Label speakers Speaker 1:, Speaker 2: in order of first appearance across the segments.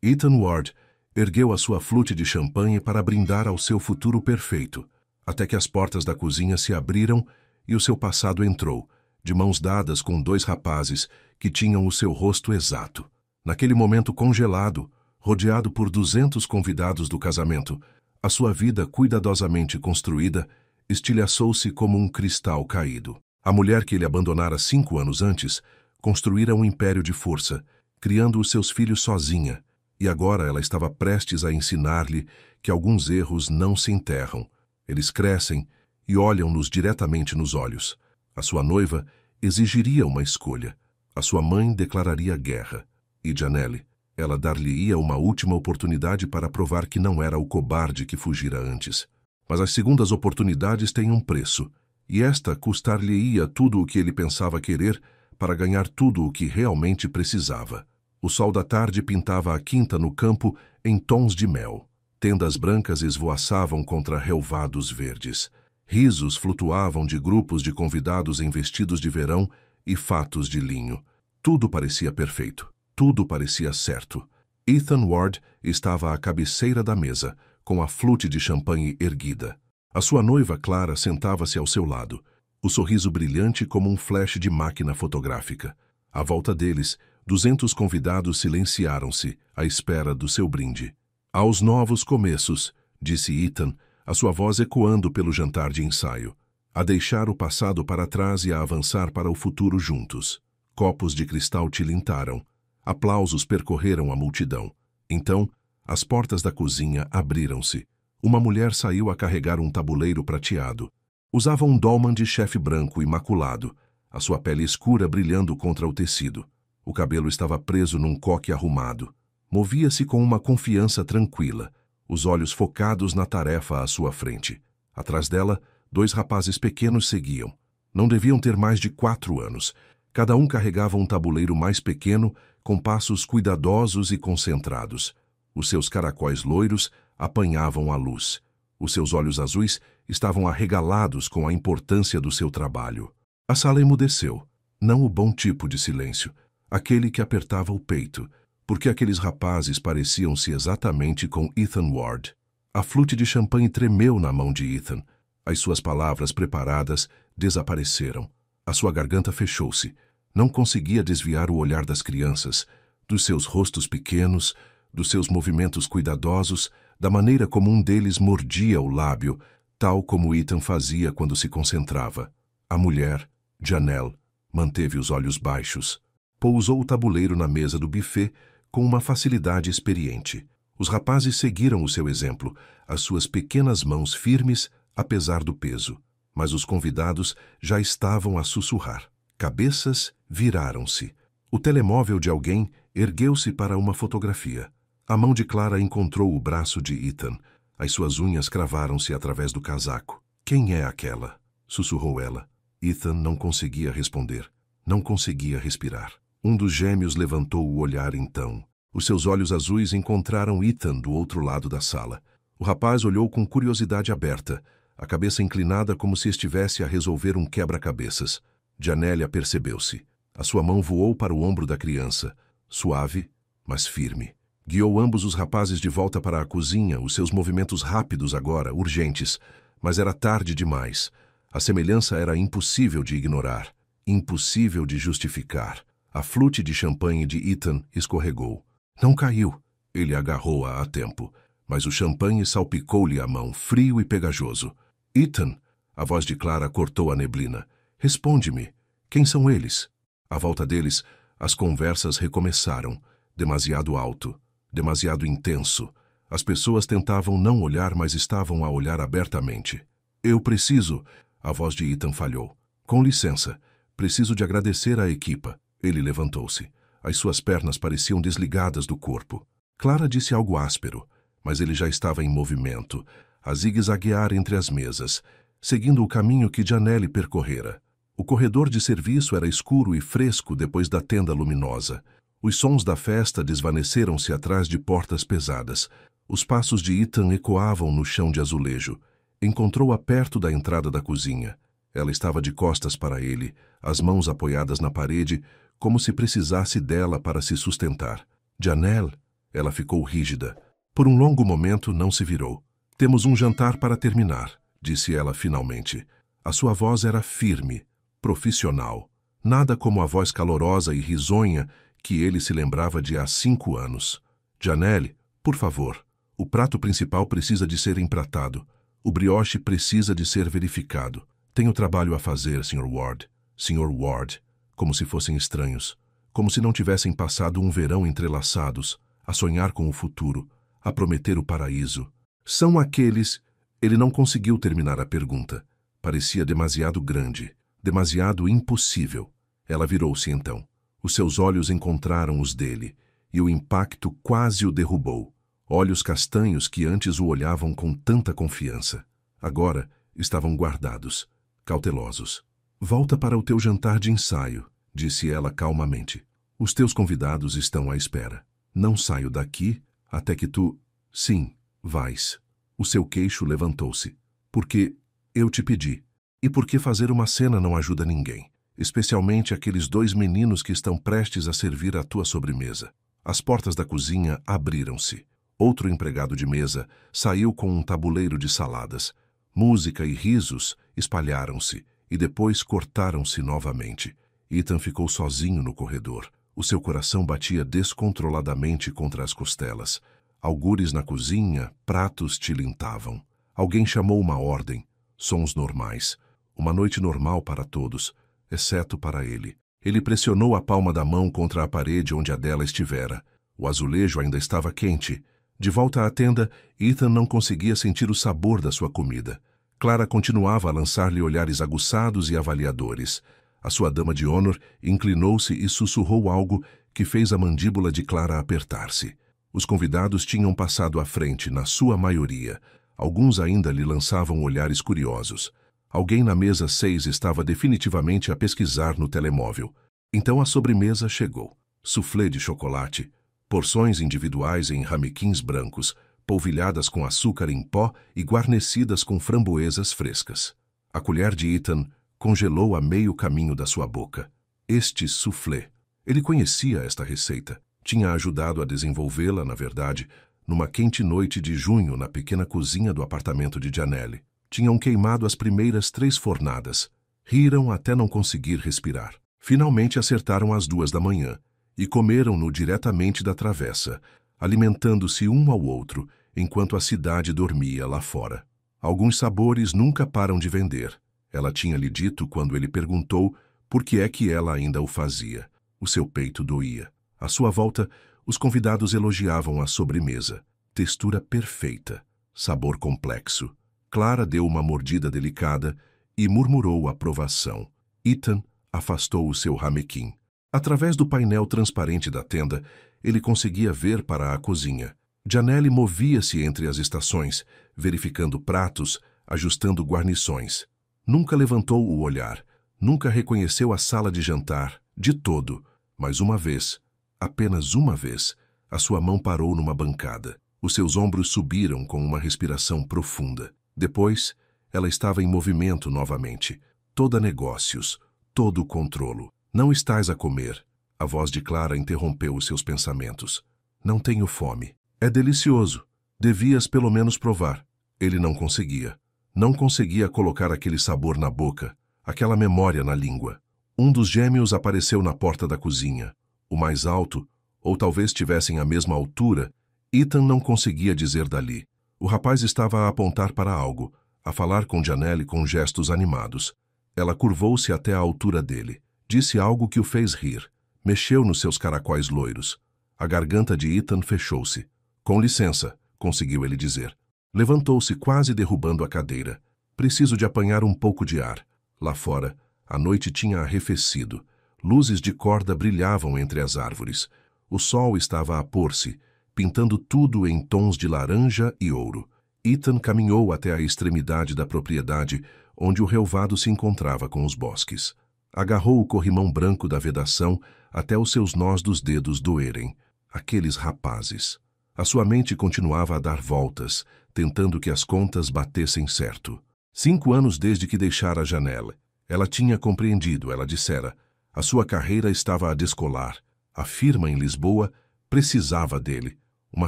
Speaker 1: Ethan Ward ergueu a sua flute de champanhe para brindar ao seu futuro perfeito, até que as portas da cozinha se abriram e o seu passado entrou, de mãos dadas com dois rapazes que tinham o seu rosto exato. Naquele momento congelado, rodeado por 200 convidados do casamento, a sua vida cuidadosamente construída estilhaçou-se como um cristal caído. A mulher que ele abandonara 5 anos antes construíra um império de força, criando os seus filhos sozinha, e agora ela estava prestes a ensinar-lhe que alguns erros não se enterram. Eles crescem e olham-nos diretamente nos olhos. A sua noiva exigiria uma escolha. A sua mãe declararia guerra. E Janelle, ela dar-lhe-ia uma última oportunidade para provar que não era o cobarde que fugira antes. Mas as segundas oportunidades têm um preço, e esta custar-lhe-ia tudo o que ele pensava querer para ganhar tudo o que realmente precisava. O sol da tarde pintava a quinta no campo em tons de mel. Tendas brancas esvoaçavam contra relvados verdes. Risos flutuavam de grupos de convidados em vestidos de verão e fatos de linho. Tudo parecia perfeito. Tudo parecia certo. Ethan Ward estava à cabeceira da mesa, com a flute de champanhe erguida. A sua noiva Clara sentava-se ao seu lado, o sorriso brilhante como um flash de máquina fotográfica. À volta deles, 200 convidados silenciaram-se, à espera do seu brinde. Aos novos começos, disse Ethan, a sua voz ecoando pelo jantar de ensaio. A deixar o passado para trás e a avançar para o futuro juntos. Copos de cristal tilintaram. Aplausos percorreram a multidão. Então, as portas da cozinha abriram-se. Uma mulher saiu a carregar um tabuleiro prateado. Usava um dolman de chefe branco imaculado, a sua pele escura brilhando contra o tecido. O cabelo estava preso num coque arrumado. Movia-se com uma confiança tranquila, os olhos focados na tarefa à sua frente. Atrás dela, 2 rapazes pequenos seguiam. Não deviam ter mais de 4 anos. Cada um carregava um tabuleiro mais pequeno, com passos cuidadosos e concentrados. Os seus caracóis loiros apanhavam a luz. Os seus olhos azuis estavam arregalados com a importância do seu trabalho. A sala emudeceu. Não o bom tipo de silêncio, aquele que apertava o peito, porque aqueles rapazes pareciam-se exatamente com Ethan Ward. A flute de champanhe tremeu na mão de Ethan. As suas palavras preparadas desapareceram. A sua garganta fechou-se. Não conseguia desviar o olhar das crianças, dos seus rostos pequenos, dos seus movimentos cuidadosos, da maneira como um deles mordia o lábio, tal como Ethan fazia quando se concentrava. A mulher, Janelle, manteve os olhos baixos. Pousou o tabuleiro na mesa do buffet com uma facilidade experiente. Os rapazes seguiram o seu exemplo, as suas pequenas mãos firmes, apesar do peso. Mas os convidados já estavam a sussurrar. Cabeças viraram-se. O telemóvel de alguém ergueu-se para uma fotografia. A mão de Clara encontrou o braço de Ethan. As suas unhas cravaram-se através do casaco. Quem é aquela? Sussurrou ela. Ethan não conseguia responder. Não conseguia respirar. Um dos gêmeos levantou o olhar então. Os seus olhos azuis encontraram Ethan do outro lado da sala. O rapaz olhou com curiosidade aberta, a cabeça inclinada como se estivesse a resolver um quebra-cabeças. Janelle apercebeu-se. A sua mão voou para o ombro da criança, suave, mas firme. Guiou ambos os rapazes de volta para a cozinha, os seus movimentos rápidos agora, urgentes. Mas era tarde demais. A semelhança era impossível de ignorar, impossível de justificar. A flute de champanhe de Ethan escorregou. Não caiu. Ele agarrou-a a tempo, mas o champanhe salpicou-lhe a mão, frio e pegajoso. Ethan, a voz de Clara cortou a neblina. Responde-me. Quem são eles? À volta deles, as conversas recomeçaram, demasiado alto, demasiado intenso. As pessoas tentavam não olhar, mas estavam a olhar abertamente. Eu preciso... A voz de Ethan falhou. Com licença, preciso de agradecer à equipa. Ele levantou-se. As suas pernas pareciam desligadas do corpo. Clara disse algo áspero, mas ele já estava em movimento, a zigue-zaguear entre as mesas, seguindo o caminho que Janelle percorrera. O corredor de serviço era escuro e fresco depois da tenda luminosa. Os sons da festa desvaneceram-se atrás de portas pesadas. Os passos de Ethan ecoavam no chão de azulejo. Encontrou-a perto da entrada da cozinha. Ela estava de costas para ele, as mãos apoiadas na parede, como se precisasse dela para se sustentar. Janelle, Ela ficou rígida. Por um longo momento não se virou. Temos um jantar para terminar, disse ela finalmente. A sua voz era firme, profissional. Nada como a voz calorosa e risonha que ele se lembrava de há 5 anos. Janelle, por favor, o prato principal precisa de ser empratado. O brioche precisa de ser verificado. Tenho trabalho a fazer, Sr. Ward. Sr. Ward, como se fossem estranhos, como se não tivessem passado um verão entrelaçados, a sonhar com o futuro, a prometer o paraíso. São aqueles... Ele não conseguiu terminar a pergunta. Parecia demasiado grande, demasiado impossível. Ela virou-se então. Os seus olhos encontraram os dele, e o impacto quase o derrubou. Olhos castanhos que antes o olhavam com tanta confiança. Agora estavam guardados, cautelosos. Volta para o teu jantar de ensaio, disse ela calmamente. Os teus convidados estão à espera. Não saio daqui até que tu... Sim, vais. O seu queixo levantou-se. Porque eu te pedi. E porque fazer uma cena não ajuda ninguém, especialmente aqueles 2 meninos que estão prestes a servir a tua sobremesa. As portas da cozinha abriram-se. Outro empregado de mesa saiu com um tabuleiro de saladas. Música e risos espalharam-se e depois cortaram-se novamente. Ethan ficou sozinho no corredor. O seu coração batia descontroladamente contra as costelas. Algures na cozinha, pratos tilintavam. Alguém chamou uma ordem. Sons normais. Uma noite normal para todos, exceto para ele. Ele pressionou a palma da mão contra a parede onde a dela estivera. O azulejo ainda estava quente. De volta à tenda, Ethan não conseguia sentir o sabor da sua comida. Clara continuava a lançar-lhe olhares aguçados e avaliadores. A sua dama de honor inclinou-se e sussurrou algo que fez a mandíbula de Clara apertar-se. Os convidados tinham passado à frente, na sua maioria. Alguns ainda lhe lançavam olhares curiosos. Alguém na mesa 6 estava definitivamente a pesquisar no telemóvel. Então a sobremesa chegou. Soufflé de chocolate, porções individuais em ramequins brancos, polvilhadas com açúcar em pó e guarnecidas com framboesas frescas. A colher de Ethan congelou a meio caminho da sua boca. Este soufflé. Ele conhecia esta receita. Tinha ajudado a desenvolvê-la, na verdade, numa quente noite de junho na pequena cozinha do apartamento de Janelle. Tinham queimado as primeiras 3 fornadas. Riram até não conseguir respirar. Finalmente acertaram às 2 da manhã e comeram-no diretamente da travessa, alimentando-se um ao outro enquanto a cidade dormia lá fora. Alguns sabores nunca param de vender. Ela tinha lhe dito quando ele perguntou por que é que ela ainda o fazia. O seu peito doía. À sua volta, os convidados elogiavam a sobremesa. Textura perfeita. Sabor complexo. Clara deu uma mordida delicada e murmurou aprovação. Ethan afastou o seu ramequim. Através do painel transparente da tenda, ele conseguia ver para a cozinha. Janelle movia-se entre as estações, verificando pratos, ajustando guarnições. Nunca levantou o olhar, nunca reconheceu a sala de jantar, de todo. Mas uma vez, apenas uma vez, a sua mão parou numa bancada. Os seus ombros subiram com uma respiração profunda. Depois, ela estava em movimento novamente. Toda negócios, todo controlo. Não estás a comer. A voz de Clara interrompeu os seus pensamentos. Não tenho fome. É delicioso. Devias pelo menos provar. Ele não conseguia. Não conseguia colocar aquele sabor na boca, aquela memória na língua. Um dos gêmeos apareceu na porta da cozinha. O mais alto, ou talvez tivessem a mesma altura, Ethan não conseguia dizer dali. O rapaz estava a apontar para algo, a falar com Janelle com gestos animados. Ela curvou-se até a altura dele. Disse algo que o fez rir. Mexeu nos seus caracóis loiros. A garganta de Ethan fechou-se. Com licença, conseguiu ele dizer. Levantou-se quase derrubando a cadeira. Preciso de apanhar um pouco de ar. Lá fora, a noite tinha arrefecido. Luzes de corda brilhavam entre as árvores. O sol estava a pôr-se, pintando tudo em tons de laranja e ouro. Ethan caminhou até a extremidade da propriedade, onde o relvado se encontrava com os bosques. Agarrou o corrimão branco da vedação até os seus nós dos dedos doerem. Aqueles rapazes. A sua mente continuava a dar voltas, tentando que as contas batessem certo. 5 anos desde que deixara Janelle. Ela tinha compreendido, ela dissera. A sua carreira estava a descolar. A firma em Lisboa precisava dele. Uma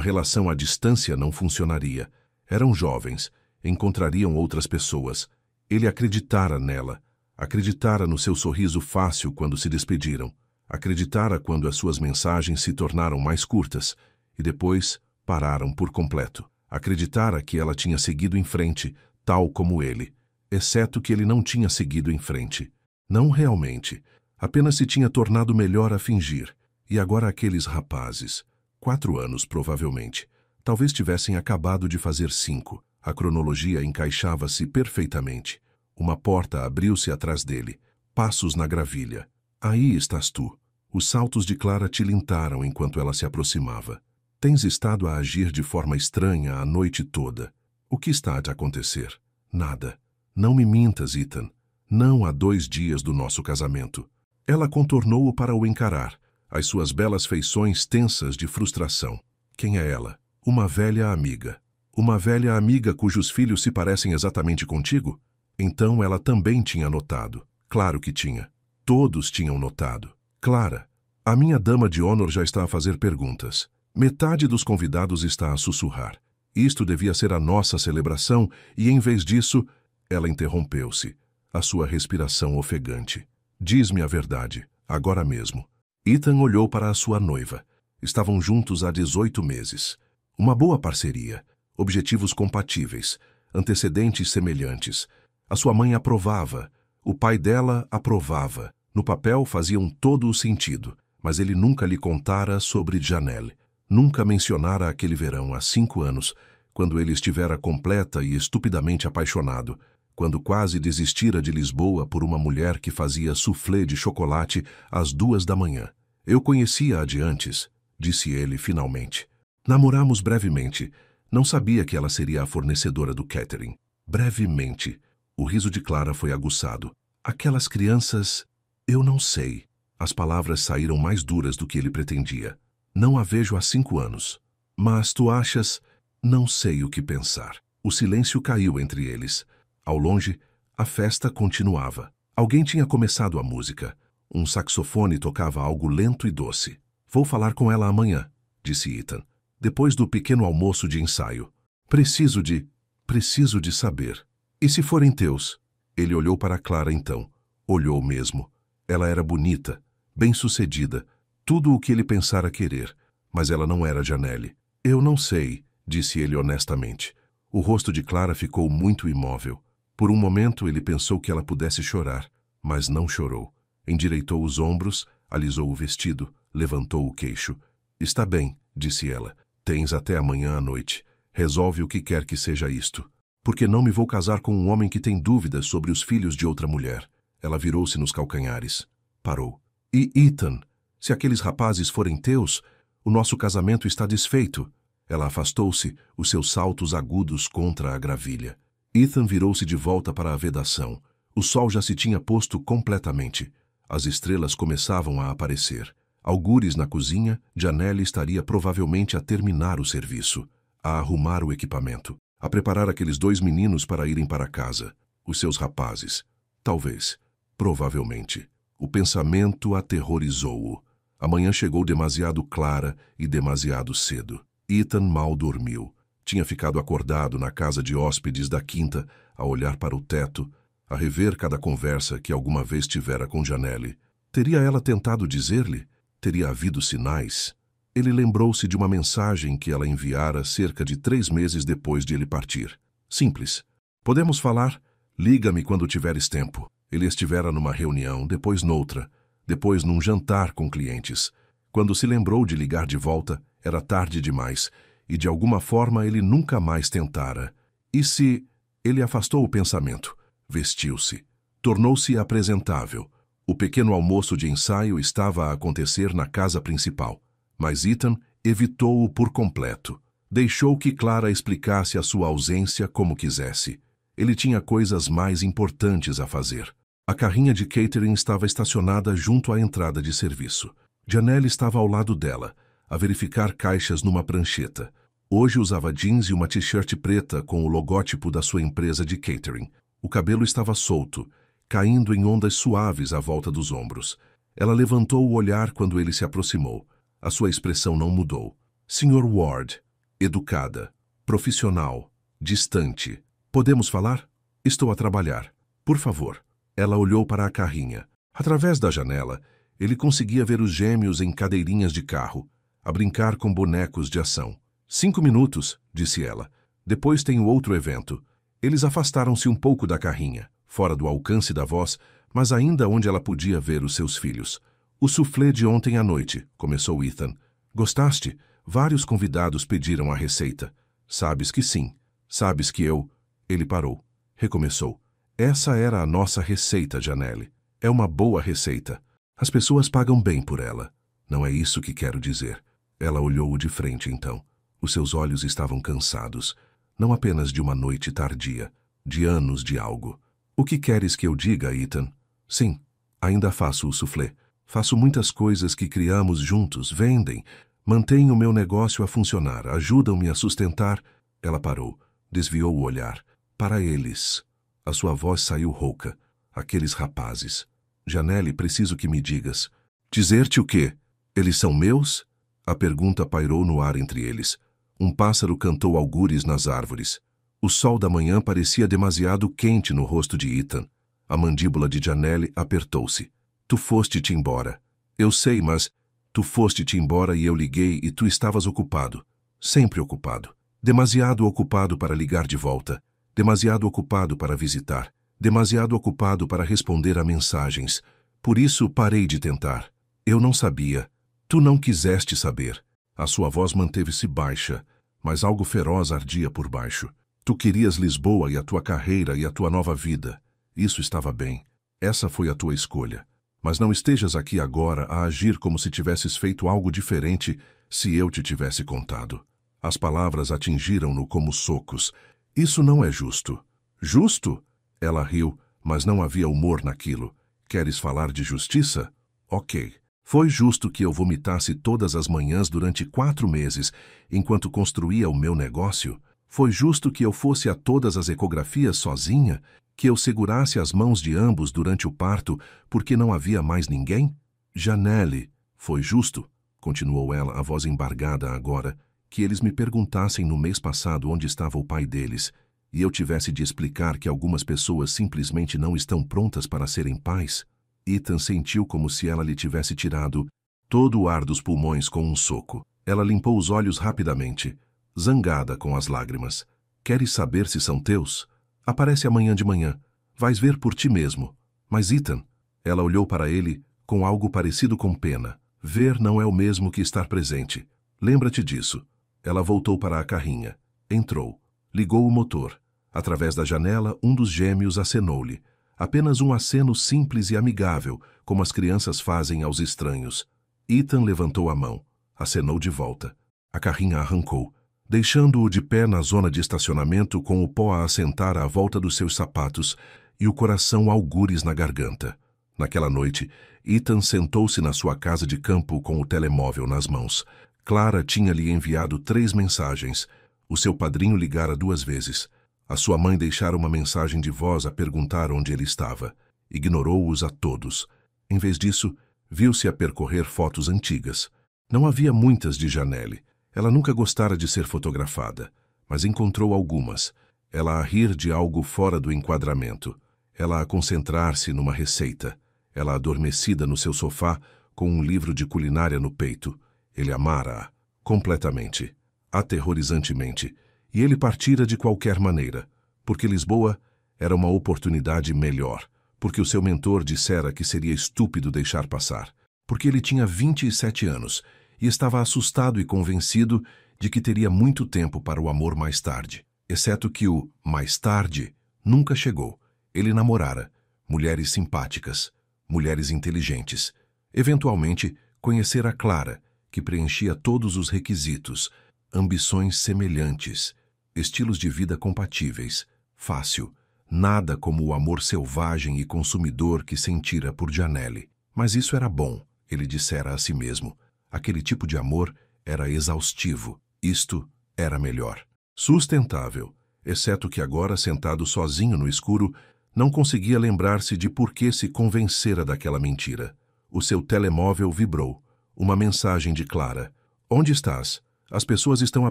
Speaker 1: relação à distância não funcionaria. Eram jovens, encontrariam outras pessoas. Ele acreditara nela. Acreditara no seu sorriso fácil quando se despediram. Acreditara quando as suas mensagens se tornaram mais curtas e depois pararam por completo. Acreditara que ela tinha seguido em frente, tal como ele, exceto que ele não tinha seguido em frente. Não realmente. Apenas se tinha tornado melhor a fingir. E agora aqueles rapazes, 4 anos provavelmente, talvez tivessem acabado de fazer 5. A cronologia encaixava-se perfeitamente. Uma porta abriu-se atrás dele. Passos na gravilha. Aí estás tu. Os saltos de Clara tilintaram enquanto ela se aproximava. Tens estado a agir de forma estranha a noite toda. O que está a te acontecer? Nada. Não me mintas, Ethan. Não há 2 dias do nosso casamento. Ela contornou-o para o encarar, as suas belas feições tensas de frustração. Quem é ela? Uma velha amiga. Uma velha amiga cujos filhos se parecem exatamente contigo? Então ela também tinha notado. Claro que tinha. Todos tinham notado. Clara, a minha dama de honor já está a fazer perguntas. Metade dos convidados está a sussurrar. Isto devia ser a nossa celebração e, em vez disso, ela interrompeu-se, a sua respiração ofegante. Diz-me a verdade, agora mesmo. Ethan olhou para a sua noiva. Estavam juntos há 18 meses. Uma boa parceria, objetivos compatíveis, antecedentes semelhantes. A sua mãe aprovava, o pai dela aprovava. No papel faziam todo o sentido, mas ele nunca lhe contara sobre Janelle. Nunca mencionara aquele verão há 5 anos, quando ele estivera completa e estupidamente apaixonado, quando quase desistira de Lisboa por uma mulher que fazia soufflé de chocolate às 2 da manhã. Eu conhecia-a de antes, disse ele finalmente. Namoramos brevemente. Não sabia que ela seria a fornecedora do catering. Brevemente. O riso de Clara foi aguçado. Aquelas crianças... Eu não sei. As palavras saíram mais duras do que ele pretendia. Não a vejo há 5 anos. Mas tu achas... Não sei o que pensar. O silêncio caiu entre eles. Ao longe, a festa continuava. Alguém tinha começado a música. Um saxofone tocava algo lento e doce. Vou falar com ela amanhã, disse Ethan, depois do pequeno almoço de ensaio. Preciso de saber. E se forem teus? Ele olhou para Clara então. Olhou mesmo. Ela era bonita, bem-sucedida, tudo o que ele pensara querer, mas ela não era Janelle. Eu não sei, disse ele honestamente. O rosto de Clara ficou muito imóvel. Por um momento ele pensou que ela pudesse chorar, mas não chorou. Endireitou os ombros, alisou o vestido, levantou o queixo. Está bem, disse ela. Tens até amanhã à noite. Resolve o que quer que seja isto. Porque não me vou casar com um homem que tem dúvidas sobre os filhos de outra mulher. Ela virou-se nos calcanhares. Parou. E Ethan, se aqueles rapazes forem teus, o nosso casamento está desfeito. Ela afastou-se, os seus saltos agudos contra a gravilha. Ethan virou-se de volta para a vedação. O sol já se tinha posto completamente. As estrelas começavam a aparecer. Algures na cozinha, Janelle estaria provavelmente a terminar o serviço, a arrumar o equipamento, a preparar aqueles 2 meninos para irem para casa. Os seus rapazes. Talvez. Provavelmente. O pensamento aterrorizou-o. A manhã chegou demasiado clara e demasiado cedo. Ethan mal dormiu. Tinha ficado acordado na casa de hóspedes da quinta, a olhar para o teto, a rever cada conversa que alguma vez tivera com Janelle. Teria ela tentado dizer-lhe? Teria havido sinais? Ele lembrou-se de uma mensagem que ela enviara cerca de 3 meses depois de ele partir. Simples. Podemos falar? Liga-me quando tiveres tempo. Ele estivera numa reunião, depois noutra, depois num jantar com clientes. Quando se lembrou de ligar de volta, era tarde demais, e de alguma forma ele nunca mais tentara. E se... Ele afastou o pensamento. Vestiu-se. Tornou-se apresentável. O pequeno almoço de ensaio estava a acontecer na casa principal, mas Ethan evitou-o por completo. Deixou que Clara explicasse a sua ausência como quisesse. Ele tinha coisas mais importantes a fazer. A carrinha de catering estava estacionada junto à entrada de serviço. Janelle estava ao lado dela, a verificar caixas numa prancheta. Hoje usava jeans e uma t-shirt preta com o logótipo da sua empresa de catering. O cabelo estava solto, caindo em ondas suaves à volta dos ombros. Ela levantou o olhar quando ele se aproximou. A sua expressão não mudou. Sr. Ward, educada, profissional, distante. Podemos falar? Estou a trabalhar. Por favor. Ela olhou para a carrinha. Através da janela, ele conseguia ver os gêmeos em cadeirinhas de carro, a brincar com bonecos de ação. 5 minutos, disse ela. Depois tem o outro evento. Eles afastaram-se um pouco da carrinha, fora do alcance da voz, mas ainda onde ela podia ver os seus filhos. O soufflé de ontem à noite, começou Ethan. Gostaste? Vários convidados pediram a receita. Sabes que sim. Sabes que eu... Ele parou. Recomeçou. Essa era a nossa receita, Janelle. É uma boa receita. As pessoas pagam bem por ela. Não é isso que quero dizer. Ela olhou-o de frente, então. Os seus olhos estavam cansados. Não apenas de uma noite tardia. De anos de algo. O que queres que eu diga, Ethan? Sim, ainda faço o soufflé. Faço muitas coisas que criamos juntos, vendem. Mantêm o meu negócio a funcionar, ajudam-me a sustentar. Ela parou, desviou o olhar. Para eles. A sua voz saiu rouca. Aqueles rapazes. Janelle, preciso que me digas. Dizer-te o quê? Eles são meus? A pergunta pairou no ar entre eles. Um pássaro cantou algures nas árvores. O sol da manhã parecia demasiado quente no rosto de Ethan. A mandíbula de Janelle apertou-se. Tu foste-te embora. Eu sei, mas... Tu foste-te embora e eu liguei e tu estavas ocupado. Sempre ocupado. Demasiado ocupado para ligar de volta. Demasiado ocupado para visitar. Demasiado ocupado para responder a mensagens. Por isso parei de tentar. Eu não sabia. Tu não quiseste saber. A sua voz manteve-se baixa, mas algo feroz ardia por baixo. Tu querias Lisboa e a tua carreira e a tua nova vida. Isso estava bem. Essa foi a tua escolha. Mas não estejas aqui agora a agir como se tivesses feito algo diferente se eu te tivesse contado. As palavras atingiram-no como socos. Isso não é justo. Justo? Ela riu, mas não havia humor naquilo. Queres falar de justiça? Ok. Foi justo que eu vomitasse todas as manhãs durante 4 meses, enquanto construía o meu negócio? Foi justo que eu fosse a todas as ecografias sozinha? Que eu segurasse as mãos de ambos durante o parto, porque não havia mais ninguém? Janelle, foi justo, continuou ela, a voz embargada agora, que eles me perguntassem no mês passado onde estava o pai deles, e eu tivesse de explicar que algumas pessoas simplesmente não estão prontas para serem pais? Ethan sentiu como se ela lhe tivesse tirado todo o ar dos pulmões com um soco. Ela limpou os olhos rapidamente, zangada com as lágrimas. Queres saber se são teus? Aparece amanhã de manhã. Vais ver por ti mesmo. Mas Ethan... Ela olhou para ele com algo parecido com pena. Ver não é o mesmo que estar presente. Lembra-te disso. Ela voltou para a carrinha. Entrou. Ligou o motor. Através da janela, um dos gêmeos acenou-lhe. Apenas um aceno simples e amigável, como as crianças fazem aos estranhos. Ethan levantou a mão. Acenou de volta. A carrinha arrancou, deixando-o de pé na zona de estacionamento com o pó a assentar à volta dos seus sapatos e o coração algures na garganta. Naquela noite, Ethan sentou-se na sua casa de campo com o telemóvel nas mãos. Clara tinha-lhe enviado 3 mensagens. O seu padrinho ligara 2 vezes. A sua mãe deixara uma mensagem de voz a perguntar onde ele estava. Ignorou-os a todos. Em vez disso, viu-se a percorrer fotos antigas. Não havia muitas de Janelle. Ela nunca gostara de ser fotografada, mas encontrou algumas. Ela a rir de algo fora do enquadramento. Ela a concentrar-se numa receita. Ela adormecida no seu sofá com um livro de culinária no peito. Ele amara-a, completamente, aterrorizantemente, e ele partira de qualquer maneira, porque Lisboa era uma oportunidade melhor, porque o seu mentor dissera que seria estúpido deixar passar, porque ele tinha 27 anos e estava assustado e convencido de que teria muito tempo para o amor mais tarde, exceto que o mais tarde nunca chegou. Ele namorara mulheres simpáticas, mulheres inteligentes. Eventualmente, conhecera Clara, que preenchia todos os requisitos, ambições semelhantes, estilos de vida compatíveis, fácil, nada como o amor selvagem e consumidor que sentira por Janelle. Mas isso era bom, ele dissera a si mesmo. Aquele tipo de amor era exaustivo, isto era melhor. Sustentável, exceto que agora, sentado sozinho no escuro, não conseguia lembrar-se de por que se convencera daquela mentira. O seu telemóvel vibrou. Uma mensagem de Clara. Onde estás? As pessoas estão a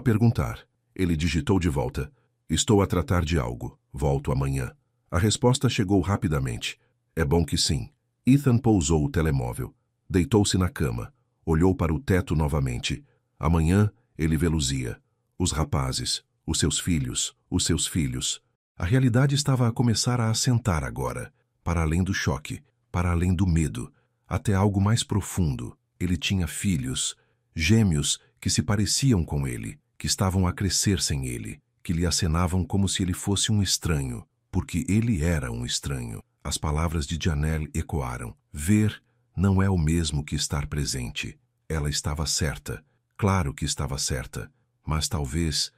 Speaker 1: perguntar. Ele digitou de volta. Estou a tratar de algo. Volto amanhã. A resposta chegou rapidamente. É bom que sim. Ethan pousou o telemóvel. Deitou-se na cama. Olhou para o teto novamente. Amanhã ele veluzia. Os rapazes, os seus filhos, os seus filhos. A realidade estava a começar a assentar agora, para além do choque, para além do medo, até algo mais profundo. Ele tinha filhos, gêmeos que se pareciam com ele, que estavam a crescer sem ele, que lhe acenavam como se ele fosse um estranho, porque ele era um estranho. As palavras de Janelle ecoaram. Ver não é o mesmo que estar presente. Ela estava certa. Claro que estava certa. Mas talvez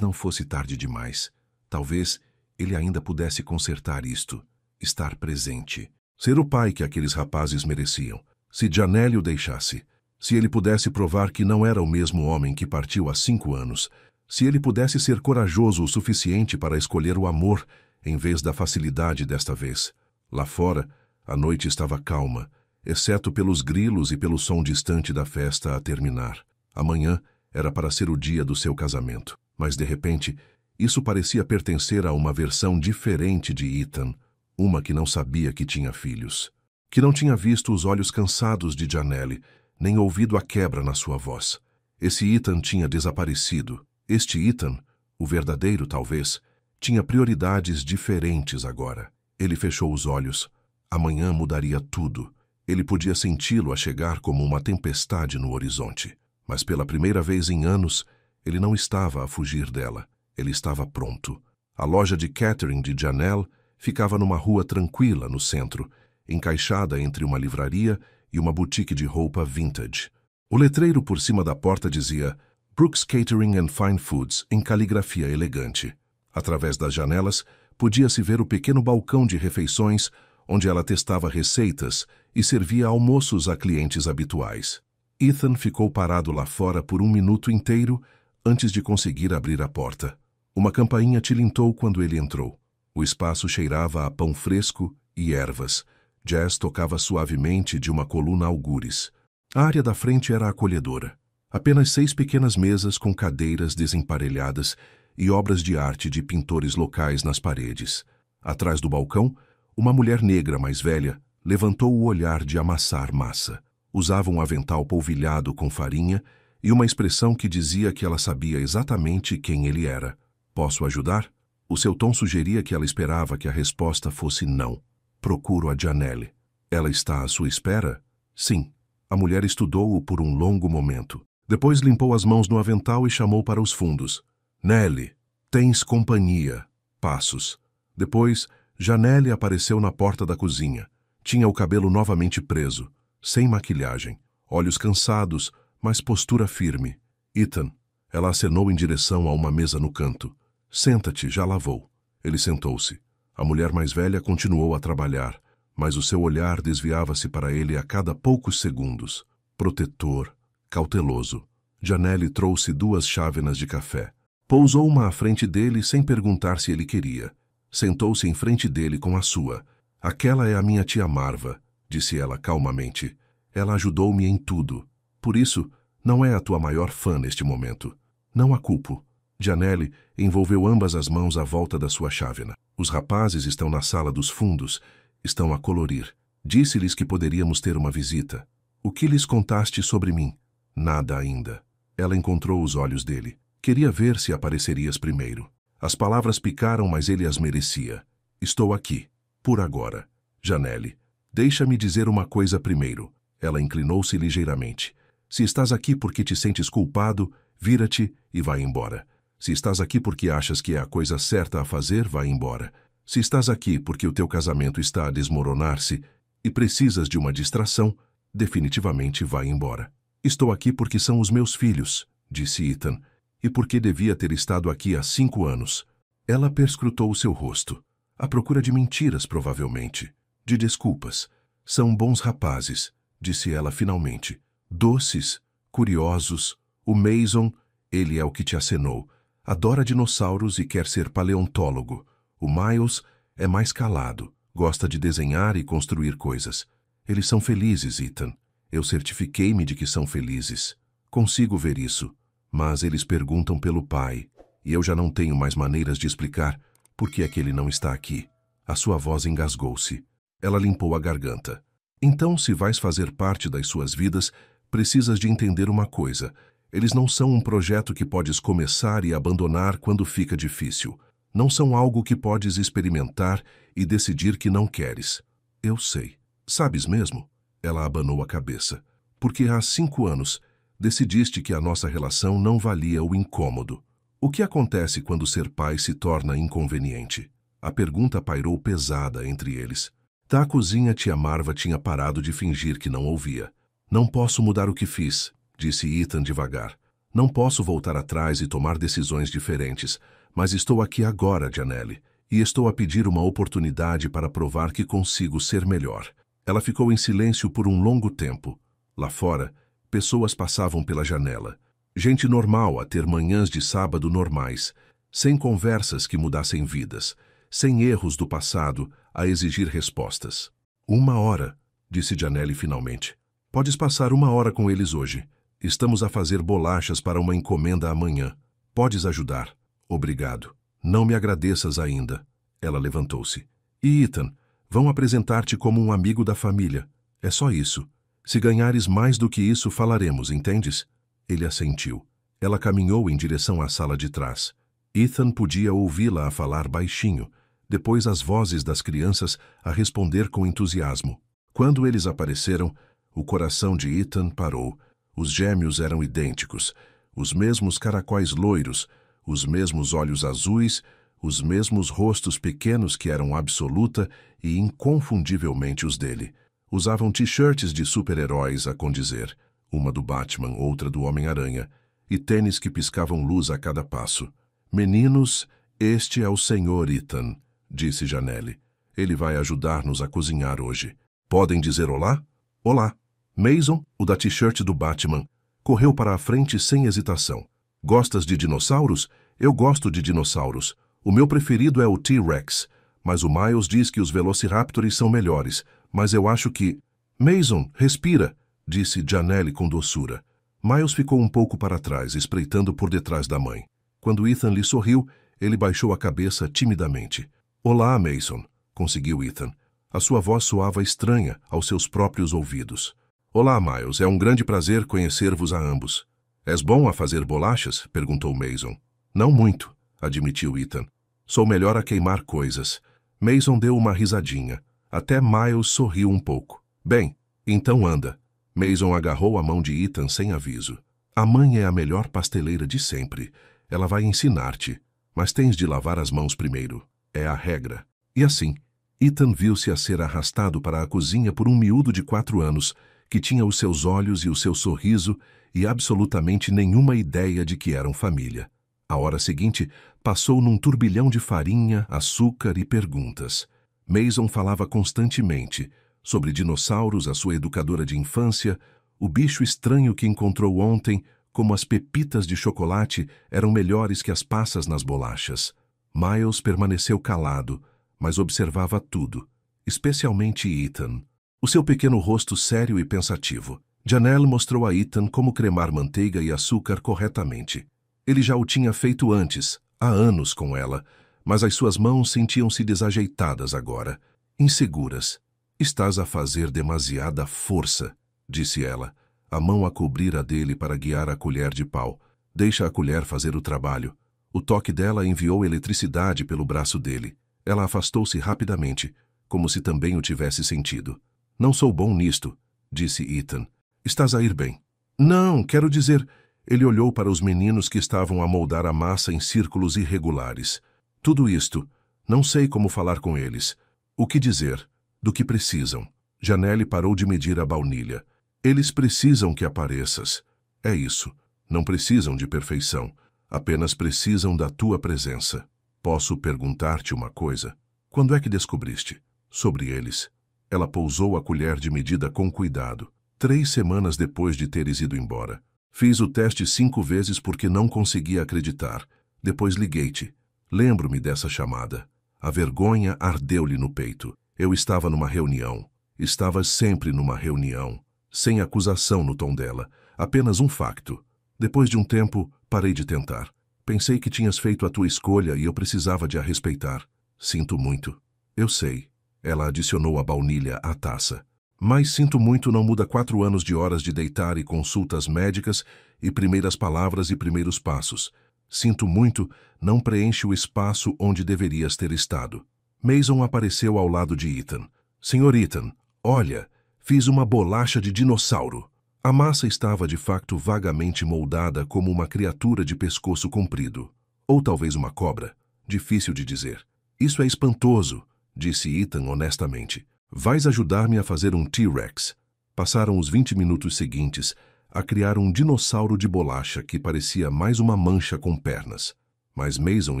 Speaker 1: não fosse tarde demais. Talvez ele ainda pudesse consertar isto. Estar presente. Ser o pai que aqueles rapazes mereciam. Se Janelle o deixasse. Se ele pudesse provar que não era o mesmo homem que partiu há 5 anos. Se ele pudesse ser corajoso o suficiente para escolher o amor em vez da facilidade desta vez. Lá fora, a noite estava calma, exceto pelos grilos e pelo som distante da festa a terminar. Amanhã era para ser o dia do seu casamento. Mas, de repente, isso parecia pertencer a uma versão diferente de Ethan, uma que não sabia que tinha filhos, que não tinha visto os olhos cansados de Janelle, nem ouvido a quebra na sua voz. Esse Ethan tinha desaparecido. Este Ethan, o verdadeiro talvez, tinha prioridades diferentes agora. Ele fechou os olhos. Amanhã mudaria tudo. Ele podia senti-lo a chegar como uma tempestade no horizonte. Mas pela primeira vez em anos, ele não estava a fugir dela. Ele estava pronto. A loja de catering de Janelle ficava numa rua tranquila no centro, encaixada entre uma livraria e uma boutique de roupa vintage. O letreiro por cima da porta dizia Brooks Catering and Fine Foods em caligrafia elegante. Através das janelas, podia-se ver o pequeno balcão de refeições onde ela testava receitas e servia almoços a clientes habituais. Ethan ficou parado lá fora por 1 minuto inteiro antes de conseguir abrir a porta. Uma campainha tilintou quando ele entrou. O espaço cheirava a pão fresco e ervas. Jazz tocava suavemente de uma coluna algures. A área da frente era acolhedora. Apenas 6 pequenas mesas com cadeiras desemparelhadas e obras de arte de pintores locais nas paredes. Atrás do balcão, uma mulher negra mais velha levantou o olhar de amassar massa. Usava um avental polvilhado com farinha e uma expressão que dizia que ela sabia exatamente quem ele era. Posso ajudar? O seu tom sugeria que ela esperava que a resposta fosse não. Procuro a Janelle. Ela está à sua espera? Sim. A mulher estudou-o por um longo momento. Depois limpou as mãos no avental e chamou para os fundos. Nelly, tens companhia. Passos. Depois, Janelle apareceu na porta da cozinha. Tinha o cabelo novamente preso, sem maquilhagem, olhos cansados, mas postura firme. Ethan. Ela acenou em direção a uma mesa no canto. Senta-te, já lavou. Ele sentou-se. A mulher mais velha continuou a trabalhar, mas o seu olhar desviava-se para ele a cada poucos segundos. Protetor, cauteloso. Janelle trouxe 2 chávenas de café. Pousou uma à frente dele sem perguntar se ele queria. Sentou-se em frente dele com a sua. Aquela é a minha tia Marva, disse ela calmamente. Ela ajudou-me em tudo. Por isso, não é a tua maior fã neste momento. Não a culpo. Janelle envolveu ambas as mãos à volta da sua chávena. Os rapazes estão na sala dos fundos. Estão a colorir. Disse-lhes que poderíamos ter uma visita. O que lhes contaste sobre mim? Nada ainda. Ela encontrou os olhos dele. Queria ver se aparecerias primeiro. As palavras picaram, mas ele as merecia. Estou aqui. Por agora. Janelle, deixa-me dizer uma coisa primeiro. Ela inclinou-se ligeiramente. Se estás aqui porque te sentes culpado, vira-te e vai embora. Se estás aqui porque achas que é a coisa certa a fazer, vai embora. Se estás aqui porque o teu casamento está a desmoronar-se e precisas de uma distração, definitivamente vai embora. Estou aqui porque são os meus filhos, disse Ethan, e porque devia ter estado aqui há 5 anos. Ela perscrutou o seu rosto. À procura de mentiras, provavelmente. De desculpas. São bons rapazes, disse ela finalmente. Doces, curiosos. O Mason, ele é o que te acenou. Adora dinossauros e quer ser paleontólogo. O Miles é mais calado, gosta de desenhar e construir coisas. Eles são felizes, Ethan. Eu certifiquei-me de que são felizes. Consigo ver isso. Mas eles perguntam pelo pai, e eu já não tenho mais maneiras de explicar por que é que ele não está aqui. A sua voz engasgou-se. Ela limpou a garganta. Então, se vais fazer parte das suas vidas, precisas de entender uma coisa. Eles não são um projeto que podes começar e abandonar quando fica difícil. Não são algo que podes experimentar e decidir que não queres. Eu sei. Sabes mesmo? Ela abanou a cabeça. Porque há 5 anos, decidiste que a nossa relação não valia o incômodo. O que acontece quando ser pai se torna inconveniente? A pergunta pairou pesada entre eles. Da cozinha, tia Marva tinha parado de fingir que não ouvia. Não posso mudar o que fiz, disse Ethan devagar. Não posso voltar atrás e tomar decisões diferentes, mas estou aqui agora, Janelle, e estou a pedir uma oportunidade para provar que consigo ser melhor. Ela ficou em silêncio por um longo tempo. Lá fora, pessoas passavam pela janela. Gente normal a ter manhãs de sábado normais, sem conversas que mudassem vidas, sem erros do passado a exigir respostas. 1 hora, disse Janelle finalmente. Podes passar 1 hora com eles hoje. Estamos a fazer bolachas para uma encomenda amanhã. Podes ajudar. Obrigado. Não me agradeças ainda. Ela levantou-se. E Ethan, vão apresentar-te como um amigo da família. É só isso. Se ganhares mais do que isso, falaremos, entendes? Ele assentiu. Ela caminhou em direção à sala de trás. Ethan podia ouvi-la a falar baixinho, depois as vozes das crianças a responder com entusiasmo. Quando eles apareceram, o coração de Ethan parou. Os gêmeos eram idênticos, os mesmos caracóis loiros, os mesmos olhos azuis, os mesmos rostos pequenos que eram absoluta e inconfundivelmente os dele. Usavam t-shirts de super-heróis a condizer, uma do Batman, outra do Homem-Aranha, e tênis que piscavam luz a cada passo. Meninos, este é o Sr. Ethan, disse Janelle. Ele vai ajudar-nos a cozinhar hoje. Podem dizer olá? Olá. Mason, o da t-shirt do Batman, correu para a frente sem hesitação. Gostas de dinossauros? Eu gosto de dinossauros. O meu preferido é o T-Rex, mas o Miles diz que os Velociraptors são melhores, mas eu acho que... Mason, respira, disse Janelle com doçura. Miles ficou um pouco para trás, espreitando por detrás da mãe. Quando Ethan lhe sorriu, ele baixou a cabeça timidamente. Olá, Mason, conseguiu Ethan. A sua voz soava estranha aos seus próprios ouvidos. Olá, Miles, é um grande prazer conhecer-vos a ambos. És bom a fazer bolachas? Perguntou Mason. Não muito, admitiu Ethan. Sou melhor a queimar coisas. Mason deu uma risadinha. Até Miles sorriu um pouco. Bem, então anda. Mason agarrou a mão de Ethan sem aviso. A mãe é a melhor pasteleira de sempre. Ela vai ensinar-te, mas tens de lavar as mãos primeiro. É a regra. E assim, Ethan viu-se a ser arrastado para a cozinha por um miúdo de 4 anos, que tinha os seus olhos e o seu sorriso e absolutamente nenhuma ideia de que eram família. A hora seguinte passou num turbilhão de farinha, açúcar e perguntas. Mason falava constantemente sobre dinossauros, a sua educadora de infância, o bicho estranho que encontrou ontem, como as pepitas de chocolate eram melhores que as passas nas bolachas. Miles permaneceu calado, mas observava tudo, especialmente Ethan. O seu pequeno rosto sério e pensativo. Janelle mostrou a Ethan como cremar manteiga e açúcar corretamente. Ele já o tinha feito antes, há anos com ela, mas as suas mãos sentiam-se desajeitadas agora, inseguras. Estás a fazer demasiada força, disse ela, a mão a cobrir a dele para guiar a colher de pau. Deixa a colher fazer o trabalho. O toque dela enviou eletricidade pelo braço dele. Ela afastou-se rapidamente, como se também o tivesse sentido. Não sou bom nisto, disse Ethan. Estás a ir bem. Não, quero dizer... Ele olhou para os meninos que estavam a moldar a massa em círculos irregulares. Tudo isto. Não sei como falar com eles. O que dizer? Do que precisam. Janelle parou de medir a baunilha. Eles precisam que apareças. É isso. Não precisam de perfeição. Apenas precisam da tua presença. Posso perguntar-te uma coisa? Quando é que descobriste? Sobre eles. Ela pousou a colher de medida com cuidado. 3 semanas depois de teres ido embora. Fiz o teste 5 vezes porque não conseguia acreditar. Depois liguei-te. Lembro-me dessa chamada. A vergonha ardeu-lhe no peito. Eu estava numa reunião. Estava sempre numa reunião. Sem acusação no tom dela. Apenas um facto. Depois de um tempo, parei de tentar. Pensei que tinhas feito a tua escolha e eu precisava de a respeitar. Sinto muito. Eu sei. Ela adicionou a baunilha à taça. Mas sinto muito não muda 4 anos de horas de deitar e consultas médicas e primeiras palavras e primeiros passos. Sinto muito não preenche o espaço onde deverias ter estado. Mason apareceu ao lado de Ethan. Senhor Ethan, olha, fiz uma bolacha de dinossauro. A massa estava de facto vagamente moldada como uma criatura de pescoço comprido. Ou talvez uma cobra. Difícil de dizer. Isso é espantoso, disse Ethan honestamente. Vais ajudar-me a fazer um T-Rex. Passaram os 20 minutos seguintes a criar um dinossauro de bolacha que parecia mais uma mancha com pernas. Mas Mason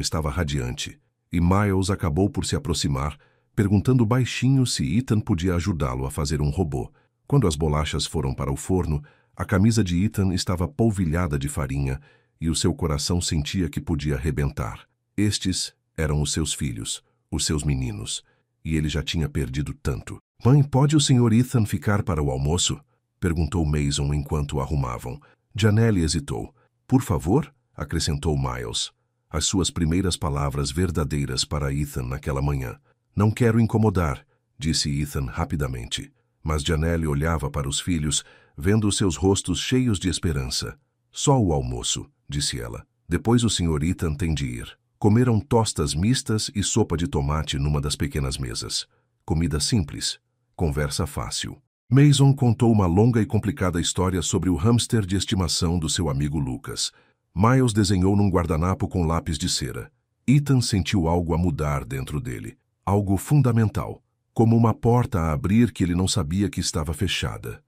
Speaker 1: estava radiante, e Miles acabou por se aproximar, perguntando baixinho se Ethan podia ajudá-lo a fazer um robô. Quando as bolachas foram para o forno, a camisa de Ethan estava polvilhada de farinha e o seu coração sentia que podia arrebentar. Estes eram os seus filhos, os seus meninos, e ele já tinha perdido tanto. Mãe, pode o Sr. Ethan ficar para o almoço? Perguntou Mason enquanto o arrumavam. Janelle hesitou. Por favor? Acrescentou Miles. As suas primeiras palavras verdadeiras para Ethan naquela manhã. Não quero incomodar, disse Ethan rapidamente. Mas Janelle olhava para os filhos, vendo os seus rostos cheios de esperança. Só o almoço, disse ela. Depois o Sr. Ethan tem de ir. Comeram tostas mistas e sopa de tomate numa das pequenas mesas. Comida simples. Conversa fácil. Mason contou uma longa e complicada história sobre o hamster de estimação do seu amigo Lucas. Miles desenhou num guardanapo com lápis de cera. Ethan sentiu algo a mudar dentro dele. Algo fundamental. Como uma porta a abrir que ele não sabia que estava fechada.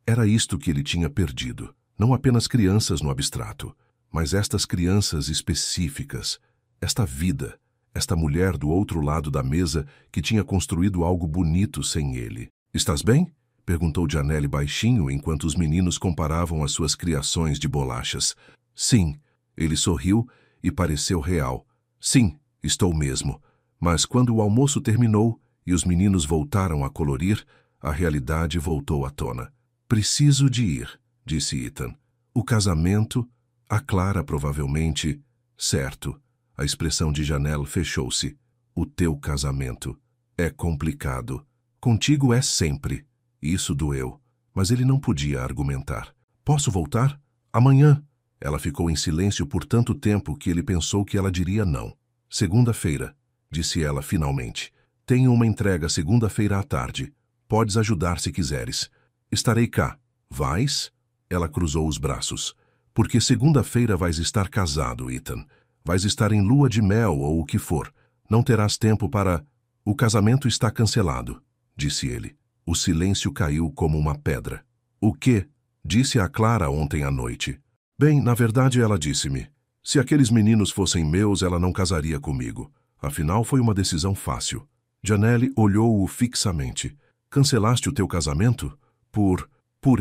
Speaker 1: Era isto que ele tinha perdido. Não apenas crianças no abstrato, mas estas crianças específicas. Esta vida, esta mulher do outro lado da mesa que tinha construído algo bonito sem ele. Estás bem? Perguntou Janelle baixinho enquanto os meninos comparavam as suas criações de bolachas. Sim, ele sorriu e pareceu real. Sim, estou mesmo. Mas quando o almoço terminou e os meninos voltaram a colorir, a realidade voltou à tona. Preciso de ir, disse Ethan. O casamento, a Clara provavelmente... Certo. A expressão de Janelle fechou-se. O teu casamento. É complicado. Contigo é sempre. Isso doeu. Mas ele não podia argumentar. Posso voltar? Amanhã. Ela ficou em silêncio por tanto tempo que ele pensou que ela diria não. Segunda-feira, disse ela finalmente. Tenho uma entrega segunda-feira à tarde. Podes ajudar se quiseres. Estarei cá. Vais? Ela cruzou os braços. Porque segunda-feira vais estar casado, Ethan. Vais estar em lua de mel ou o que for. Não terás tempo para... O casamento está cancelado, disse ele. O silêncio caiu como uma pedra. O quê? Disse a Clara ontem à noite. Bem, na verdade ela disse-me. Se aqueles meninos fossem meus, ela não casaria comigo. Afinal, foi uma decisão fácil. Janelle olhou-o fixamente. Cancelaste o teu casamento? Por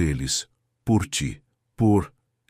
Speaker 1: eles. Por ti.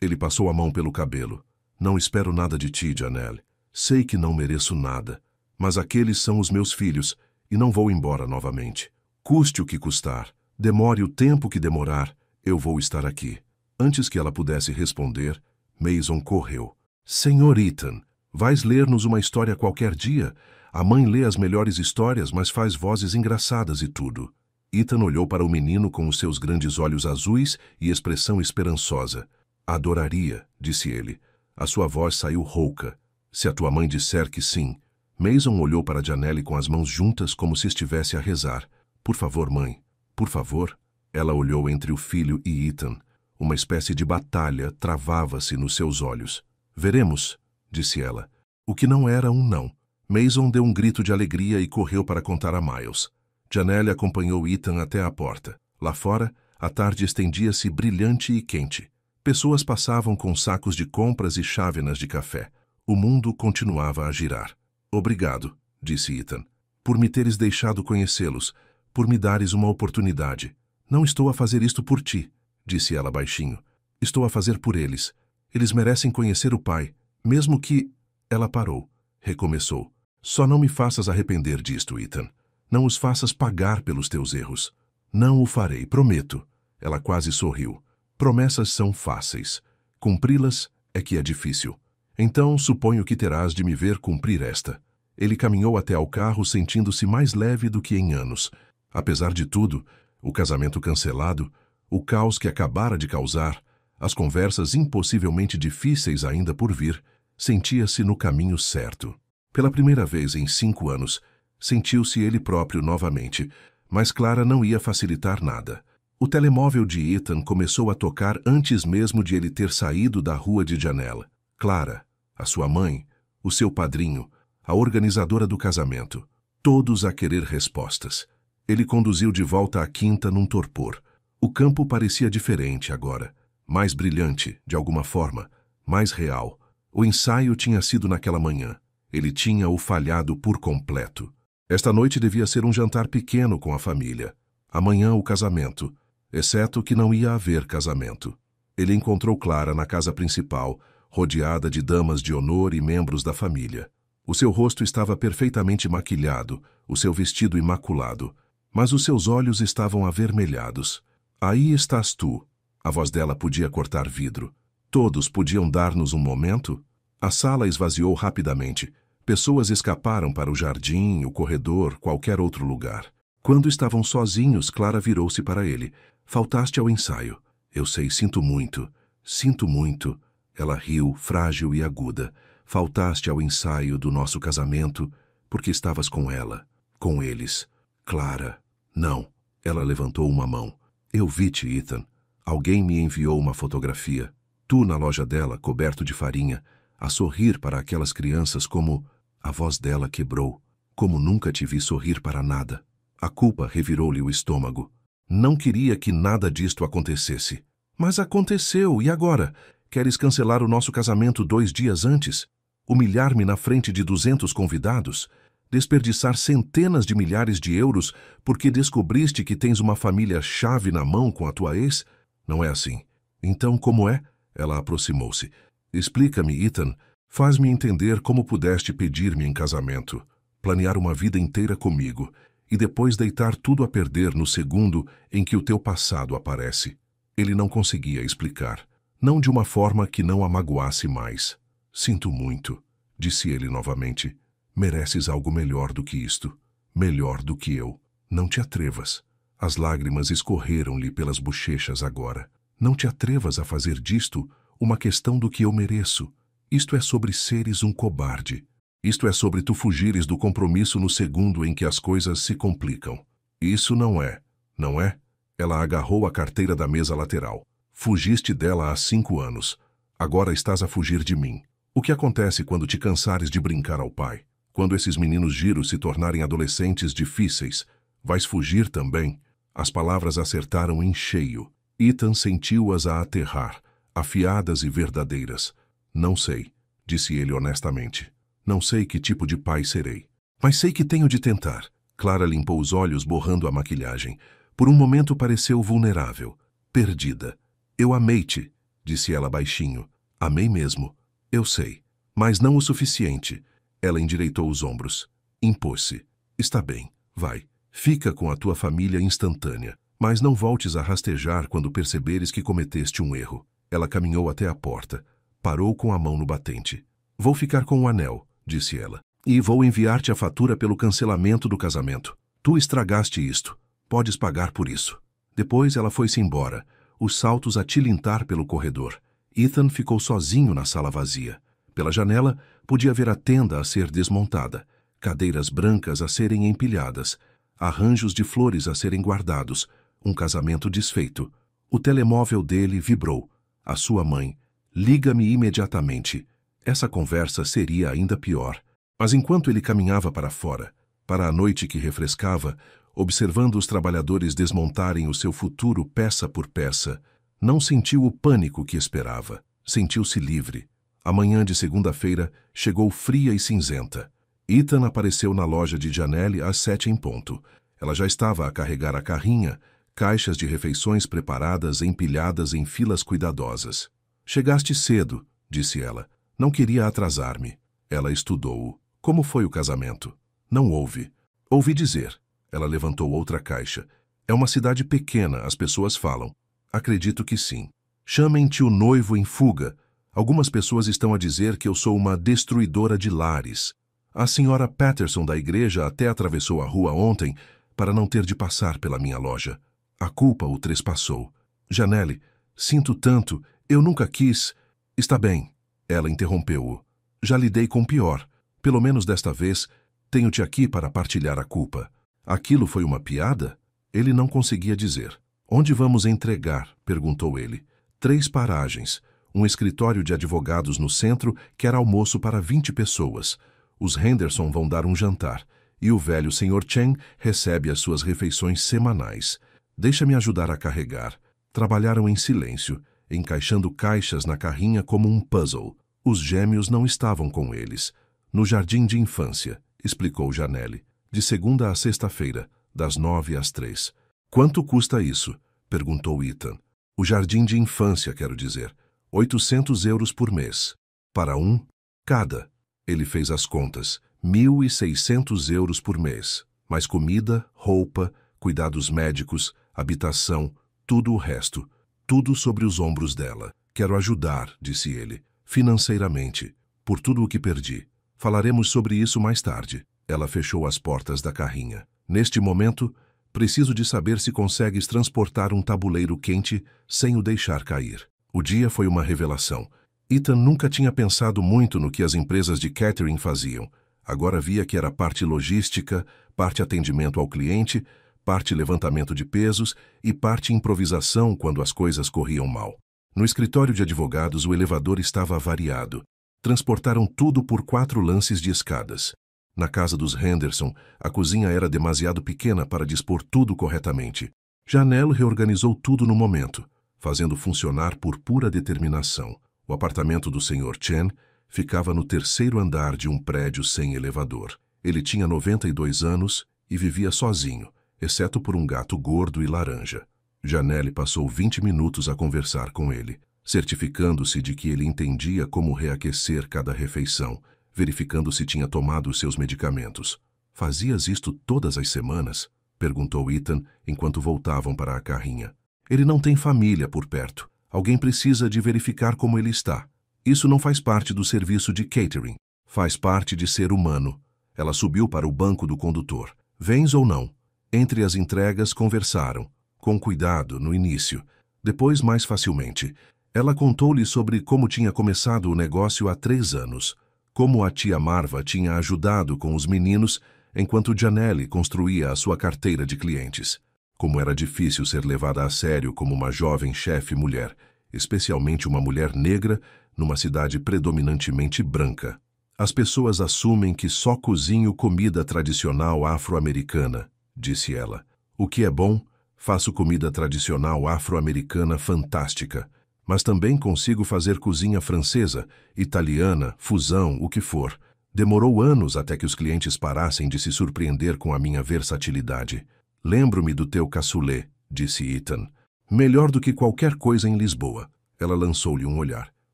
Speaker 1: Ele passou a mão pelo cabelo. Não espero nada de ti, Janelle. Sei que não mereço nada. Mas aqueles são os meus filhos, e não vou embora novamente. Custe o que custar. Demore o tempo que demorar, eu vou estar aqui. Antes que ela pudesse responder, Mason correu. Senhor Ethan, vais ler-nos uma história qualquer dia? A mãe lê as melhores histórias, mas faz vozes engraçadas e tudo. Ethan olhou para o menino com os seus grandes olhos azuis e expressão esperançosa. Adoraria, disse ele. A sua voz saiu rouca. Se a tua mãe disser que sim. Mason olhou para Janelle com as mãos juntas como se estivesse a rezar. Por favor, mãe. Por favor. Ela olhou entre o filho e Ethan. Uma espécie de batalha travava-se nos seus olhos. Veremos, disse ela. O que não era um não. Mason deu um grito de alegria e correu para contar a Miles. Janelle acompanhou Ethan até a porta. Lá fora, a tarde estendia-se brilhante e quente. Pessoas passavam com sacos de compras e chávenas de café. O mundo continuava a girar. Obrigado, disse Ethan, por me teres deixado conhecê-los, por me dares uma oportunidade. Não estou a fazer isto por ti, disse ela baixinho. Estou a fazer por eles. Eles merecem conhecer o pai, mesmo que... Ela parou. Recomeçou. Só não me faças arrepender disto, Ethan. Não os faças pagar pelos teus erros. Não o farei, prometo. Ela quase sorriu. Promessas são fáceis. Cumpri-las é que é difícil. Então, suponho que terás de me ver cumprir esta. Ele caminhou até ao carro sentindo-se mais leve do que em anos. Apesar de tudo, o casamento cancelado, o caos que acabara de causar, as conversas impossivelmente difíceis ainda por vir, sentia-se no caminho certo. Pela primeira vez em 5 anos, sentiu-se ele próprio novamente, mas Clara não ia facilitar nada. O telemóvel de Ethan começou a tocar antes mesmo de ele ter saído da rua de Janela. Clara, a sua mãe, o seu padrinho, a organizadora do casamento, todos a querer respostas. Ele conduziu de volta à quinta num torpor. O campo parecia diferente agora, mais brilhante, de alguma forma, mais real. O ensaio tinha sido naquela manhã. Ele tinha-o falhado por completo. Esta noite devia ser um jantar pequeno com a família. Amanhã o casamento, exceto que não ia haver casamento. Ele encontrou Clara na casa principal, rodeada de damas de honor e membros da família. O seu rosto estava perfeitamente maquilhado, o seu vestido imaculado, mas os seus olhos estavam avermelhados. Aí estás tu. A voz dela podia cortar vidro. Todos podiam dar-nos um momento? A sala esvaziou rapidamente. Pessoas escaparam para o jardim, o corredor, qualquer outro lugar. Quando estavam sozinhos, Clara virou-se para ele. Faltaste ao ensaio. Eu sei, sinto muito. Sinto muito. Ela riu, frágil e aguda. Faltaste ao ensaio do nosso casamento, porque estavas com ela, com eles. Clara. Não. Ela levantou uma mão. Eu vi-te, Ethan. Alguém me enviou uma fotografia. Tu na loja dela, coberto de farinha, a sorrir para aquelas crianças como... A voz dela quebrou. Como nunca te vi sorrir para nada. A culpa revirou-lhe o estômago. Não queria que nada disto acontecesse. Mas aconteceu, e agora? Queres cancelar o nosso casamento 2 dias antes? Humilhar-me na frente de 200 convidados? Desperdiçar centenas de milhares de euros porque descobriste que tens uma família-chave na mão com a tua ex? Não é assim. Então, como é? Ela aproximou-se. Explica-me, Ethan. Faz-me entender como pudeste pedir-me em casamento, planear uma vida inteira comigo e depois deitar tudo a perder no segundo em que o teu passado aparece. Ele não conseguia explicar, não de uma forma que não a magoasse mais. Sinto muito, disse ele novamente. Mereces algo melhor do que isto, melhor do que eu. Não te atrevas. As lágrimas escorreram-lhe pelas bochechas agora. Não te atrevas a fazer disto uma questão do que eu mereço. Isto é sobre seres um cobarde. Isto é sobre tu fugires do compromisso no segundo em que as coisas se complicam. Isso não é, não é? Ela agarrou a carteira da mesa lateral. Fugiste dela há 5 anos. Agora estás a fugir de mim. O que acontece quando te cansares de brincar ao pai? Quando esses meninos giros se tornarem adolescentes difíceis, vais fugir também? As palavras acertaram em cheio. Ethan sentiu-as a aterrar, afiadas e verdadeiras. Não sei, disse ele honestamente. Não sei que tipo de pai serei. Mas sei que tenho de tentar. Clara limpou os olhos borrando a maquilhagem. Por um momento pareceu vulnerável, perdida. Eu amei-te, disse ela baixinho. Amei mesmo. Eu sei. Mas não o suficiente. Ela endireitou os ombros. Impôs-se. Está bem, vai. Fica com a tua família instantânea. Mas não voltes a rastejar quando perceberes que cometeste um erro. Ela caminhou até a porta. Parou com a mão no batente. Vou ficar com o anel, disse ela. E vou enviar-te a fatura pelo cancelamento do casamento. Tu estragaste isto. Podes pagar por isso. Depois ela foi-se embora, os saltos a tilintar pelo corredor. Ethan ficou sozinho na sala vazia. Pela janela, podia ver a tenda a ser desmontada, cadeiras brancas a serem empilhadas, arranjos de flores a serem guardados, um casamento desfeito. O telemóvel dele vibrou. A sua mãe. Liga-me imediatamente. Essa conversa seria ainda pior. Mas enquanto ele caminhava para fora, para a noite que refrescava, observando os trabalhadores desmontarem o seu futuro peça por peça, não sentiu o pânico que esperava. Sentiu-se livre. A manhã de segunda-feira chegou fria e cinzenta. Ethan apareceu na loja de Janelle às 7 em ponto. Ela já estava a carregar a carrinha, caixas de refeições preparadas empilhadas em filas cuidadosas. Chegaste cedo, disse ela. Não queria atrasar-me. Ela estudou-o. Como foi o casamento? Não houve. Ouvi dizer. Ela levantou outra caixa. É uma cidade pequena, as pessoas falam. Acredito que sim. Chamem tio noivo em fuga. Algumas pessoas estão a dizer que eu sou uma destruidora de lares. A senhora Patterson da igreja até atravessou a rua ontem para não ter de passar pela minha loja. A culpa o trespassou. Janelle, sinto tanto, eu nunca quis... Está bem, ela interrompeu-o. Já lidei com pior. Pelo menos desta vez, tenho-te aqui para partilhar a culpa. Aquilo foi uma piada? Ele não conseguia dizer. Onde vamos entregar? Perguntou ele. 3 paragens. Um escritório de advogados no centro quer almoço para 20 pessoas. Os Henderson vão dar um jantar. E o velho Sr. Chen recebe as suas refeições semanais. Deixa-me ajudar a carregar. Trabalharam em silêncio, encaixando caixas na carrinha como um puzzle. Os gêmeos não estavam com eles. No jardim de infância, explicou Janelle. De segunda a sexta-feira, das 9 às 3. Quanto custa isso? Perguntou Ethan. O jardim de infância, quero dizer. 800 euros por mês. Para um? Cada. Ele fez as contas. 1.600 euros por mês. Mais comida, roupa, cuidados médicos, habitação, tudo o resto. Tudo sobre os ombros dela. Quero ajudar, disse ele, financeiramente, por tudo o que perdi. Falaremos sobre isso mais tarde. Ela fechou as portas da carrinha. Neste momento, preciso de saber se consegues transportar um tabuleiro quente sem o deixar cair. O dia foi uma revelação. Ethan nunca tinha pensado muito no que as empresas de catering faziam. Agora via que era parte logística, parte atendimento ao cliente, parte levantamento de pesos e parte improvisação quando as coisas corriam mal. No escritório de advogados, o elevador estava avariado. Transportaram tudo por 4 lances de escadas. Na casa dos Henderson, a cozinha era demasiado pequena para dispor tudo corretamente. Janelle reorganizou tudo no momento, fazendo funcionar por pura determinação. O apartamento do Sr. Chen ficava no 3º andar de um prédio sem elevador. Ele tinha 92 anos e vivia sozinho, exceto por um gato gordo e laranja. Janelle passou 20 minutos a conversar com ele, certificando-se de que ele entendia como reaquecer cada refeição, verificando se tinha tomado os seus medicamentos. Fazias isto todas as semanas? Perguntou Ethan enquanto voltavam para a carrinha. Ele não tem família por perto. Alguém precisa de verificar como ele está. Isso não faz parte do serviço de catering. Faz parte de ser humano. Ela subiu para o banco do condutor. Vens ou não? Entre as entregas, conversaram. Com cuidado, no início. Depois, mais facilmente. Ela contou-lhe sobre como tinha começado o negócio há 3 anos. Como a tia Marva tinha ajudado com os meninos, enquanto Janelle construía a sua carteira de clientes. Como era difícil ser levada a sério como uma jovem chefe mulher, especialmente uma mulher negra, numa cidade predominantemente branca. As pessoas assumem que só cozinho comida tradicional afro-americana, disse ela. O que é bom, faço comida tradicional afro-americana fantástica, mas também consigo fazer cozinha francesa, italiana, fusão, o que for. Demorou anos até que os clientes parassem de se surpreender com a minha versatilidade. Lembro-me do teu cassoulet, disse Ethan. Melhor do que qualquer coisa em Lisboa. Ela lançou-lhe um olhar.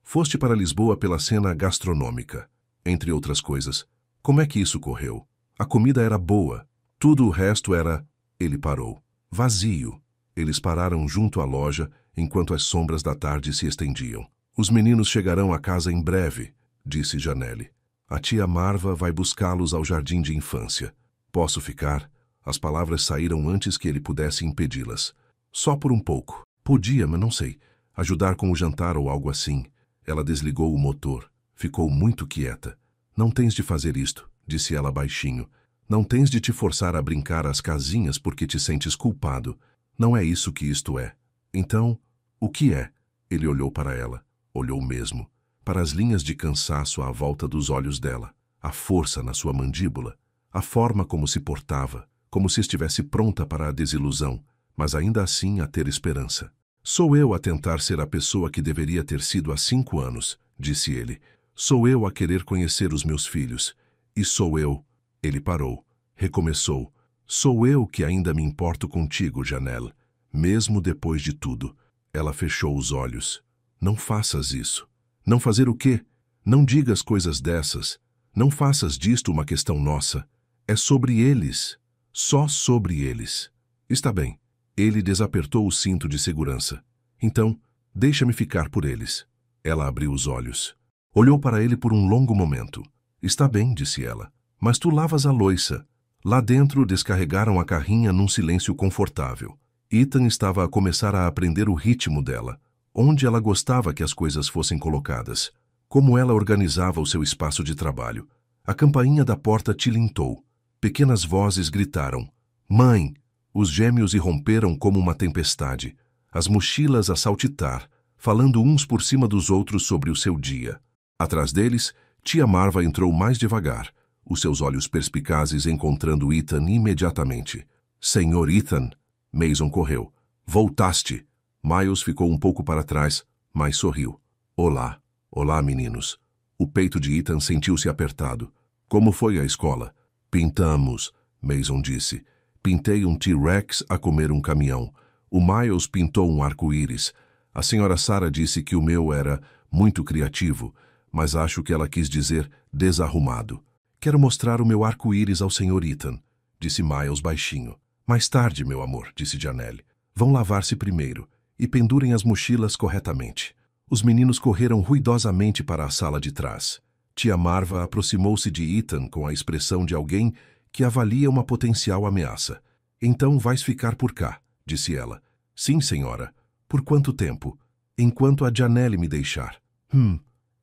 Speaker 1: Foste para Lisboa pela cena gastronômica. Entre outras coisas. Como é que isso correu? A comida era boa. Tudo o resto era... Ele parou. Vazio. Eles pararam junto à loja, enquanto as sombras da tarde se estendiam. Os meninos chegarão à casa em breve, disse Janelle. A tia Marva vai buscá-los ao jardim de infância. Posso ficar? As palavras saíram antes que ele pudesse impedi-las. Só por um pouco. Podia, mas não sei. Ajudar com o jantar ou algo assim. Ela desligou o motor. Ficou muito quieta. Não tens de fazer isto, disse ela baixinho. Não tens de te forçar a brincar às casinhas porque te sentes culpado. Não é isso que isto é. Então, o que é? Ele olhou para ela. Olhou mesmo. Para as linhas de cansaço à volta dos olhos dela. A força na sua mandíbula. A forma como se portava. Como se estivesse pronta para a desilusão, mas ainda assim a ter esperança. Sou eu a tentar ser a pessoa que deveria ter sido há 5 anos, disse ele. Sou eu a querer conhecer os meus filhos. E sou eu... Ele parou. Recomeçou. Sou eu que ainda me importo contigo, Janelle. Mesmo depois de tudo. Ela fechou os olhos. Não faças isso. Não fazer o quê? Não digas coisas dessas. Não faças disto uma questão nossa. É sobre eles. Só sobre eles. Está bem. Ele desapertou o cinto de segurança. Então, Deixa-me ficar por eles. Ela abriu os olhos. Olhou para ele por um longo momento. Está bem, disse ela. Mas tu lavas a louça. Lá dentro descarregaram a carrinha num silêncio confortável. Ethan estava a começar a aprender o ritmo dela, onde ela gostava que as coisas fossem colocadas, como ela organizava o seu espaço de trabalho. A campainha da porta tilintou. Pequenas vozes gritaram. Mãe! Os gêmeos irromperam como uma tempestade, as mochilas a saltitar, falando uns por cima dos outros sobre o seu dia. Atrás deles, tia Marva entrou mais devagar, os seus olhos perspicazes encontrando Ethan imediatamente. Senhor Ethan! Mason correu. Voltaste! Miles ficou um pouco para trás, mas sorriu. Olá. Olá, meninos. O peito de Ethan sentiu-se apertado. Como foi a escola? Pintamos, Mason disse. Pintei um T-Rex a comer um caminhão. O Miles pintou um arco-íris. A senhora Sarah disse que o meu era muito criativo, mas acho que ela quis dizer desarrumado. Quero mostrar o meu arco-íris ao senhor Ethan, disse Miles baixinho. Mais tarde, meu amor, disse Janelle. Vão lavar-se primeiro e pendurem as mochilas corretamente. Os meninos correram ruidosamente para a sala de trás. Tia Marva aproximou-se de Ethan com a expressão de alguém que avalia uma potencial ameaça. Então vais ficar por cá, disse ela. Sim, senhora. Por quanto tempo? Enquanto a Janelle me deixar.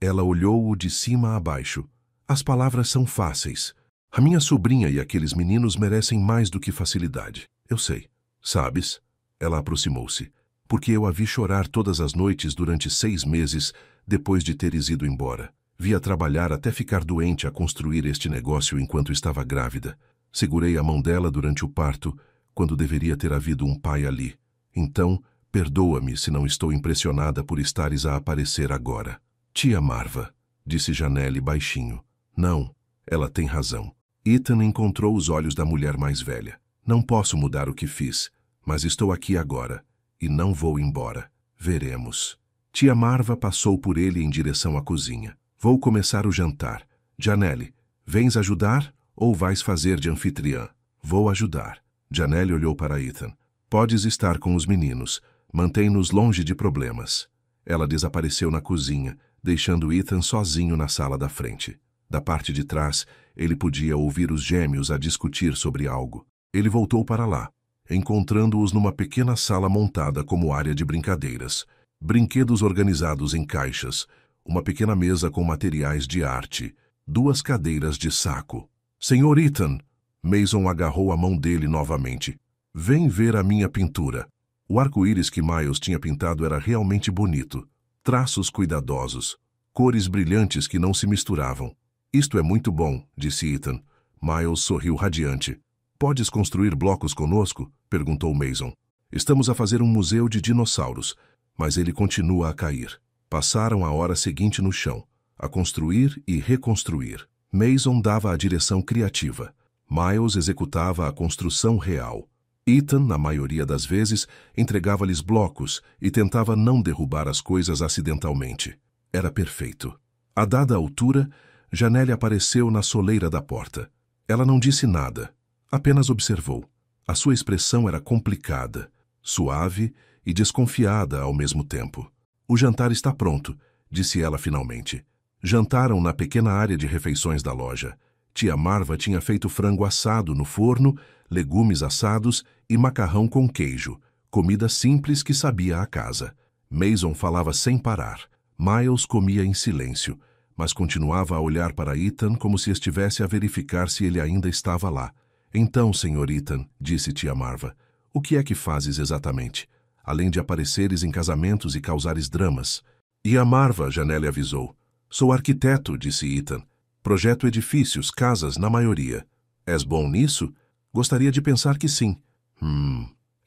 Speaker 1: Ela olhou-o de cima a baixo. As palavras são fáceis. A minha sobrinha e aqueles meninos merecem mais do que facilidade. Eu sei. Sabes? Ela aproximou-se. Porque eu a vi chorar todas as noites durante 6 meses depois de teres ido embora. Vi-a trabalhar até ficar doente a construir este negócio enquanto estava grávida. Segurei a mão dela durante o parto, quando deveria ter havido um pai ali. Então, perdoa-me se não estou impressionada por estares a aparecer agora. Tia Marva, disse Janelle baixinho. Não, ela tem razão. Ethan encontrou os olhos da mulher mais velha. Não posso mudar o que fiz, mas estou aqui agora, e não vou embora. Veremos. Tia Marva passou por ele em direção à cozinha. Vou começar o jantar. Janelle, vens ajudar ou vais fazer de anfitriã? Vou ajudar. Janelle olhou para Ethan. Podes estar com os meninos. Mantém-nos longe de problemas. Ela desapareceu na cozinha, deixando Ethan sozinho na sala da frente. Da parte de trás, ele podia ouvir os gêmeos a discutir sobre algo. Ele voltou para lá, encontrando-os numa pequena sala montada como área de brincadeiras. Brinquedos organizados em caixas, uma pequena mesa com materiais de arte, 2 cadeiras de saco. Senhor Ethan! Mason agarrou a mão dele novamente. Vem ver a minha pintura. O arco-íris que Miles tinha pintado era realmente bonito. Traços cuidadosos, cores brilhantes que não se misturavam. Isto é muito bom, disse Ethan. Miles sorriu radiante. Podes construir blocos conosco? Perguntou Mason. Estamos a fazer um museu de dinossauros, mas ele continua a cair. Passaram a hora seguinte no chão, a construir e reconstruir. Mason dava a direção criativa. Miles executava a construção real. Ethan, na maioria das vezes, entregava-lhes blocos e tentava não derrubar as coisas acidentalmente. Era perfeito. A dada altura, Janelle apareceu na soleira da porta. Ela não disse nada, apenas observou. A sua expressão era complicada, suave e desconfiada ao mesmo tempo. O jantar está pronto, disse ela finalmente. Jantaram na pequena área de refeições da loja. Tia Marva tinha feito frango assado no forno, legumes assados e macarrão com queijo, comida simples que sabia a casa. Mason falava sem parar. Miles comia em silêncio, mas continuava a olhar para Ethan como se estivesse a verificar se ele ainda estava lá. Então, senhor Ethan, disse tia Marva, o que é que fazes exatamente, além de apareceres em casamentos e causares dramas? E a Marva, Janelle avisou. Sou arquiteto, disse Ethan. Projeto edifícios, casas, na maioria. És bom nisso? Gostaria de pensar que sim.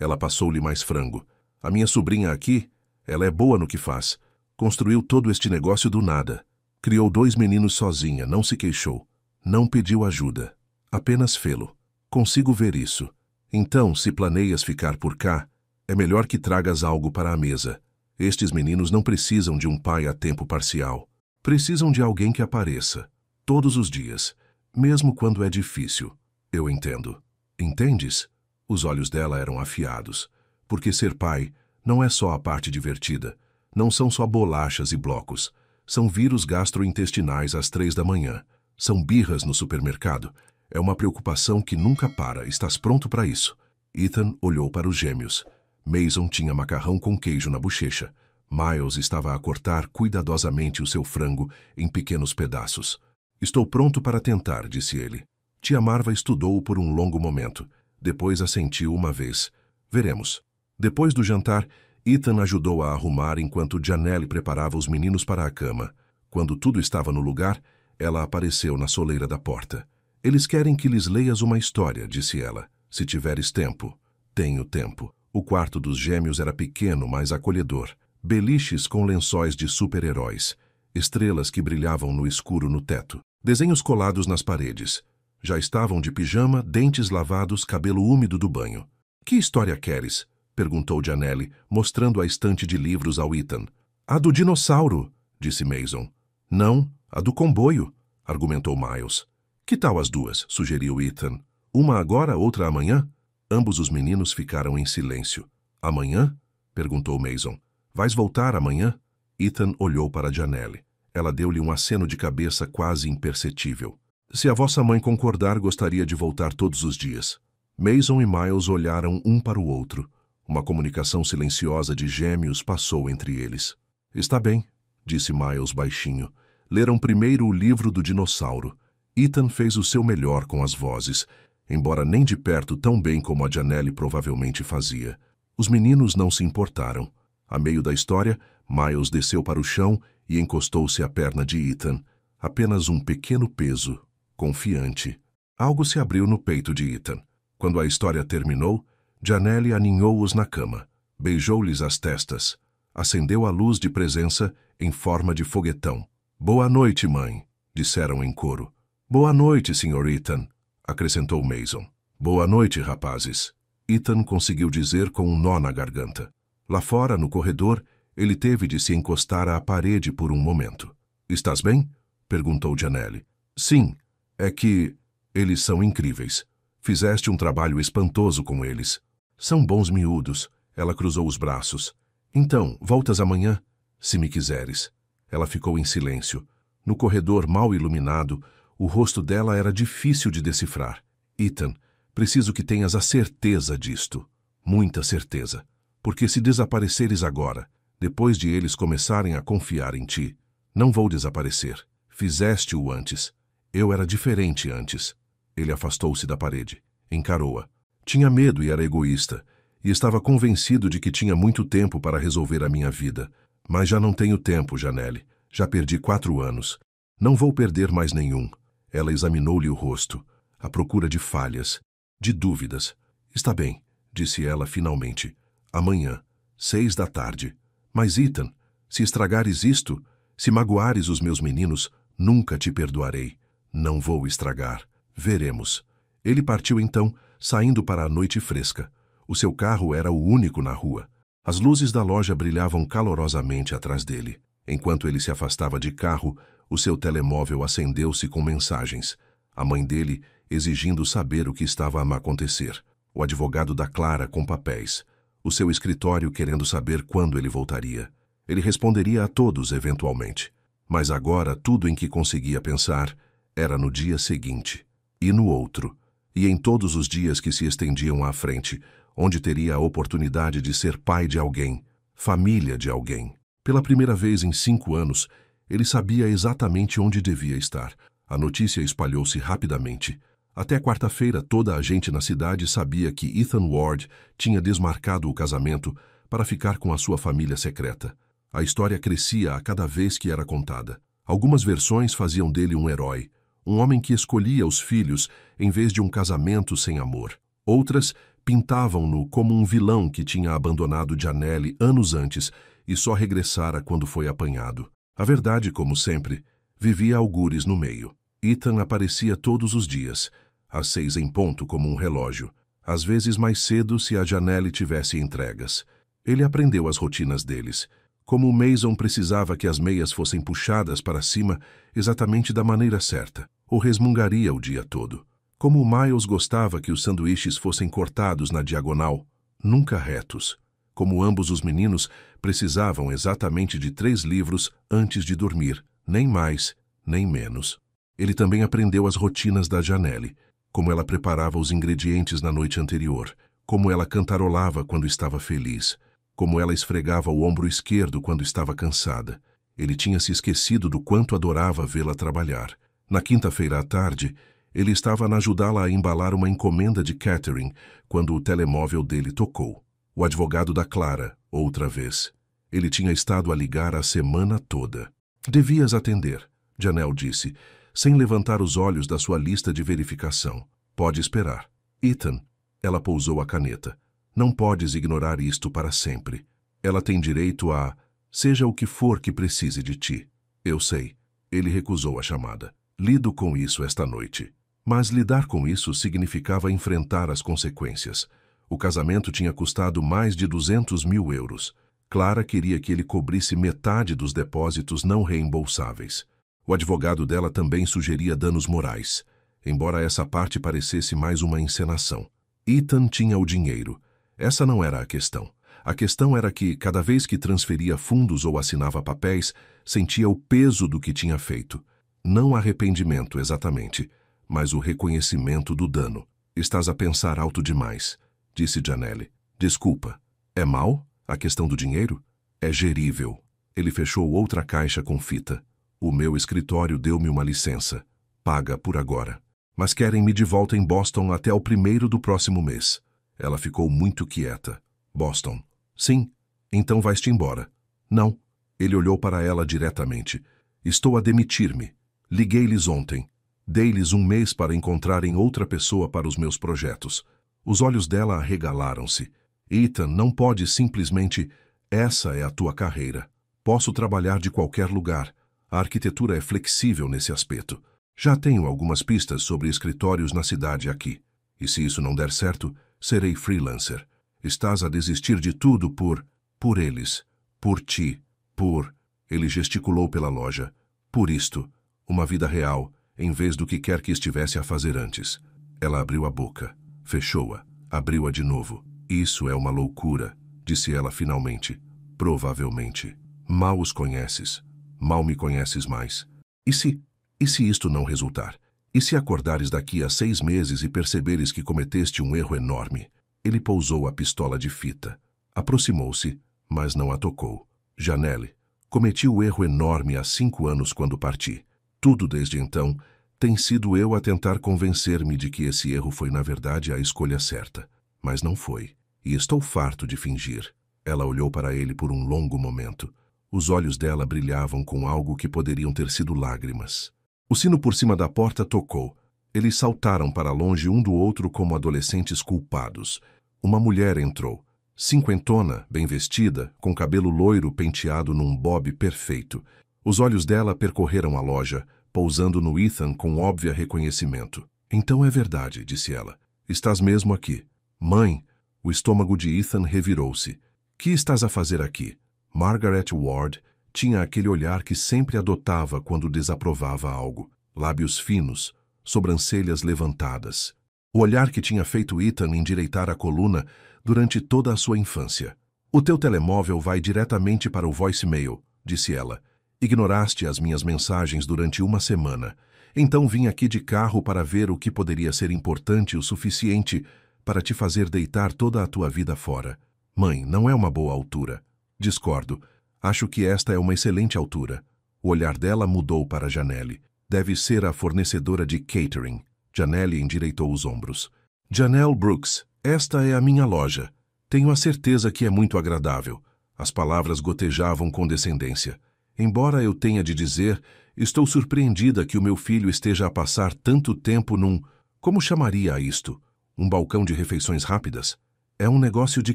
Speaker 1: Ela passou-lhe mais frango. A minha sobrinha aqui, ela é boa no que faz. Construiu todo este negócio do nada. Criou 2 meninos sozinha, não se queixou. Não pediu ajuda. Apenas fê-lo. Consigo ver isso. Então, se planeias ficar por cá, é melhor que tragas algo para a mesa. Estes meninos não precisam de um pai a tempo parcial. Precisam de alguém que apareça. Todos os dias. Mesmo quando é difícil. Eu entendo. Entendes? Os olhos dela eram afiados. Porque ser pai não é só a parte divertida. Não são só bolachas e blocos. São vírus gastrointestinais às 3 da manhã. São birras no supermercado. É uma preocupação que nunca para. Estás pronto para isso? Ethan olhou para os gêmeos. Mason tinha macarrão com queijo na bochecha. Miles estava a cortar cuidadosamente o seu frango em pequenos pedaços. Estou pronto para tentar, disse ele. Tia Marva estudou-o por um longo momento. Depois assentiu uma vez. Veremos. Depois do jantar, Ethan ajudou a arrumar enquanto Janelle preparava os meninos para a cama. Quando tudo estava no lugar, ela apareceu na soleira da porta. Eles querem que lhes leias uma história, disse ela. Se tiveres tempo. Tenho tempo. O quarto dos gêmeos era pequeno, mas acolhedor. Beliches com lençóis de super-heróis. Estrelas que brilhavam no escuro no teto. Desenhos colados nas paredes. Já estavam de pijama, dentes lavados, cabelo úmido do banho. Que história queres? Perguntou Janelle, mostrando a estante de livros ao Ethan. A do dinossauro, disse Mason. Não, a do comboio, argumentou Miles. Que tal as duas? Sugeriu Ethan. Uma agora, outra amanhã? Ambos os meninos ficaram em silêncio. Amanhã? Perguntou Mason. Vais voltar amanhã? Ethan olhou para Janelle. Ela deu-lhe um aceno de cabeça quase imperceptível. Se a vossa mãe concordar, gostaria de voltar todos os dias. Mason e Miles olharam um para o outro. Uma comunicação silenciosa de gêmeos passou entre eles. Está bem, disse Miles baixinho. Leram primeiro o livro do dinossauro. Ethan fez o seu melhor com as vozes, embora nem de perto tão bem como a Janelle provavelmente fazia. Os meninos não se importaram. A meio da história, Miles desceu para o chão e encostou-se à perna de Ethan. Apenas um pequeno peso, confiante. Algo se abriu no peito de Ethan. Quando a história terminou, Janelle aninhou-os na cama, beijou-lhes as testas, acendeu a luz de presença em forma de foguetão. Boa noite, mãe, disseram em coro. Boa noite, Sr. Ethan, acrescentou Mason. Boa noite, rapazes. Ethan conseguiu dizer com um nó na garganta. Lá fora, no corredor, ele teve de se encostar à parede por um momento. Estás bem? Perguntou Janelle. Sim, é que eles são incríveis. Fizeste um trabalho espantoso com eles. São bons miúdos. Ela cruzou os braços. Então, voltas amanhã? Se me quiseres. Ela ficou em silêncio. No corredor mal iluminado, o rosto dela era difícil de decifrar. Ethan, preciso que tenhas a certeza disto. Muita certeza. Porque se desapareceres agora, depois de eles começarem a confiar em ti, não vou desaparecer. Fizeste-o antes. Eu era diferente antes. Ele afastou-se da parede. Encarou-a. Tinha medo e era egoísta. E estava convencido de que tinha muito tempo para resolver a minha vida. Mas já não tenho tempo, Janelle. Já perdi 4 anos. Não vou perder mais nenhum. Ela examinou-lhe o rosto, à procura de falhas, de dúvidas. Está bem, disse ela finalmente. Amanhã, 6 da tarde. Mas, Ethan, se estragares isto, se magoares os meus meninos, nunca te perdoarei. Não vou estragar. Veremos. Ele partiu então, saindo para a noite fresca. O seu carro era o único na rua. As luzes da loja brilhavam calorosamente atrás dele. Enquanto ele se afastava de carro, o seu telemóvel acendeu-se com mensagens. A mãe dele exigindo saber o que estava a acontecer. O advogado da Clara com papéis. O seu escritório querendo saber quando ele voltaria. Ele responderia a todos eventualmente. Mas agora tudo em que conseguia pensar era no dia seguinte. E no outro. E em todos os dias que se estendiam à frente, onde teria a oportunidade de ser pai de alguém, família de alguém. Pela primeira vez em 5 anos, ele sabia exatamente onde devia estar. A notícia espalhou-se rapidamente. Até quarta-feira, toda a gente na cidade sabia que Ethan Ward tinha desmarcado o casamento para ficar com a sua família secreta. A história crescia a cada vez que era contada. Algumas versões faziam dele um herói, um homem que escolhia os filhos em vez de um casamento sem amor. Outras pintavam-no como um vilão que tinha abandonado Janelle anos antes e só regressara quando foi apanhado. A verdade, como sempre, vivia algures no meio. Ethan aparecia todos os dias, às 6 em ponto como um relógio, às vezes mais cedo se a Janelle tivesse entregas. Ele aprendeu as rotinas deles. Como o Mason precisava que as meias fossem puxadas para cima exatamente da maneira certa, ou resmungaria o dia todo. Como o Miles gostava que os sanduíches fossem cortados na diagonal, nunca retos. Como ambos os meninos precisavam exatamente de 3 livros antes de dormir, nem mais, nem menos. Ele também aprendeu as rotinas da Janelle, como ela preparava os ingredientes na noite anterior, como ela cantarolava quando estava feliz, como ela esfregava o ombro esquerdo quando estava cansada. Ele tinha se esquecido do quanto adorava vê-la trabalhar. Na quinta-feira à tarde, ele estava a ajudá-la a embalar uma encomenda de catering quando o telemóvel dele tocou. O advogado da Clara, outra vez. Ele tinha estado a ligar a semana toda. Devias atender, Janelle disse, sem levantar os olhos da sua lista de verificação. Pode esperar. Ethan, ela pousou a caneta. Não podes ignorar isto para sempre. Ela tem direito a... seja o que for que precise de ti. Eu sei. Ele recusou a chamada. Lido com isso esta noite. Mas lidar com isso significava enfrentar as consequências. O casamento tinha custado mais de 200 mil euros. Clara queria que ele cobrisse metade dos depósitos não reembolsáveis. O advogado dela também sugeria danos morais, embora essa parte parecesse mais uma encenação. Ethan tinha o dinheiro. Essa não era a questão. A questão era que, cada vez que transferia fundos ou assinava papéis, sentia o peso do que tinha feito. Não arrependimento, exatamente, mas o reconhecimento do dano. Estás a pensar alto demais, disse Janelle. Desculpa. É mal? A questão do dinheiro? É gerível. Ele fechou outra caixa com fita. O meu escritório deu-me uma licença. Paga por agora. Mas querem-me de volta em Boston até o 1º do próximo mês. Ela ficou muito quieta. Boston. Sim. Então vais-te embora. Não. Ele olhou para ela diretamente. Estou a demitir-me. Liguei-lhes ontem. Dei-lhes um mês para encontrarem outra pessoa para os meus projetos. Os olhos dela arregalaram-se. Ethan, não pode simplesmente... Essa é a tua carreira. Posso trabalhar de qualquer lugar. A arquitetura é flexível nesse aspecto. Já tenho algumas pistas sobre escritórios na cidade aqui. E se isso não der certo, serei freelancer. Estás a desistir de tudo por eles, por ti, por... Ele gesticulou pela loja. Por isto, uma vida real, em vez do que quer que estivesse a fazer antes. Ela abriu a boca, fechou-a, abriu-a de novo. Isso é uma loucura, disse ela finalmente. Provavelmente. Mal os conheces. Mal me conheces mais. E se isto não resultar? E se acordares daqui a 6 meses e perceberes que cometeste um erro enorme? Ele pousou a pistola de fita. Aproximou-se, mas não a tocou. Janelle, cometi o erro enorme há 5 anos quando parti. Tudo desde então tem sido eu a tentar convencer-me de que esse erro foi na verdade a escolha certa. Mas não foi. E estou farto de fingir. Ela olhou para ele por um longo momento. Os olhos dela brilhavam com algo que poderiam ter sido lágrimas. O sino por cima da porta tocou. Eles saltaram para longe um do outro como adolescentes culpados. Uma mulher entrou. Cinquentona, bem vestida, com cabelo loiro penteado num bob perfeito. Os olhos dela percorreram a loja, pousando no Ethan com óbvio reconhecimento. Então é verdade, disse ela. Estás mesmo aqui. Mãe, o estômago de Ethan revirou-se. Que estás a fazer aqui? Margaret Ward tinha aquele olhar que sempre adotava quando desaprovava algo. Lábios finos, sobrancelhas levantadas. O olhar que tinha feito Ethan endireitar a coluna durante toda a sua infância. O teu telemóvel vai diretamente para o voicemail, disse ela. Ignoraste as minhas mensagens durante uma semana. Então vim aqui de carro para ver o que poderia ser importante o suficiente para te fazer deitar toda a tua vida fora. Mãe, não é uma boa altura. Discordo. Acho que esta é uma excelente altura. O olhar dela mudou para Janelle. Deve ser a fornecedora de catering. Janelle endireitou os ombros. Janelle Brooks, esta é a minha loja. Tenho a certeza que é muito agradável. As palavras gotejavam com descendência. Embora eu tenha de dizer, estou surpreendida que o meu filho esteja a passar tanto tempo num... Como chamaria a isto? Um balcão de refeições rápidas? É um negócio de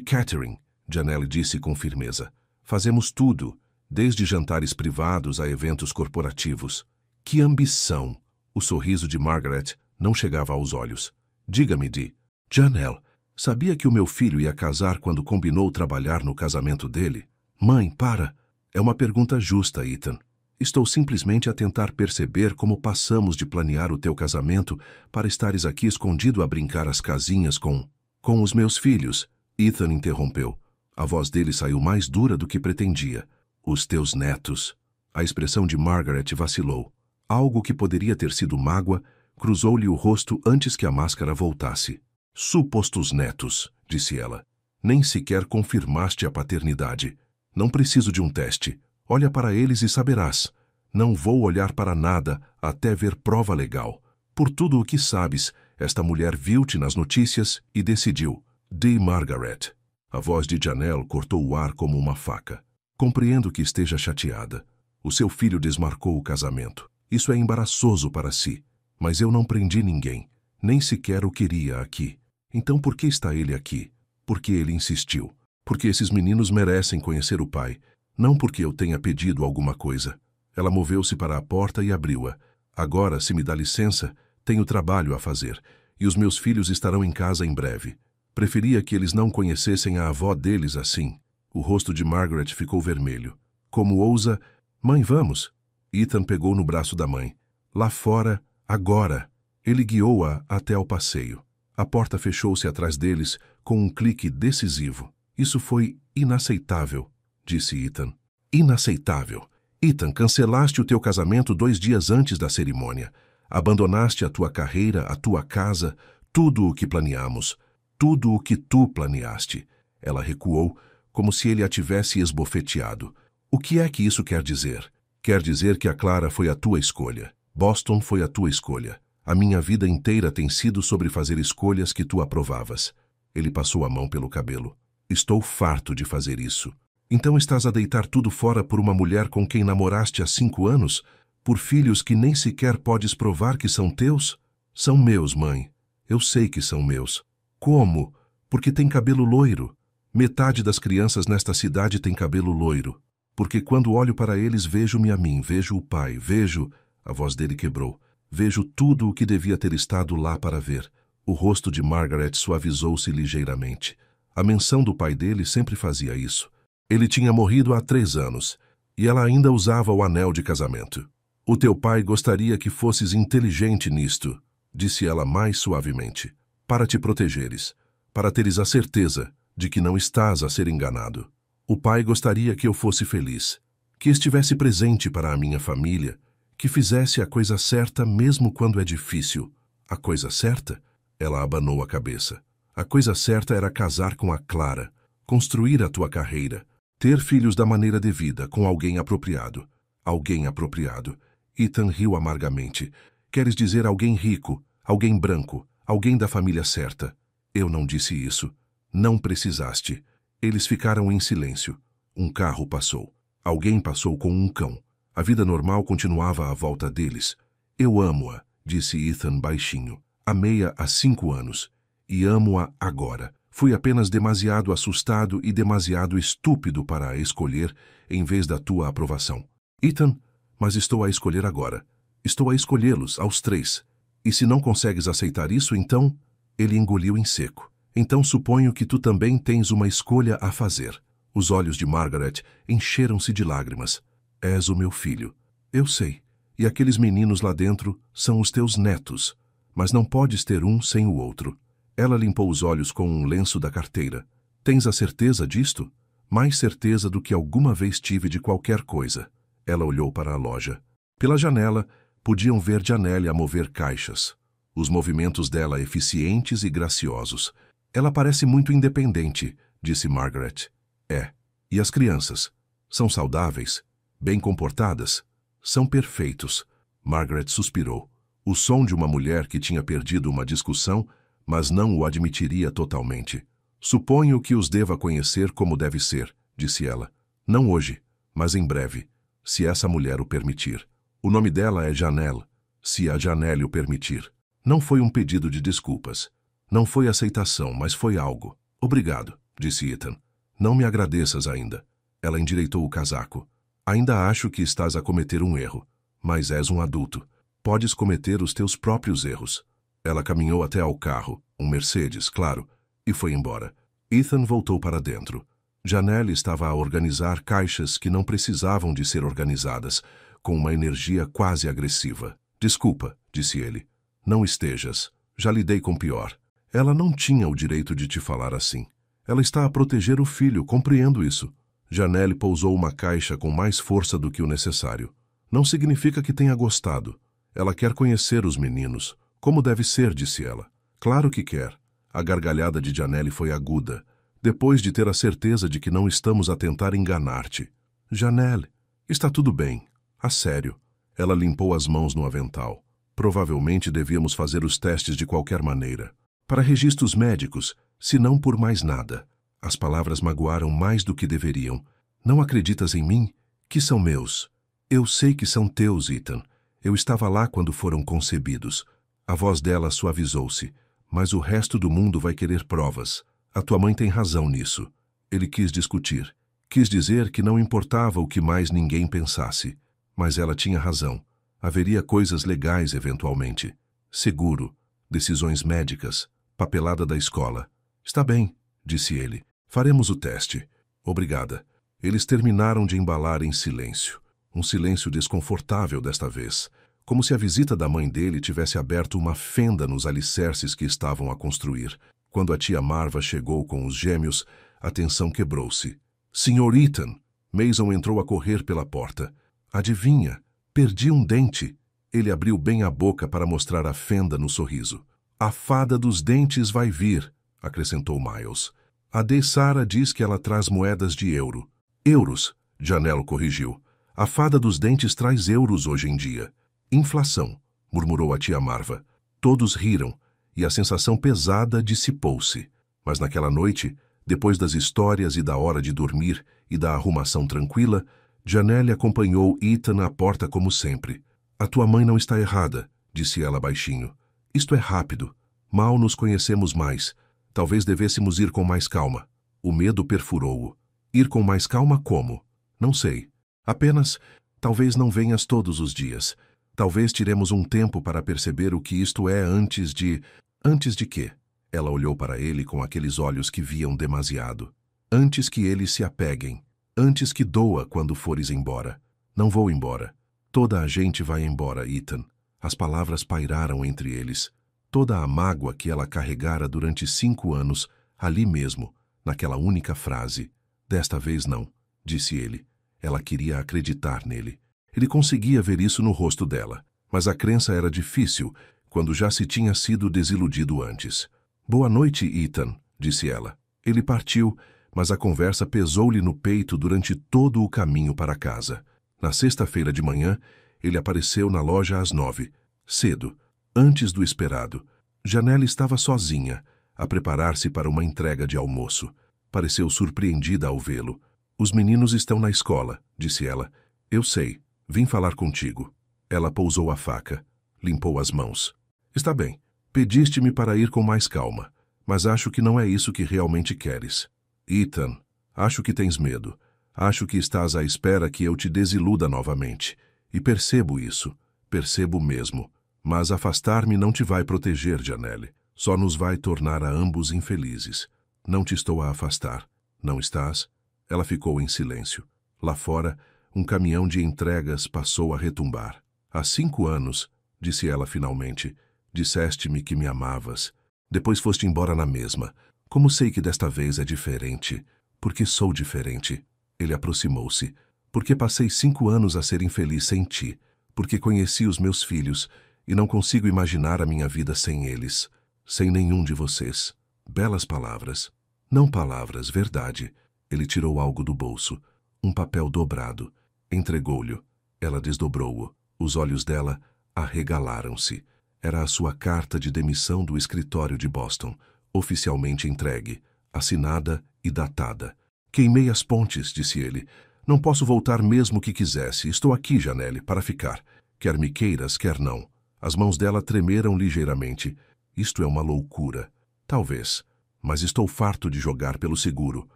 Speaker 1: catering, Janelle disse com firmeza. Fazemos tudo, desde jantares privados a eventos corporativos. Que ambição! O sorriso de Margaret não chegava aos olhos. Diga-me, Dee. Janelle, sabia que o meu filho ia casar quando combinou trabalhar no casamento dele? Mãe, para! É uma pergunta justa, Ethan. Estou simplesmente a tentar perceber como passamos de planear o teu casamento para estares aqui escondido a brincar às casinhas com os meus filhos. Ethan interrompeu. A voz dele saiu mais dura do que pretendia. Os teus netos. A expressão de Margaret vacilou. Algo que poderia ter sido mágoa cruzou-lhe o rosto antes que a máscara voltasse. Supostos netos, disse ela. Nem sequer confirmaste a paternidade. Não preciso de um teste. Olha para eles e saberás. Não vou olhar para nada até ver prova legal. Por tudo o que sabes, esta mulher viu-te nas notícias e decidiu. De Margaret. A voz de Janelle cortou o ar como uma faca. Compreendo que esteja chateada. O seu filho desmarcou o casamento. Isso é embaraçoso para si. Mas eu não prendi ninguém. Nem sequer o queria aqui. Então por que está ele aqui? Porque ele insistiu. Porque esses meninos merecem conhecer o pai. Não porque eu tenha pedido alguma coisa. Ela moveu-se para a porta e abriu-a. Agora, se me dá licença, tenho trabalho a fazer. E os meus filhos estarão em casa em breve. Preferia que eles não conhecessem a avó deles assim. O rosto de Margaret ficou vermelho. Como ousa... Mãe, vamos. Ethan pegou no braço da mãe. Lá fora, agora. Ele guiou-a até ao passeio. A porta fechou-se atrás deles com um clique decisivo. Isso foi inaceitável, disse Ethan. Inaceitável. Ethan, cancelaste o teu casamento 2 dias antes da cerimônia. Abandonaste a tua carreira, a tua casa, tudo o que planeamos. Tudo o que tu planeaste. Ela recuou, como se ele a tivesse esbofeteado. O que é que isso quer dizer? Quer dizer que a Clara foi a tua escolha. Boston foi a tua escolha. A minha vida inteira tem sido sobre fazer escolhas que tu aprovavas. Ele passou a mão pelo cabelo. Estou farto de fazer isso. Então estás a deitar tudo fora por uma mulher com quem namoraste há 5 anos? Por filhos que nem sequer podes provar que são teus? São meus, mãe. Eu sei que são meus. Como? Porque tem cabelo loiro. Metade das crianças nesta cidade tem cabelo loiro. Porque quando olho para eles vejo-me a mim, vejo o pai, vejo... A voz dele quebrou. Vejo tudo o que devia ter estado lá para ver. O rosto de Margaret suavizou-se ligeiramente. A menção do pai dele sempre fazia isso. Ele tinha morrido há 3 anos, e ela ainda usava o anel de casamento. O teu pai gostaria que fosses inteligente nisto, disse ela mais suavemente, para te protegeres, para teres a certeza de que não estás a ser enganado. O pai gostaria que eu fosse feliz, que estivesse presente para a minha família, que fizesse a coisa certa mesmo quando é difícil. A coisa certa? Ela abanou a cabeça. A coisa certa era casar com a Clara, construir a tua carreira, ter filhos da maneira devida, com alguém apropriado. Alguém apropriado. Ethan riu amargamente. Queres dizer alguém rico, alguém branco, alguém da família certa. Eu não disse isso. Não precisaste. Eles ficaram em silêncio. Um carro passou. Alguém passou com um cão. A vida normal continuava à volta deles. Eu amo-a, disse Ethan baixinho. Amei-a há 5 anos. E amo-a agora. Fui apenas demasiado assustado e demasiado estúpido para a escolher em vez da tua aprovação. Ethan, mas estou a escolher agora. Estou a escolhê-los, aos 3. E se não consegues aceitar isso, então... Ele engoliu em seco. Então suponho que tu também tens uma escolha a fazer. Os olhos de Margaret encheram-se de lágrimas. És o meu filho. Eu sei. E aqueles meninos lá dentro são os teus netos. Mas não podes ter um sem o outro. Ela limpou os olhos com um lenço da carteira. Tens a certeza disto? Mais certeza do que alguma vez tive de qualquer coisa. Ela olhou para a loja. Pela janela, podiam ver Janelle a mover caixas. Os movimentos dela eficientes e graciosos. Ela parece muito independente, disse Margaret. É. E as crianças? São saudáveis? Bem comportadas? São perfeitos. Margaret suspirou. O som de uma mulher que tinha perdido uma discussão, mas não o admitiria totalmente. Suponho que os deva conhecer como deve ser, disse ela. Não hoje, mas em breve, se essa mulher o permitir. O nome dela é Janelle, se a Janelle o permitir. Não foi um pedido de desculpas. Não foi aceitação, mas foi algo. Obrigado, disse Ethan. Não me agradeças ainda. Ela endireitou o casaco. Ainda acho que estás a cometer um erro, mas és um adulto. Podes cometer os teus próprios erros. Ela caminhou até ao carro, um Mercedes, claro, e foi embora. Ethan voltou para dentro. Janelle estava a organizar caixas que não precisavam de ser organizadas, com uma energia quase agressiva. Desculpa, disse ele. Não estejas. Já lidei com pior. Ela não tinha o direito de te falar assim. Ela está a proteger o filho, compreendo isso. Janelle pousou uma caixa com mais força do que o necessário. Não significa que tenha gostado. Ela quer conhecer os meninos. Como deve ser, disse ela. Claro que quer. A gargalhada de Janelle foi aguda, depois de ter a certeza de que não estamos a tentar enganar-te. Janelle, está tudo bem. A sério. Ela limpou as mãos no avental. Provavelmente devíamos fazer os testes de qualquer maneira. Para registros médicos, se não por mais nada. As palavras magoaram mais do que deveriam. Não acreditas em mim? Que são meus. Eu sei que são teus, Ethan. Eu estava lá quando foram concebidos. A voz dela suavizou-se. Mas o resto do mundo vai querer provas. A tua mãe tem razão nisso. Ele quis discutir. Quis dizer que não importava o que mais ninguém pensasse. Mas ela tinha razão. Haveria coisas legais eventualmente. Seguro. Decisões médicas. Papelada da escola. Está bem, disse ele. Faremos o teste. Obrigada. Eles terminaram de embalar em silêncio. Um silêncio desconfortável desta vez. Como se a visita da mãe dele tivesse aberto uma fenda nos alicerces que estavam a construir. Quando a tia Marva chegou com os gêmeos, a tensão quebrou-se. Sr. Ethan! Mason entrou a correr pela porta. Adivinha? Perdi um dente. Ele abriu bem a boca para mostrar a fenda no sorriso. A fada dos dentes vai vir, acrescentou Miles. A de Sarah diz que ela traz moedas de euro. Euros, Janelle corrigiu. A fada dos dentes traz euros hoje em dia. Inflação, murmurou a tia Marva. Todos riram, e a sensação pesada dissipou-se. Mas naquela noite, depois das histórias e da hora de dormir e da arrumação tranquila, Janelle acompanhou Ethan à porta como sempre. A tua mãe não está errada, disse ela baixinho. Isto é rápido. Mal nos conhecemos mais. Talvez devêssemos ir com mais calma. O medo perfurou-o. Ir com mais calma como? Não sei. Apenas, talvez não venhas todos os dias. Talvez tiremos um tempo para perceber o que isto é antes de... Antes de quê? Ela olhou para ele com aqueles olhos que viam demasiado. Antes que eles se apeguem. Antes que doa quando fores embora. Não vou embora. Toda a gente vai embora, Ethan. As palavras pairaram entre eles. Toda a mágoa que ela carregara durante 5 anos, ali mesmo, naquela única frase. Desta vez não, disse ele. Ela queria acreditar nele. Ele conseguia ver isso no rosto dela, mas a crença era difícil quando já se tinha sido desiludido antes. Boa noite, Ethan, disse ela. Ele partiu, mas a conversa pesou-lhe no peito durante todo o caminho para casa. Na sexta-feira de manhã, ele apareceu na loja às 9, cedo, antes do esperado. Janelle estava sozinha, a preparar-se para uma entrega de almoço. Pareceu surpreendida ao vê-lo. Os meninos estão na escola, disse ela. Eu sei. Vim falar contigo. Ela pousou a faca. Limpou as mãos. Está bem. Pediste-me para ir com mais calma, mas acho que não é isso que realmente queres. Ethan, acho que tens medo. Acho que estás à espera que eu te desiluda novamente. E percebo isso. Percebo mesmo. Mas afastar-me não te vai proteger, Janelle. Só nos vai tornar a ambos infelizes. Não te estou a afastar. Não estás? Ela ficou em silêncio. Lá fora, um caminhão de entregas passou a retumbar. Há 5 anos, disse ela finalmente, disseste-me que me amavas. Depois foste embora na mesma. Como sei que desta vez é diferente? Porque sou diferente. Ele aproximou-se. Porque passei 5 anos a ser infeliz sem ti. Porque conheci os meus filhos e não consigo imaginar a minha vida sem eles. Sem nenhum de vocês. Belas palavras. Não palavras, verdade. Ele tirou algo do bolso. Um papel dobrado. Entregou-lhe. Ela desdobrou-o. Os olhos dela arregalaram-se. Era a sua carta de demissão do escritório de Boston, oficialmente entregue, assinada e datada. Queimei as pontes, disse ele. Não posso voltar mesmo que quisesse. Estou aqui, Janelle, para ficar. Quer me queiras, quer não. As mãos dela tremeram ligeiramente. Isto é uma loucura. Talvez. Mas estou farto de jogar pelo seguro.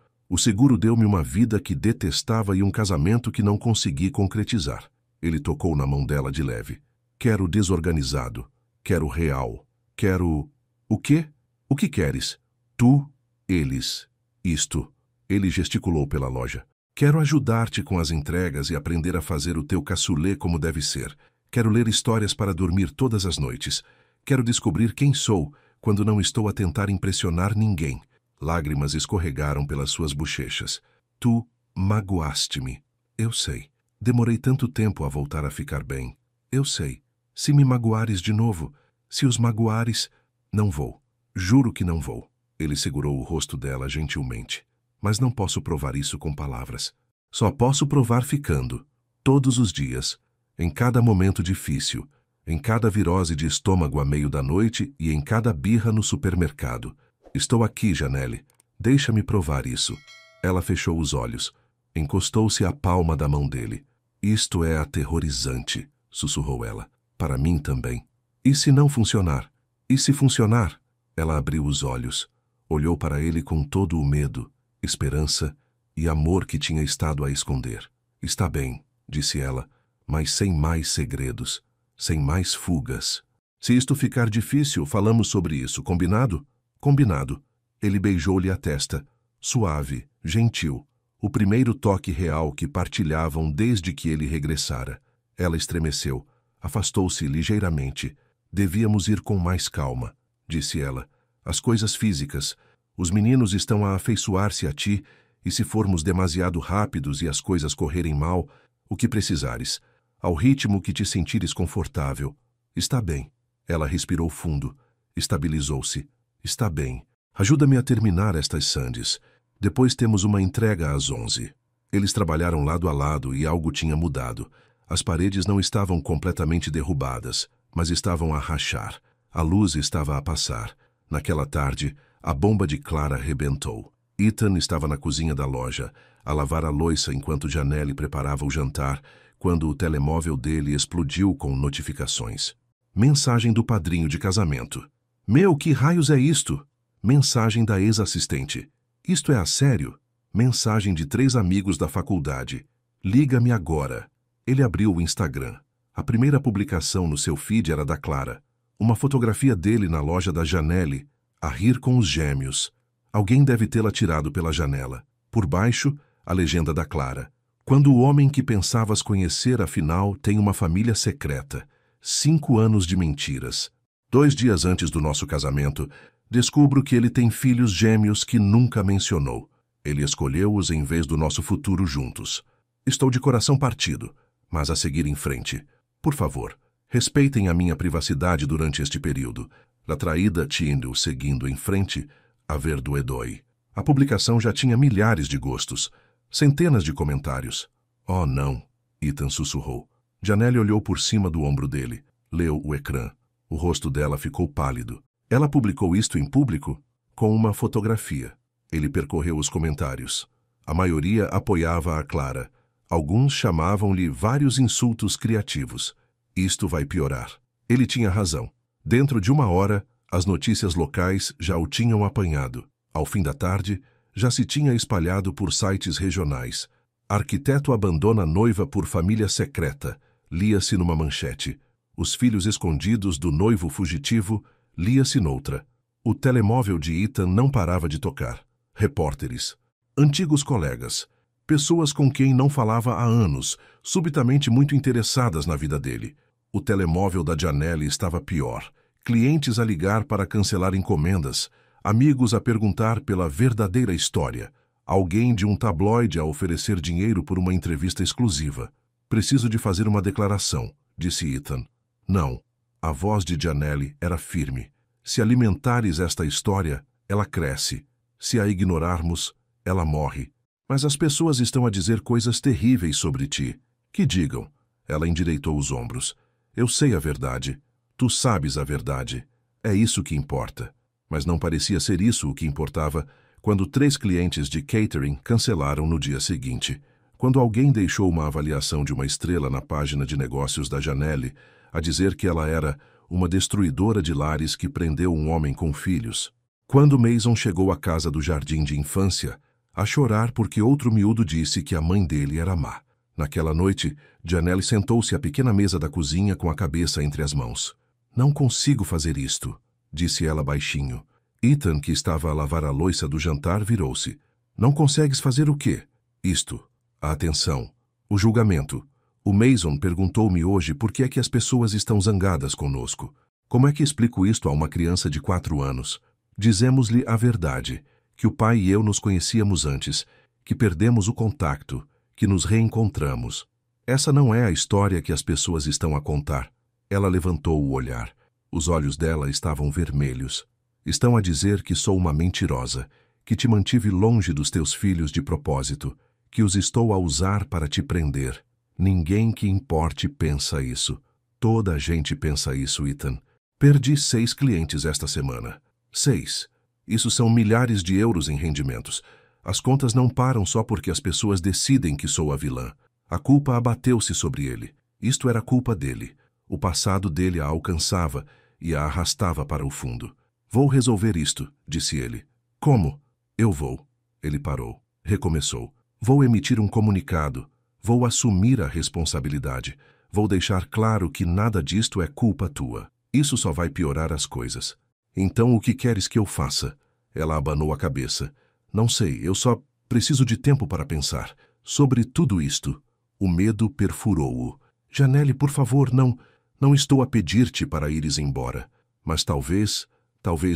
Speaker 1: O seguro deu-me uma vida que detestava e um casamento que não consegui concretizar. Ele tocou na mão dela de leve. Quero desorganizado. Quero real. Quero... O quê? O que queres? Tu, eles. Isto. Ele gesticulou pela loja. Quero ajudar-te com as entregas e aprender a fazer o teu cassoulet como deve ser. Quero ler histórias para dormir todas as noites. Quero descobrir quem sou quando não estou a tentar impressionar ninguém. Lágrimas escorregaram pelas suas bochechas. Tu magoaste-me. Eu sei. Demorei tanto tempo a voltar a ficar bem. Eu sei. Se me magoares de novo, se os magoares... Não vou. Juro que não vou. Ele segurou o rosto dela gentilmente. Mas não posso provar isso com palavras. Só posso provar ficando. Todos os dias. Em cada momento difícil. Em cada virose de estômago à meio da noite e em cada birra no supermercado. Estou aqui, Janelle. Deixa-me provar isso. Ela fechou os olhos. Encostou-se à palma da mão dele. Isto é aterrorizante, sussurrou ela. Para mim também. E se não funcionar? E se funcionar? Ela abriu os olhos. Olhou para ele com todo o medo, esperança e amor que tinha estado a esconder. Está bem, disse ela, mas sem mais segredos, sem mais fugas. Se isto ficar difícil, falamos sobre isso, combinado? Combinado. Ele beijou-lhe a testa, suave, gentil, o primeiro toque real que partilhavam desde que ele regressara. Ela estremeceu, afastou-se ligeiramente. Devíamos ir com mais calma, disse ela. As coisas físicas. Os meninos estão a afeiçoar-se a ti, e se formos demasiado rápidos e as coisas correrem mal, o que precisares, ao ritmo que te sentires confortável. Está bem. Ela respirou fundo, estabilizou-se. Está bem. Ajuda-me a terminar estas sandes. Depois temos uma entrega às 11. Eles trabalharam lado a lado e algo tinha mudado. As paredes não estavam completamente derrubadas, mas estavam a rachar. A luz estava a passar. Naquela tarde, a bomba de Clara rebentou. Ethan estava na cozinha da loja, a lavar a louça enquanto Janelle preparava o jantar, quando o telemóvel dele explodiu com notificações. Mensagem do padrinho de casamento. Meu, que raios é isto? Mensagem da ex-assistente. Isto é a sério? Mensagem de 3 amigos da faculdade. Liga-me agora. Ele abriu o Instagram. A primeira publicação no seu feed era da Clara. Uma fotografia dele na loja da Janelle, a rir com os gêmeos. Alguém deve tê-la tirado pela janela. Por baixo, a legenda da Clara. Quando o homem que pensavas conhecer, afinal, tem uma família secreta. 5 anos de mentiras. 2 dias antes do nosso casamento, descubro que ele tem filhos gêmeos que nunca mencionou. Ele escolheu-os em vez do nosso futuro juntos. Estou de coração partido, mas a seguir em frente. Por favor, respeitem a minha privacidade durante este período. Da traída Tindall seguindo em frente, a Verduedoi. A publicação já tinha milhares de gostos, centenas de comentários. Oh, não, Ethan sussurrou. Janelle olhou por cima do ombro dele, leu o ecrã. O rosto dela ficou pálido. Ela publicou isto em público? Com uma fotografia. Ele percorreu os comentários. A maioria apoiava a Clara. Alguns chamavam-lhe vários insultos criativos. Isto vai piorar. Ele tinha razão. Dentro de 1 hora, as notícias locais já o tinham apanhado. Ao fim da tarde, já se tinha espalhado por sites regionais. Arquiteto abandona noiva por família secreta. Lia-se numa manchete. Os filhos escondidos do noivo fugitivo. Lia-se noutra. O telemóvel de Ethan não parava de tocar. Repórteres. Antigos colegas. Pessoas com quem não falava há anos, subitamente muito interessadas na vida dele. O telemóvel da Janelle estava pior. Clientes a ligar para cancelar encomendas. Amigos a perguntar pela verdadeira história. Alguém de um tabloide a oferecer dinheiro por uma entrevista exclusiva. Preciso de fazer uma declaração, disse Ethan. Não. A voz de Janelle era firme. Se alimentares esta história, ela cresce. Se a ignorarmos, ela morre. Mas as pessoas estão a dizer coisas terríveis sobre ti. Que digam. Ela endireitou os ombros. Eu sei a verdade. Tu sabes a verdade. É isso que importa. Mas não parecia ser isso o que importava quando 3 clientes de catering cancelaram no dia seguinte. Quando alguém deixou uma avaliação de 1 estrela na página de negócios da Janelle, a dizer que ela era uma destruidora de lares que prendeu um homem com filhos. Quando Mason chegou à casa do jardim de infância, a chorar porque outro miúdo disse que a mãe dele era má. Naquela noite, Janelle sentou-se à pequena mesa da cozinha com a cabeça entre as mãos. Não consigo fazer isto, disse ela baixinho. Ethan, que estava a lavar a louça do jantar, virou-se. Não consegues fazer o quê? Isto. A atenção. O julgamento. O Mason perguntou-me hoje por que é que as pessoas estão zangadas conosco. Como é que explico isto a uma criança de 4 anos? Dizemos-lhe a verdade, que o pai e eu nos conhecíamos antes, que perdemos o contato, que nos reencontramos. Essa não é a história que as pessoas estão a contar. Ela levantou o olhar. Os olhos dela estavam vermelhos. Estão a dizer que sou uma mentirosa, que te mantive longe dos teus filhos de propósito, que os estou a usar para te prender. Ninguém que importe pensa isso. Toda a gente pensa isso, Ethan. Perdi 6 clientes esta semana. 6. Isso são milhares de euros em rendimentos. As contas não param só porque as pessoas decidem que sou a vilã. A culpa abateu-se sobre ele. Isto era culpa dele. O passado dele a alcançava e a arrastava para o fundo. Vou resolver isto, disse ele. Como? Eu vou. Ele parou. Recomeçou. Vou emitir um comunicado. Vou assumir a responsabilidade. Vou deixar claro que nada disto é culpa tua. Isso só vai piorar as coisas. Então o que queres que eu faça? Ela abanou a cabeça. Não sei, eu só preciso de tempo para pensar. Sobre tudo isto. O medo perfurou-o. Janelle, por favor, não estou a pedir-te para ires embora. Mas talvez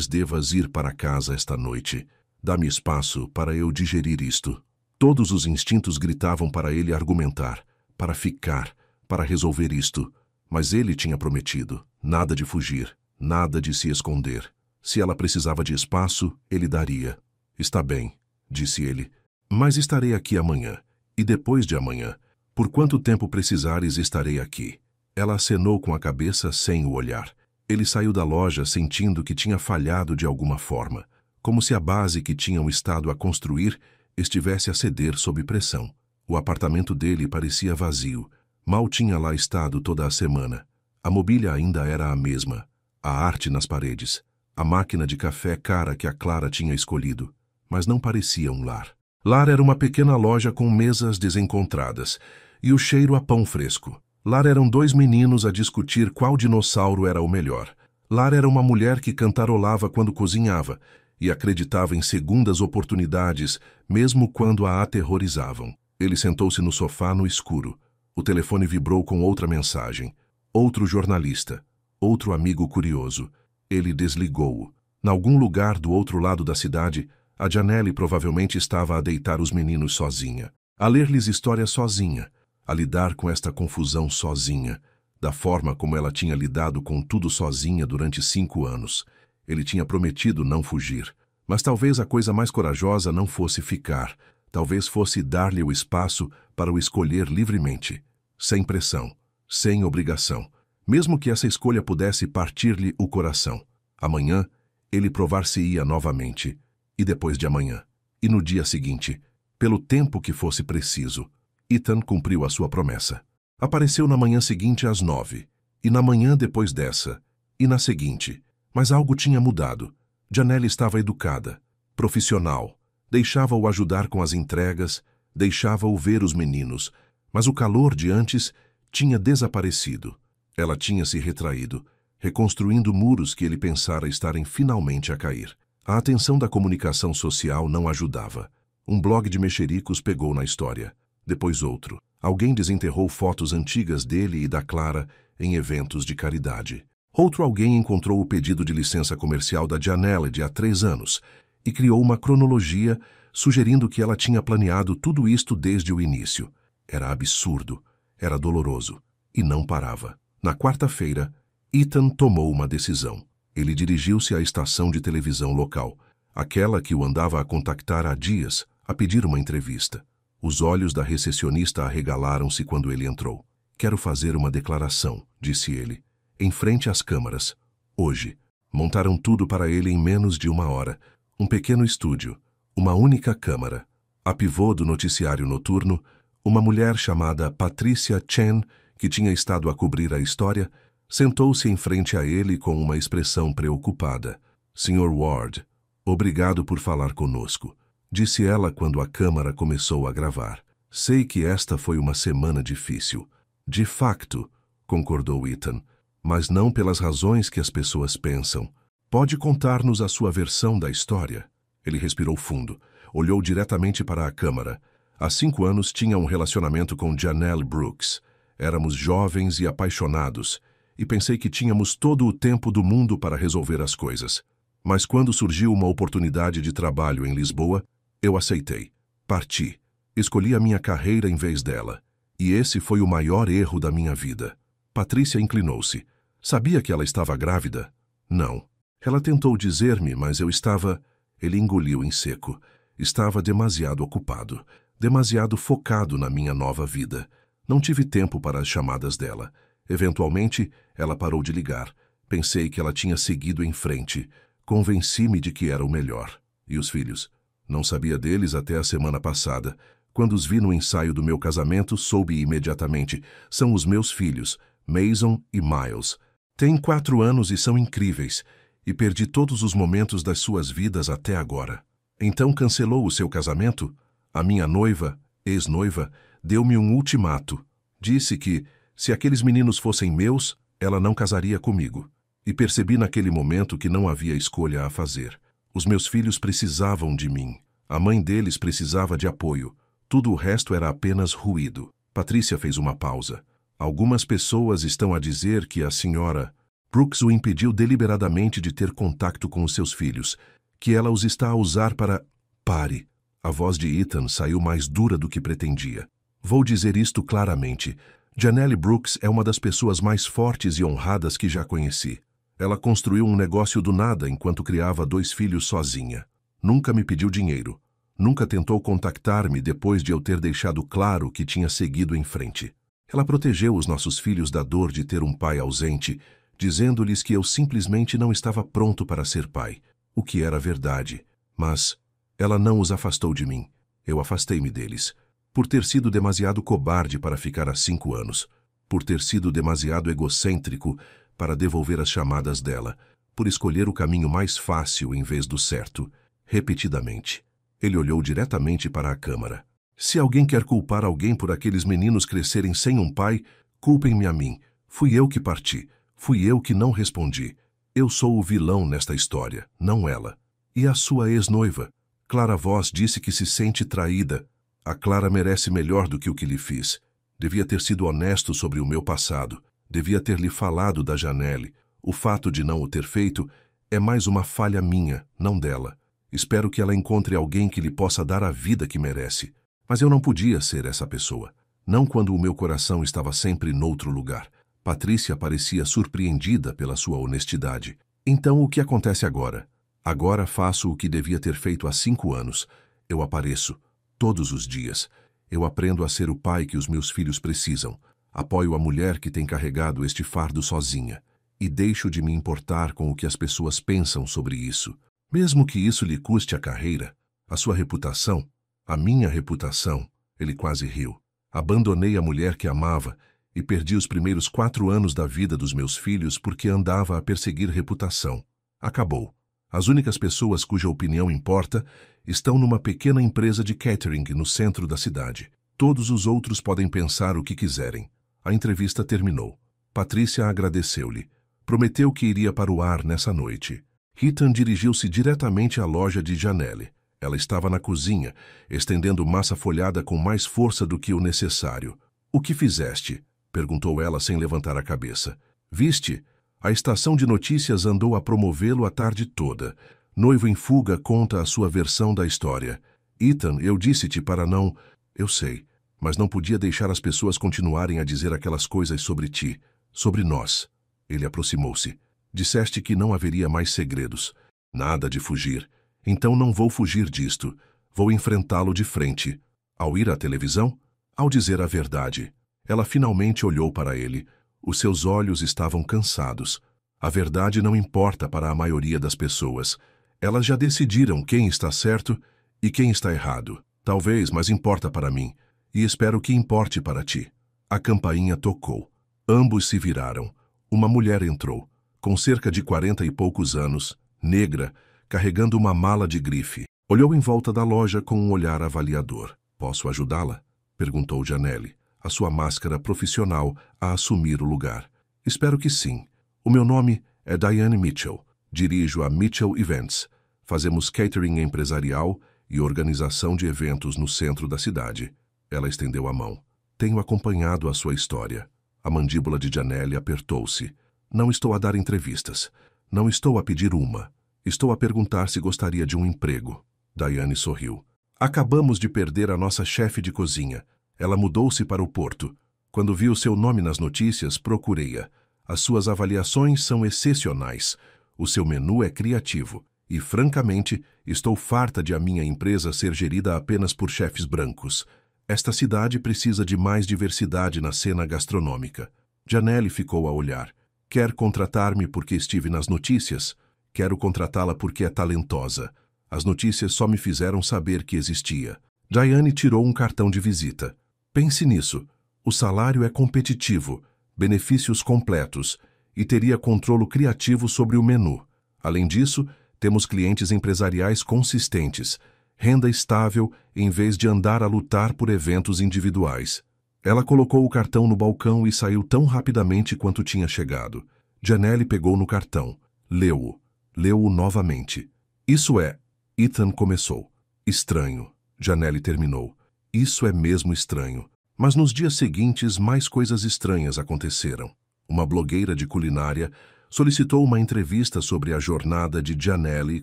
Speaker 1: devas ir para casa esta noite. Dá-me espaço para eu digerir isto. Todos os instintos gritavam para ele argumentar, para ficar, para resolver isto. Mas ele tinha prometido. Nada de fugir, nada de se esconder. Se ela precisava de espaço, ele daria. Está bem, disse ele. Mas estarei aqui amanhã. E depois de amanhã. Por quanto tempo precisares, estarei aqui. Ela acenou com a cabeça sem o olhar. Ele saiu da loja sentindo que tinha falhado de alguma forma, como se a base que tinham estado a construir estivesse a ceder sob pressão. O apartamento dele parecia vazio. Mal tinha lá estado toda a semana. A mobília ainda era a mesma. A arte nas paredes. A máquina de café cara que a Clara tinha escolhido. Mas não parecia um lar. Lar era uma pequena loja com mesas desencontradas e o cheiro a pão fresco. Lar eram 2 meninos a discutir qual dinossauro era o melhor. Lar era uma mulher que cantarolava quando cozinhava e acreditava em segundas oportunidades, mesmo quando a aterrorizavam. Ele sentou-se no sofá no escuro. O telefone vibrou com outra mensagem. Outro jornalista. Outro amigo curioso. Ele desligou-o. Em algum lugar do outro lado da cidade, a Janelle provavelmente estava a deitar os meninos sozinha, a ler-lhes histórias sozinha, a lidar com esta confusão sozinha, da forma como ela tinha lidado com tudo sozinha durante 5 anos. Ele tinha prometido não fugir, mas talvez a coisa mais corajosa não fosse ficar, talvez fosse dar-lhe o espaço para o escolher livremente, sem pressão, sem obrigação, mesmo que essa escolha pudesse partir-lhe o coração. Amanhã, ele provar-se-ia novamente, e depois de amanhã, e no dia seguinte, pelo tempo que fosse preciso. Ethan cumpriu a sua promessa. Apareceu na manhã seguinte às 9, e na manhã depois dessa, e na seguinte. Mas algo tinha mudado. Janelle estava educada, profissional, deixava-o ajudar com as entregas, deixava-o ver os meninos, mas o calor de antes tinha desaparecido. Ela tinha se retraído, reconstruindo muros que ele pensara estarem finalmente a cair. A atenção da comunicação social não ajudava. Um blog de mexericos pegou na história. Depois outro. Alguém desenterrou fotos antigas dele e da Clara em eventos de caridade. Outro alguém encontrou o pedido de licença comercial da Janelle de há 3 anos e criou uma cronologia sugerindo que ela tinha planeado tudo isto desde o início. Era absurdo, era doloroso e não parava. Na quarta-feira, Ethan tomou uma decisão. Ele dirigiu-se à estação de televisão local, aquela que o andava a contactar há dias, a pedir uma entrevista. Os olhos da recepcionista arregalaram-se quando ele entrou. Quero fazer uma declaração, disse ele, em frente às câmaras. Hoje. Montaram tudo para ele em menos de 1 hora. Um pequeno estúdio, uma única câmara. A pivô do noticiário noturno, uma mulher chamada Patricia Chen, que tinha estado a cobrir a história, sentou-se em frente a ele com uma expressão preocupada. Sr. Ward, obrigado por falar conosco, disse ela quando a câmara começou a gravar. Sei que esta foi uma semana difícil. De facto, concordou Ethan, mas não pelas razões que as pessoas pensam. Pode contar-nos a sua versão da história? Ele respirou fundo, olhou diretamente para a câmara. Há 5 anos tinha um relacionamento com Janelle Brooks. Éramos jovens e apaixonados, e pensei que tínhamos todo o tempo do mundo para resolver as coisas. Mas quando surgiu uma oportunidade de trabalho em Lisboa, eu aceitei. Parti. Escolhi a minha carreira em vez dela. E esse foi o maior erro da minha vida. Patrícia inclinou-se. Sabia que ela estava grávida? Não. Ela tentou dizer-me, mas eu estava... Ele engoliu em seco. Estava demasiado ocupado, demasiado focado na minha nova vida. Não tive tempo para as chamadas dela. Eventualmente, ela parou de ligar. Pensei que ela tinha seguido em frente. Convenci-me de que era o melhor. E os filhos? Não sabia deles até a semana passada. Quando os vi no ensaio do meu casamento, soube imediatamente. São os meus filhos, Mason e Miles. Têm 4 anos e são incríveis. E perdi todos os momentos das suas vidas até agora. Então cancelou o seu casamento? A minha noiva, ex-noiva, deu-me um ultimato. Disse que, se aqueles meninos fossem meus, ela não casaria comigo. E percebi naquele momento que não havia escolha a fazer. Os meus filhos precisavam de mim. A mãe deles precisava de apoio. Tudo o resto era apenas ruído. Patrícia fez uma pausa. Algumas pessoas estão a dizer que a senhora Brooks o impediu deliberadamente de ter contato com os seus filhos, que ela os está a usar para... Pare. A voz de Ethan saiu mais dura do que pretendia. Vou dizer isto claramente. Janelle Brooks é uma das pessoas mais fortes e honradas que já conheci. Ela construiu um negócio do nada enquanto criava 2 filhos sozinha. Nunca me pediu dinheiro. Nunca tentou contactar-me depois de eu ter deixado claro que tinha seguido em frente. Ela protegeu os nossos filhos da dor de ter um pai ausente, dizendo-lhes que eu simplesmente não estava pronto para ser pai, o que era verdade. Mas ela não os afastou de mim. Eu afastei-me deles. Por ter sido demasiado cobarde para ficar há 5 anos. Por ter sido demasiado egocêntrico para devolver as chamadas dela. Por escolher o caminho mais fácil em vez do certo. Repetidamente. Ele olhou diretamente para a câmara. Se alguém quer culpar alguém por aqueles meninos crescerem sem um pai, culpem-me a mim. Fui eu que parti. Fui eu que não respondi. Eu sou o vilão nesta história, não ela. E a sua ex-noiva? Clara Voss disse que se sente traída. A Clara merece melhor do que o que lhe fiz. Devia ter sido honesto sobre o meu passado. Devia ter lhe falado da Janelle. O fato de não o ter feito é mais uma falha minha, não dela. Espero que ela encontre alguém que lhe possa dar a vida que merece. Mas eu não podia ser essa pessoa. Não quando o meu coração estava sempre noutro lugar. Patrícia parecia surpreendida pela sua honestidade. Então o que acontece agora? Agora faço o que devia ter feito há 5 anos. Eu apareço. Todos os dias. Eu aprendo a ser o pai que os meus filhos precisam. Apoio a mulher que tem carregado este fardo sozinha. E deixo de me importar com o que as pessoas pensam sobre isso. Mesmo que isso lhe custe a carreira, a sua reputação, a minha reputação. Ele quase riu. Abandonei a mulher que amava e perdi os primeiros 4 anos da vida dos meus filhos porque andava a perseguir reputação. Acabou. As únicas pessoas cuja opinião importa estão numa pequena empresa de catering no centro da cidade. Todos os outros podem pensar o que quiserem. A entrevista terminou. Patrícia agradeceu-lhe. Prometeu que iria para o ar nessa noite. Ethan dirigiu-se diretamente à loja de Janelle. Ela estava na cozinha, estendendo massa folhada com mais força do que o necessário. O que fizeste? Perguntou ela sem levantar a cabeça. Viste? A estação de notícias andou a promovê-lo a tarde toda. Noivo em fuga conta a sua versão da história. Ethan, eu disse-te para não... Eu sei, mas não podia deixar as pessoas continuarem a dizer aquelas coisas sobre ti, sobre nós. Ele aproximou-se. Disseste que não haveria mais segredos. Nada de fugir. Então não vou fugir disto. Vou enfrentá-lo de frente. Ao ir à televisão? Ao dizer a verdade. Ela finalmente olhou para ele. Os seus olhos estavam cansados. A verdade não importa para a maioria das pessoas. Elas já decidiram quem está certo e quem está errado. Talvez, mas importa para mim. E espero que importe para ti. A campainha tocou. Ambos se viraram. Uma mulher entrou, com cerca de 40 e poucos anos, negra, carregando uma mala de grife. Olhou em volta da loja com um olhar avaliador. Posso ajudá-la? Perguntou Janelle, a sua máscara profissional a assumir o lugar. Espero que sim. O meu nome é Diane Mitchell. Dirijo a Mitchell Events. Fazemos catering empresarial e organização de eventos no centro da cidade. Ela estendeu a mão. Tenho acompanhado a sua história. A mandíbula de Janelle apertou-se. Não estou a dar entrevistas. Não estou a pedir uma. Estou a perguntar se gostaria de um emprego. Diane sorriu. Acabamos de perder a nossa chefe de cozinha. Ela mudou-se para o Porto. Quando vi o seu nome nas notícias, procurei-a. As suas avaliações são excepcionais. O seu menu é criativo. E, francamente, estou farta de a minha empresa ser gerida apenas por chefes brancos. Esta cidade precisa de mais diversidade na cena gastronômica. Janelle ficou a olhar. Quer contratar-me porque estive nas notícias? Quero contratá-la porque é talentosa. As notícias só me fizeram saber que existia. Diane tirou um cartão de visita. Pense nisso. O salário é competitivo, benefícios completos e teria controle criativo sobre o menu. Além disso, temos clientes empresariais consistentes, renda estável em vez de andar a lutar por eventos individuais. Ela colocou o cartão no balcão e saiu tão rapidamente quanto tinha chegado. Janelle pegou no cartão. Leu-o. Leu-o novamente. Isso é... Ethan começou. Estranho. Janelle terminou. Isso é mesmo estranho. Mas nos dias seguintes, mais coisas estranhas aconteceram. Uma blogueira de culinária solicitou uma entrevista sobre a jornada de Janelle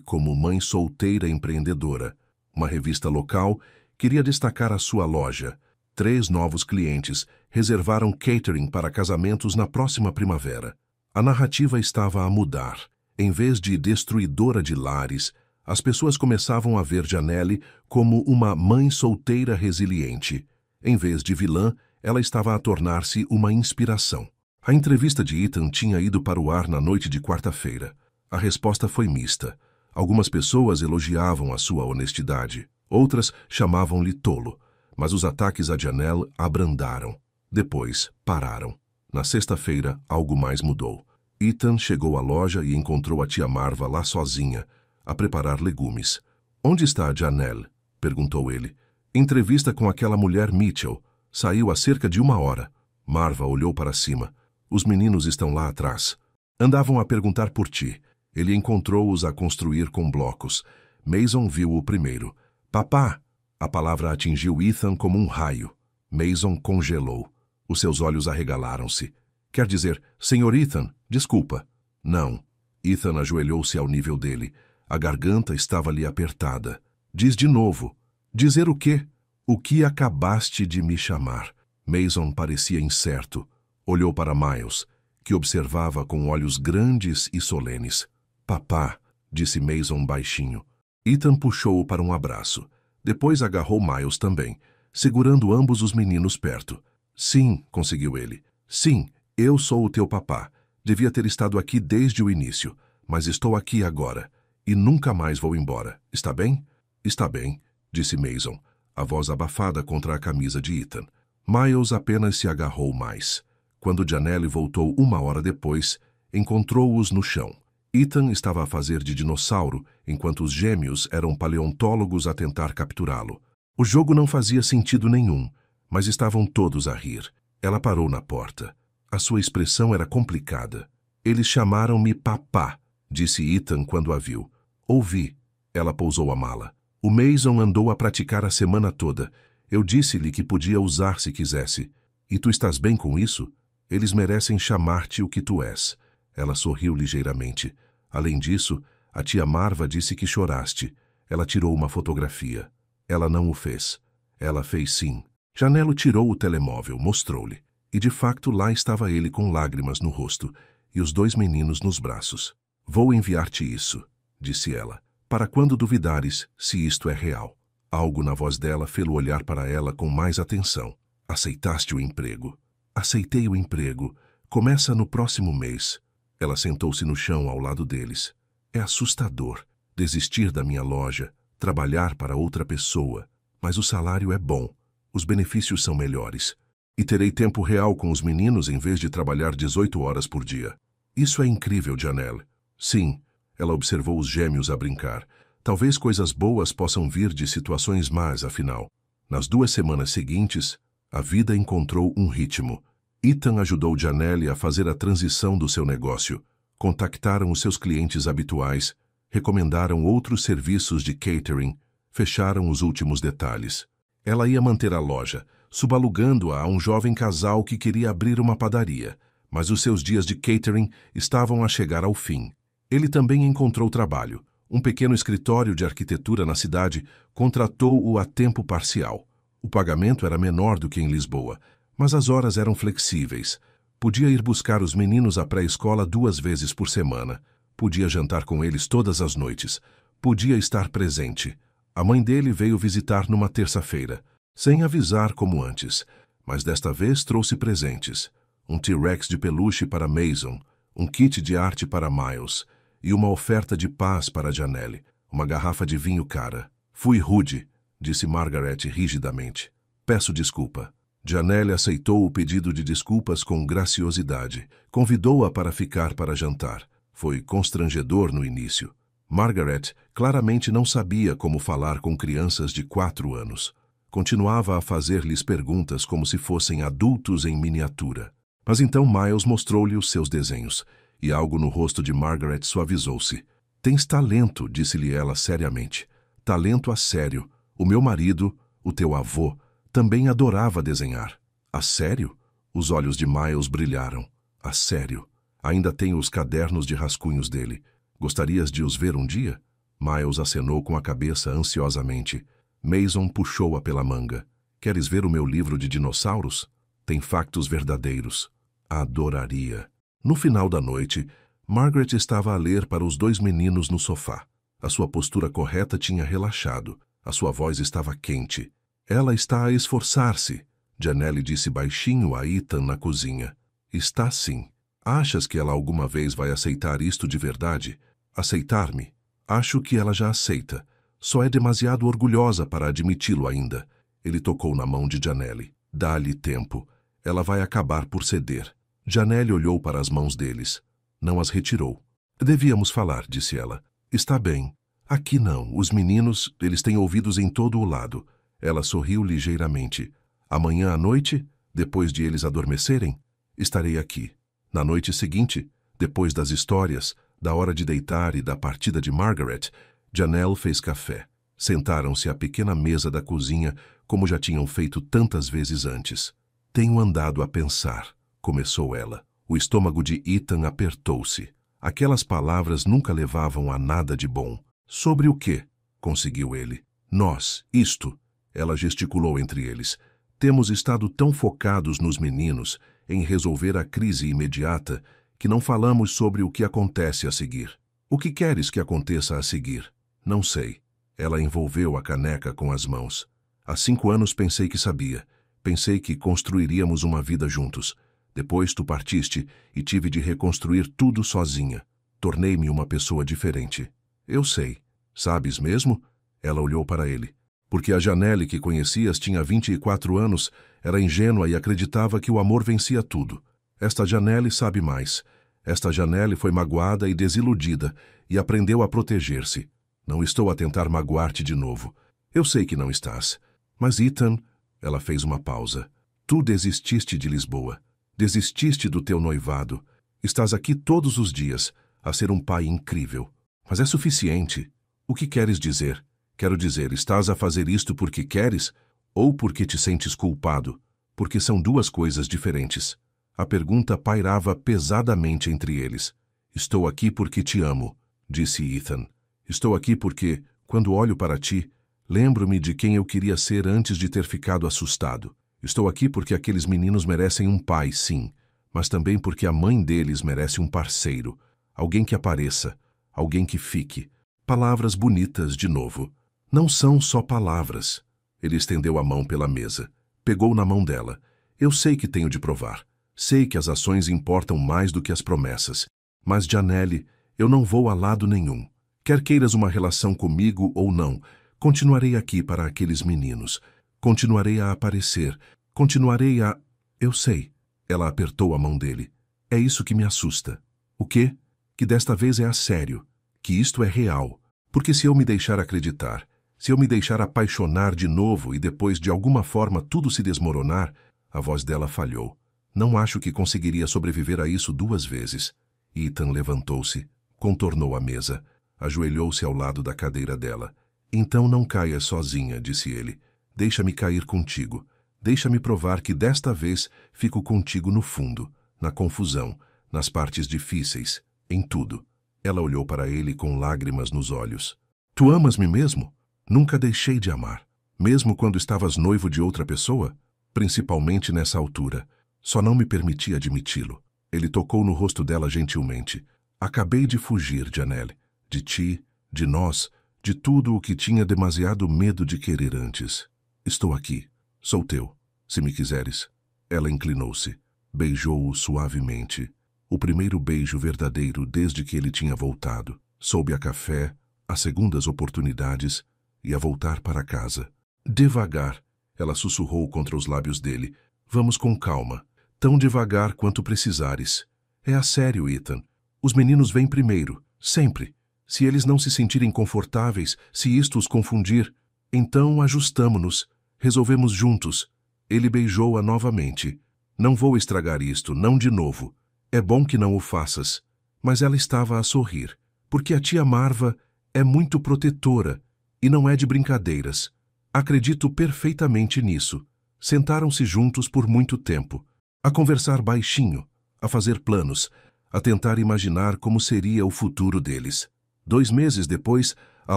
Speaker 1: como mãe solteira empreendedora. Uma revista local queria destacar a sua loja. 3 novos clientes reservaram catering para casamentos na próxima primavera. A narrativa estava a mudar. Em vez de destruidora de lares, as pessoas começavam a ver Janelle como uma mãe solteira resiliente. Em vez de vilã, ela estava a tornar-se uma inspiração. A entrevista de Ethan tinha ido para o ar na noite de quarta-feira. A resposta foi mista. Algumas pessoas elogiavam a sua honestidade. Outras chamavam-lhe tolo. Mas os ataques a Janelle abrandaram. Depois, pararam. Na sexta-feira, algo mais mudou. Ethan chegou à loja e encontrou a tia Marva lá sozinha, a preparar legumes. "Onde está a Janelle?" perguntou ele. "Entrevista com aquela mulher Mitchell. Saiu há cerca de 1 hora." Marva olhou para cima. "Os meninos estão lá atrás. Andavam a perguntar por ti." Ele encontrou-os a construir com blocos. Mason viu-o primeiro. "Papá!" A palavra atingiu Ethan como um raio. Mason congelou. Os seus olhos arregalaram-se. "Quer dizer, Sr. Ethan, desculpa." "Não." Ethan ajoelhou-se ao nível dele. A garganta estava-lhe apertada. "Diz de novo." "Dizer o quê?" "O que acabaste de me chamar." Mason parecia incerto. Olhou para Miles, que observava com olhos grandes e solenes. "Papá", disse Mason baixinho. Ethan puxou-o para um abraço. Depois agarrou Miles também, segurando ambos os meninos perto. "Sim", conseguiu ele. "Sim, eu sou o teu papá. Devia ter estado aqui desde o início, mas estou aqui agora. E nunca mais vou embora. Está bem?" "Está bem", disse Mason, a voz abafada contra a camisa de Ethan. Miles apenas se agarrou mais. Quando Janelle voltou 1 hora depois, encontrou-os no chão. Ethan estava a fazer de dinossauro, enquanto os gêmeos eram paleontólogos a tentar capturá-lo. O jogo não fazia sentido nenhum, mas estavam todos a rir. Ela parou na porta. A sua expressão era complicada. "Eles chamaram-me papá", disse Ethan quando a viu. "Ouvi." Ela pousou a mala. "O Mason andou a praticar a semana toda. Eu disse-lhe que podia usar se quisesse. E tu estás bem com isso? Eles merecem chamar-te o que tu és." Ela sorriu ligeiramente. "Além disso, a tia Marva disse que choraste." Ela tirou uma fotografia. "Ela não o fez." "Ela fez sim." Janelle tirou o telemóvel, mostrou-lhe. E de facto lá estava ele com lágrimas no rosto e os 2 meninos nos braços. "Vou enviar-te isso", disse ela, "para quando duvidares se isto é real." Algo na voz dela fê-lo olhar para ela com mais atenção. "Aceitaste o emprego." "Aceitei o emprego. Começa no próximo mês." Ela sentou-se no chão ao lado deles. "É assustador. Desistir da minha loja, trabalhar para outra pessoa. Mas o salário é bom. Os benefícios são melhores. E terei tempo real com os meninos em vez de trabalhar 18 horas por dia." "Isso é incrível, Janelle." "Sim." Ela observou os gêmeos a brincar. "Talvez coisas boas possam vir de situações más, afinal." Nas 2 semanas seguintes, a vida encontrou um ritmo. Ethan ajudou Janelle a fazer a transição do seu negócio. Contactaram os seus clientes habituais, recomendaram outros serviços de catering, fecharam os últimos detalhes. Ela ia manter a loja, subalugando-a a um jovem casal que queria abrir uma padaria, mas os seus dias de catering estavam a chegar ao fim. Ele também encontrou trabalho, Um pequeno escritório de arquitetura na cidade contratou-o a tempo parcial. O pagamento era menor do que em Lisboa, mas as horas eram flexíveis. Podia ir buscar os meninos à pré-escola 2 vezes por semana. Podia jantar com eles todas as noites. Podia estar presente. A mãe dele veio visitar numa terça-feira, sem avisar como antes, mas desta vez trouxe presentes. Um T-Rex de peluche para Mason, um kit de arte para Miles e uma oferta de paz para Janelle, uma garrafa de vinho cara. Fui rude, disse Margaret rigidamente. Peço desculpa. Janelle aceitou o pedido de desculpas com graciosidade. Convidou-a para ficar para jantar. Foi constrangedor no início. Margaret claramente não sabia como falar com crianças de 4 anos. Continuava a fazer-lhes perguntas como se fossem adultos em miniatura. Mas então Miles mostrou-lhe os seus desenhos, e algo no rosto de Margaret suavizou-se. Tens talento, disse-lhe ela seriamente. Talento a sério. O meu marido, o teu avô, também adorava desenhar. A sério? Os olhos de Miles brilharam. A sério. Ainda tenho os cadernos de rascunhos dele. Gostarias de os ver um dia? Miles acenou com a cabeça ansiosamente. Mason puxou-a pela manga. Queres ver o meu livro de dinossauros? Tem factos verdadeiros. Adoraria. No final da noite, Margaret estava a ler para os 2 meninos no sofá. A sua postura correta tinha relaxado. A sua voz estava quente. Ela está a esforçar-se, Janelle disse baixinho a Ethan na cozinha. Está sim. Achas que ela alguma vez vai aceitar isto de verdade? Aceitar-me? Acho que ela já aceita. Só é demasiado orgulhosa para admiti-lo ainda. Ele tocou na mão de Janelle. Dá-lhe tempo. Ela vai acabar por ceder. Janelle olhou para as mãos deles. Não as retirou. Devíamos falar, disse ela. Está bem. Aqui não. Os meninos, eles têm ouvidos em todo o lado. Ela sorriu ligeiramente. Amanhã à noite, depois de eles adormecerem, estarei aqui. Na noite seguinte, depois das histórias, da hora de deitar e da partida de Margaret, Janelle fez café. Sentaram-se à pequena mesa da cozinha, como já tinham feito tantas vezes antes. Tenho andado a pensar, começou ela. O estômago de Ethan apertou-se. Aquelas palavras nunca levavam a nada de bom. Sobre o quê? Conseguiu ele. Nós, isto. Ela gesticulou entre eles. Temos estado tão focados nos meninos, em resolver a crise imediata, que não falamos sobre o que acontece a seguir. O que queres que aconteça a seguir? Não sei. Ela envolveu a caneca com as mãos. Há 5 anos pensei que sabia. Pensei que construiríamos uma vida juntos. Depois tu partiste e tive de reconstruir tudo sozinha. Tornei-me uma pessoa diferente. Eu sei. Sabes mesmo? Ela olhou para ele. Porque a Janelle que conhecias tinha 24 anos, era ingênua e acreditava que o amor vencia tudo. Esta Janelle sabe mais. Esta Janelle foi magoada e desiludida e aprendeu a proteger-se. Não estou a tentar magoar-te de novo. Eu sei que não estás. Mas Ethan, ela fez uma pausa. Tu desististe de Lisboa. Desististe do teu noivado. Estás aqui todos os dias, a ser um pai incrível. Mas é suficiente. O que queres dizer? Quero dizer, estás a fazer isto porque queres ou porque te sentes culpado? Porque são 2 coisas diferentes. A pergunta pairava pesadamente entre eles. Estou aqui porque te amo, disse Ethan. Estou aqui porque, quando olho para ti, lembro-me de quem eu queria ser antes de ter ficado assustado. Estou aqui porque aqueles meninos merecem um pai, sim, mas também porque a mãe deles merece um parceiro, alguém que apareça, alguém que fique. Palavras bonitas de novo. Não são só palavras. Ele estendeu a mão pela mesa. Pegou na mão dela. Eu sei que tenho de provar. Sei que as ações importam mais do que as promessas. Mas, Janelle, eu não vou a lado nenhum. Quer queiras uma relação comigo ou não, continuarei aqui para aqueles meninos. Continuarei a aparecer. Continuarei a... Eu sei. Ela apertou a mão dele. É isso que me assusta. O quê? Que desta vez é a sério. Que isto é real. Porque se eu me deixar acreditar, se eu me deixar apaixonar de novo e depois de alguma forma tudo se desmoronar, a voz dela falhou. Não acho que conseguiria sobreviver a isso 2 vezes. Ethan levantou-se, contornou a mesa, ajoelhou-se ao lado da cadeira dela. Então não caias sozinha, disse ele. Deixa-me cair contigo. Deixa-me provar que desta vez fico contigo no fundo, na confusão, nas partes difíceis, em tudo. Ela olhou para ele com lágrimas nos olhos. Tu amas-me mesmo? Nunca deixei de amar. Mesmo quando estavas noivo de outra pessoa? Principalmente nessa altura. Só não me permiti admiti-lo. Ele tocou no rosto dela gentilmente. Acabei de fugir, Janelle. De ti, de nós, de tudo o que tinha demasiado medo de querer antes. Estou aqui. Sou teu, se me quiseres. Ela inclinou-se. Beijou-o suavemente. O primeiro beijo verdadeiro desde que ele tinha voltado. Soube a café, a segundas oportunidades e a voltar para casa. Devagar, ela sussurrou contra os lábios dele. Vamos com calma. Tão devagar quanto precisares. É a sério, Ethan. Os meninos vêm primeiro, sempre. Se eles não se sentirem confortáveis, se isto os confundir, então ajustamo-nos. Resolvemos juntos. Ele beijou-a novamente. Não vou estragar isto, não de novo. É bom que não o faças. Mas ela estava a sorrir, porque a tia Marva é muito protetora e não é de brincadeiras. Acredito perfeitamente nisso. Sentaram-se juntos por muito tempo, a conversar baixinho, a fazer planos, a tentar imaginar como seria o futuro deles. 2 meses depois, a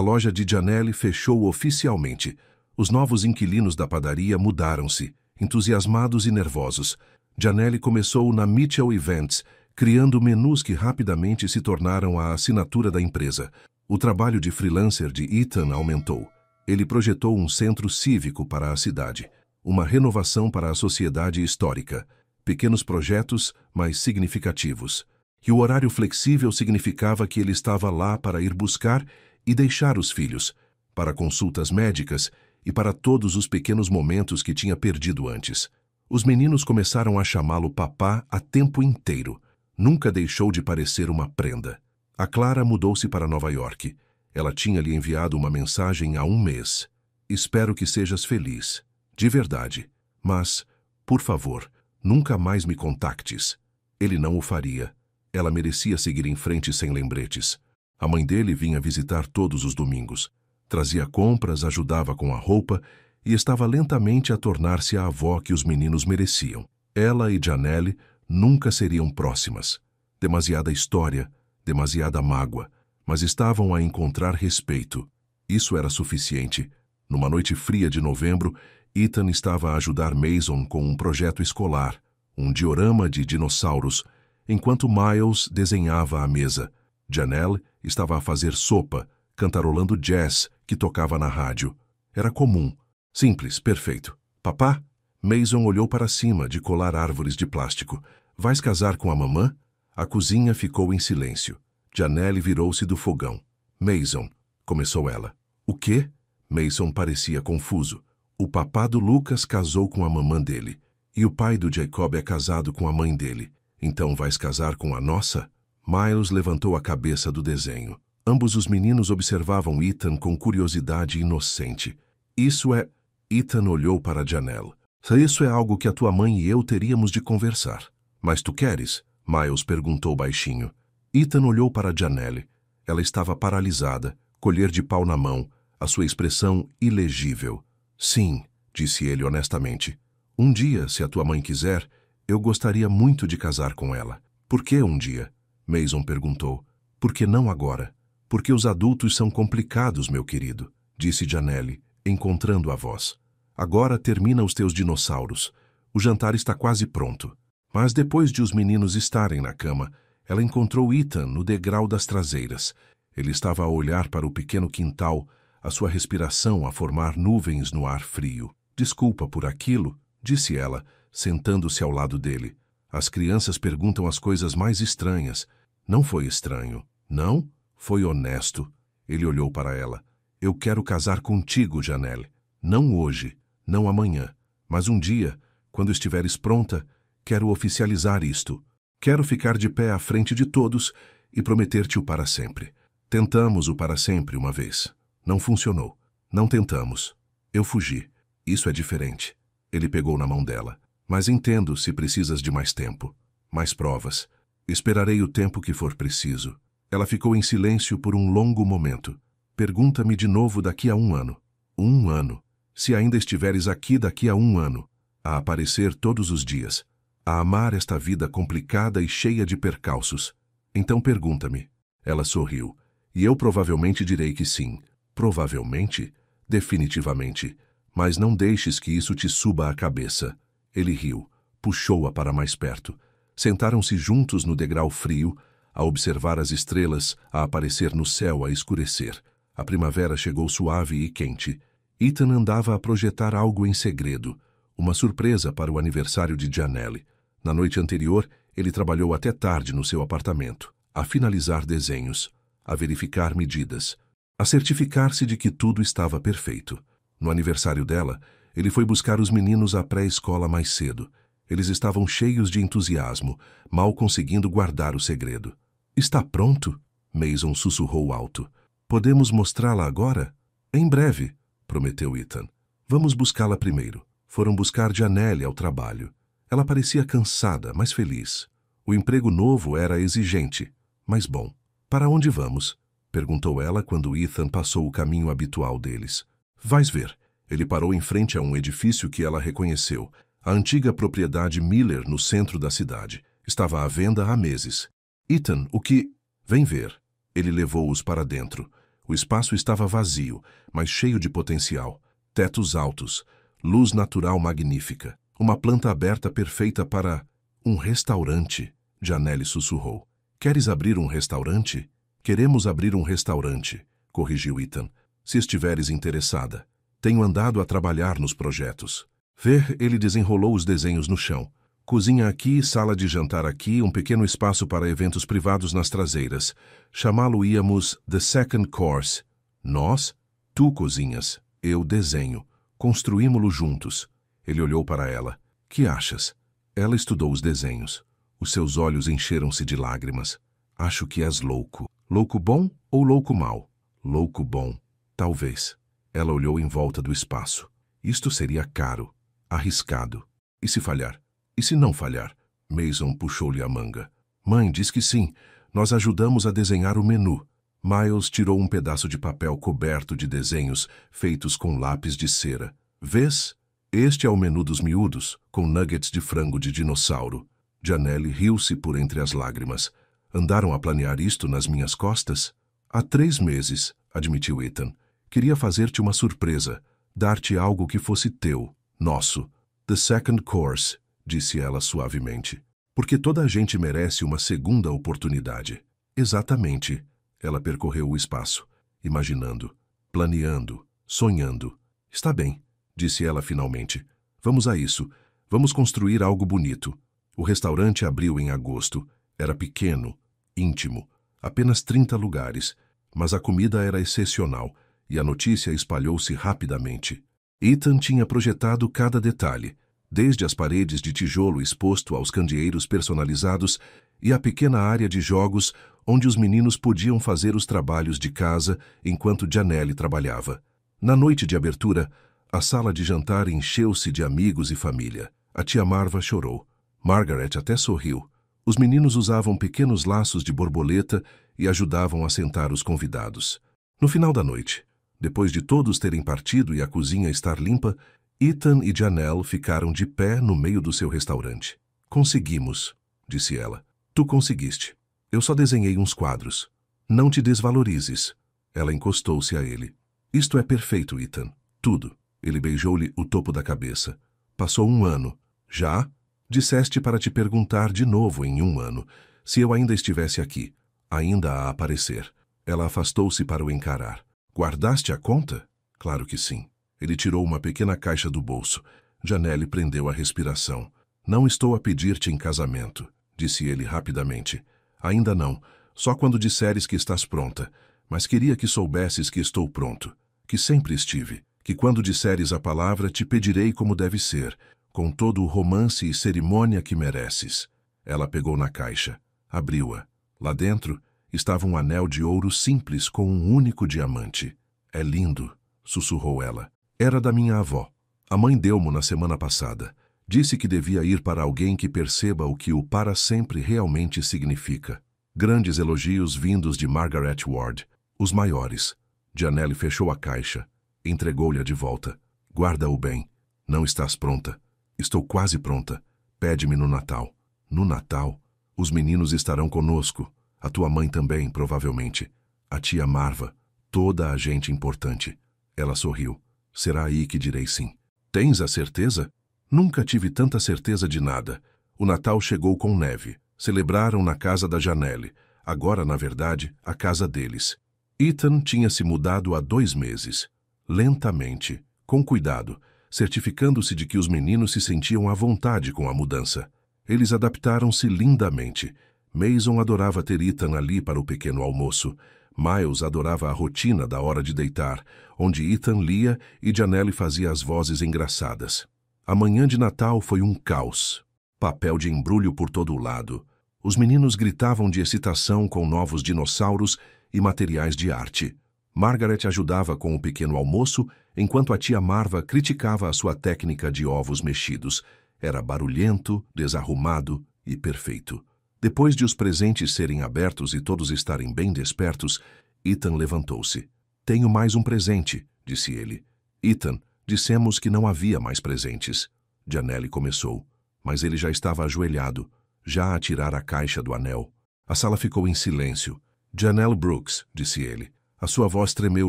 Speaker 1: loja de Janelle fechou oficialmente. Os novos inquilinos da padaria mudaram-se, entusiasmados e nervosos. Janelle começou na Mitchell Events, criando menus que rapidamente se tornaram a assinatura da empresa. O trabalho de freelancer de Ethan aumentou. Ele projetou um centro cívico para a cidade, uma renovação para a sociedade histórica, pequenos projetos, mas significativos. E o horário flexível significava que ele estava lá para ir buscar e deixar os filhos, para consultas médicas e para todos os pequenos momentos que tinha perdido antes. Os meninos começaram a chamá-lo papá a tempo inteiro. Nunca deixou de parecer uma prenda. A Clara mudou-se para Nova York. Ela tinha lhe enviado uma mensagem há 1 mês. Espero que sejas feliz. De verdade. Mas, por favor, nunca mais me contactes. Ele não o faria. Ela merecia seguir em frente sem lembretes. A mãe dele vinha visitar todos os domingos. Trazia compras, ajudava com a roupa e estava lentamente a tornar-se a avó que os meninos mereciam. Ela e Janelle nunca seriam próximas. Demasiada história, demasiada mágoa, mas estavam a encontrar respeito. Isso era suficiente. Numa noite fria de novembro, Ethan estava a ajudar Mason com um projeto escolar, um diorama de dinossauros, enquanto Miles desenhava à mesa. Janelle estava a fazer sopa, cantarolando jazz que tocava na rádio. Era comum. Simples, perfeito. Papá? Mason olhou para cima de colar árvores de plástico. Vais casar com a mamã? A cozinha ficou em silêncio. Janelle virou-se do fogão. Mason, começou ela. O quê? Mason parecia confuso. O papá do Lucas casou com a mamã dele. E o pai do Jacob é casado com a mãe dele. Então vais casar com a nossa? Miles levantou a cabeça do desenho. Ambos os meninos observavam Ethan com curiosidade inocente. Isso é... Ethan olhou para Janelle. Isso é algo que a tua mãe e eu teríamos de conversar. Mas tu queres? Miles perguntou baixinho. Ethan olhou para Janelle. Ela estava paralisada, colher de pau na mão, a sua expressão ilegível. Sim, disse ele honestamente. Um dia, se a tua mãe quiser, eu gostaria muito de casar com ela. Por que um dia? Mason perguntou. Por que não agora? Porque os adultos são complicados, meu querido, disse Janelle, encontrando a voz. Agora termina os teus dinossauros. O jantar está quase pronto. Mas depois de os meninos estarem na cama, ela encontrou Ethan no degrau das traseiras. Ele estava a olhar para o pequeno quintal, a sua respiração a formar nuvens no ar frio. Desculpa por aquilo, disse ela, sentando-se ao lado dele. As crianças perguntam as coisas mais estranhas. Não foi estranho. Não? Foi honesto. Ele olhou para ela. Eu quero casar contigo, Janelle. Não hoje, não amanhã, mas um dia, quando estiveres pronta, quero oficializar isto. Quero ficar de pé à frente de todos e prometer-te o para sempre. Tentamos o para sempre uma vez. Não funcionou. Não tentamos. Eu fugi. Isso é diferente. Ele pegou na mão dela. Mas entendo se precisas de mais tempo. Mais provas. Esperarei o tempo que for preciso. Ela ficou em silêncio por um longo momento. Pergunta-me de novo daqui a 1 ano. 1 ano. Se ainda estiveres aqui daqui a 1 ano. A aparecer todos os dias. A amar esta vida complicada e cheia de percalços. Então pergunta-me. Ela sorriu. E eu provavelmente direi que sim. Provavelmente? Definitivamente. Mas não deixes que isso te suba à cabeça. Ele riu. Puxou-a para mais perto. Sentaram-se juntos no degrau frio, a observar as estrelas a aparecer no céu a escurecer. A primavera chegou suave e quente. Ethan andava a projetar algo em segredo. Uma surpresa para o aniversário de Janelle. Na noite anterior, ele trabalhou até tarde no seu apartamento, a finalizar desenhos, a verificar medidas, a certificar-se de que tudo estava perfeito. No aniversário dela, ele foi buscar os meninos à pré-escola mais cedo. Eles estavam cheios de entusiasmo, mal conseguindo guardar o segredo. Está pronto? Mason sussurrou alto. Podemos mostrá-la agora? Em breve, prometeu Ethan. Vamos buscá-la primeiro. Foram buscar Janelle ao trabalho. Ela parecia cansada, mas feliz. O emprego novo era exigente, mas bom. Para onde vamos? Perguntou ela quando Ethan passou o caminho habitual deles. Vais ver. Ele parou em frente a um edifício que ela reconheceu. A antiga propriedade Miller no centro da cidade. Estava à venda há meses. Ethan, o que... Vem ver. Ele levou-os para dentro. O espaço estava vazio, mas cheio de potencial. Tetos altos, luz natural magnífica. Uma planta aberta perfeita para... Um restaurante, Janelle sussurrou. Queres abrir um restaurante? Queremos abrir um restaurante, corrigiu Ethan. Se estiveres interessada. Tenho andado a trabalhar nos projetos. Ver, ele desenrolou os desenhos no chão. Cozinha aqui, sala de jantar aqui, um pequeno espaço para eventos privados nas traseiras. Chamá-lo-íamos The Second Course. Nós? Tu cozinhas. Eu desenho. Construímo-lo juntos. Ele olhou para ela. Que achas? Ela estudou os desenhos. Os seus olhos encheram-se de lágrimas. Acho que és louco. Louco bom ou louco mau? Louco bom. Talvez. Ela olhou em volta do espaço. Isto seria caro. Arriscado. E se falhar? E se não falhar? Mason puxou-lhe a manga. Mãe, diz que sim. Nós ajudamos a desenhar o menu. Miles tirou um pedaço de papel coberto de desenhos feitos com lápis de cera. Vês? Este é o menu dos miúdos, com nuggets de frango de dinossauro. Janelle riu-se por entre as lágrimas. Andaram a planear isto nas minhas costas? Há 3 meses, admitiu Ethan. Queria fazer-te uma surpresa. Dar-te algo que fosse teu, nosso. The second course, disse ela suavemente. Porque toda a gente merece uma segunda oportunidade. Exatamente. Ela percorreu o espaço, imaginando, planeando, sonhando. Está bem, disse ela finalmente. Vamos a isso. Vamos construir algo bonito. O restaurante abriu em agosto. Era pequeno, íntimo, apenas 30 lugares, mas a comida era excepcional e a notícia espalhou-se rapidamente. Ethan tinha projetado cada detalhe, desde as paredes de tijolo exposto aos candeeiros personalizados e a pequena área de jogos onde os meninos podiam fazer os trabalhos de casa enquanto Janelle trabalhava. Na noite de abertura, a sala de jantar encheu-se de amigos e família. A tia Marva chorou. Margaret até sorriu. Os meninos usavam pequenos laços de borboleta e ajudavam a sentar os convidados. No final da noite, depois de todos terem partido e a cozinha estar limpa, Ethan e Janelle ficaram de pé no meio do seu restaurante. Conseguimos, disse ela. Tu conseguiste. Eu só desenhei uns quadros. Não te desvalorizes. Ela encostou-se a ele. Isto é perfeito, Ethan. Tudo. Ele beijou-lhe o topo da cabeça. Passou 1 ano. Já? Disseste para te perguntar de novo em 1 ano, se eu ainda estivesse aqui, ainda a aparecer. Ela afastou-se para o encarar. Guardaste a conta? Claro que sim. Ele tirou uma pequena caixa do bolso. Janelle prendeu a respiração. Não estou a pedir-te em casamento, disse ele rapidamente. Ainda não, só quando disseres que estás pronta. Mas queria que soubesses que estou pronto, que sempre estive, que quando disseres a palavra te pedirei como deve ser, com todo o romance e cerimônia que mereces. Ela pegou na caixa, abriu-a. Lá dentro estava um anel de ouro simples com um único diamante. É lindo, sussurrou ela. Era da minha avó. A mãe deu-mo na semana passada. Disse que devia ir para alguém que perceba o que o para sempre realmente significa. Grandes elogios vindos de Margaret Ward, os maiores. Janelle fechou a caixa, entregou-lhe de volta. Guarda-o bem. Não estás pronta. Estou quase pronta. Pede-me no Natal. No Natal? Os meninos estarão conosco. A tua mãe também, provavelmente. A tia Marva. Toda a gente importante. Ela sorriu. Será aí que direi sim. Tens a certeza? Nunca tive tanta certeza de nada. O Natal chegou com neve. Celebraram na casa da Janelle. Agora, na verdade, a casa deles. Ethan tinha se mudado há 2 meses. Lentamente, com cuidado, certificando-se de que os meninos se sentiam à vontade com a mudança. Eles adaptaram-se lindamente. Mason adorava ter Ethan ali para o pequeno almoço. Miles adorava a rotina da hora de deitar, onde Ethan lia e Janelle fazia as vozes engraçadas. A manhã de Natal foi um caos. Papel de embrulho por todo o lado. Os meninos gritavam de excitação com novos dinossauros e materiais de arte. Margaret ajudava com o pequeno almoço, enquanto a tia Marva criticava a sua técnica de ovos mexidos. Era barulhento, desarrumado e perfeito. Depois de os presentes serem abertos e todos estarem bem despertos, Ethan levantou-se. Tenho mais um presente, disse ele. Ethan, dissemos que não havia mais presentes. Janelle começou, mas ele já estava ajoelhado, já a tirar a caixa do anel. A sala ficou em silêncio. Janelle Brooks, disse ele. A sua voz tremeu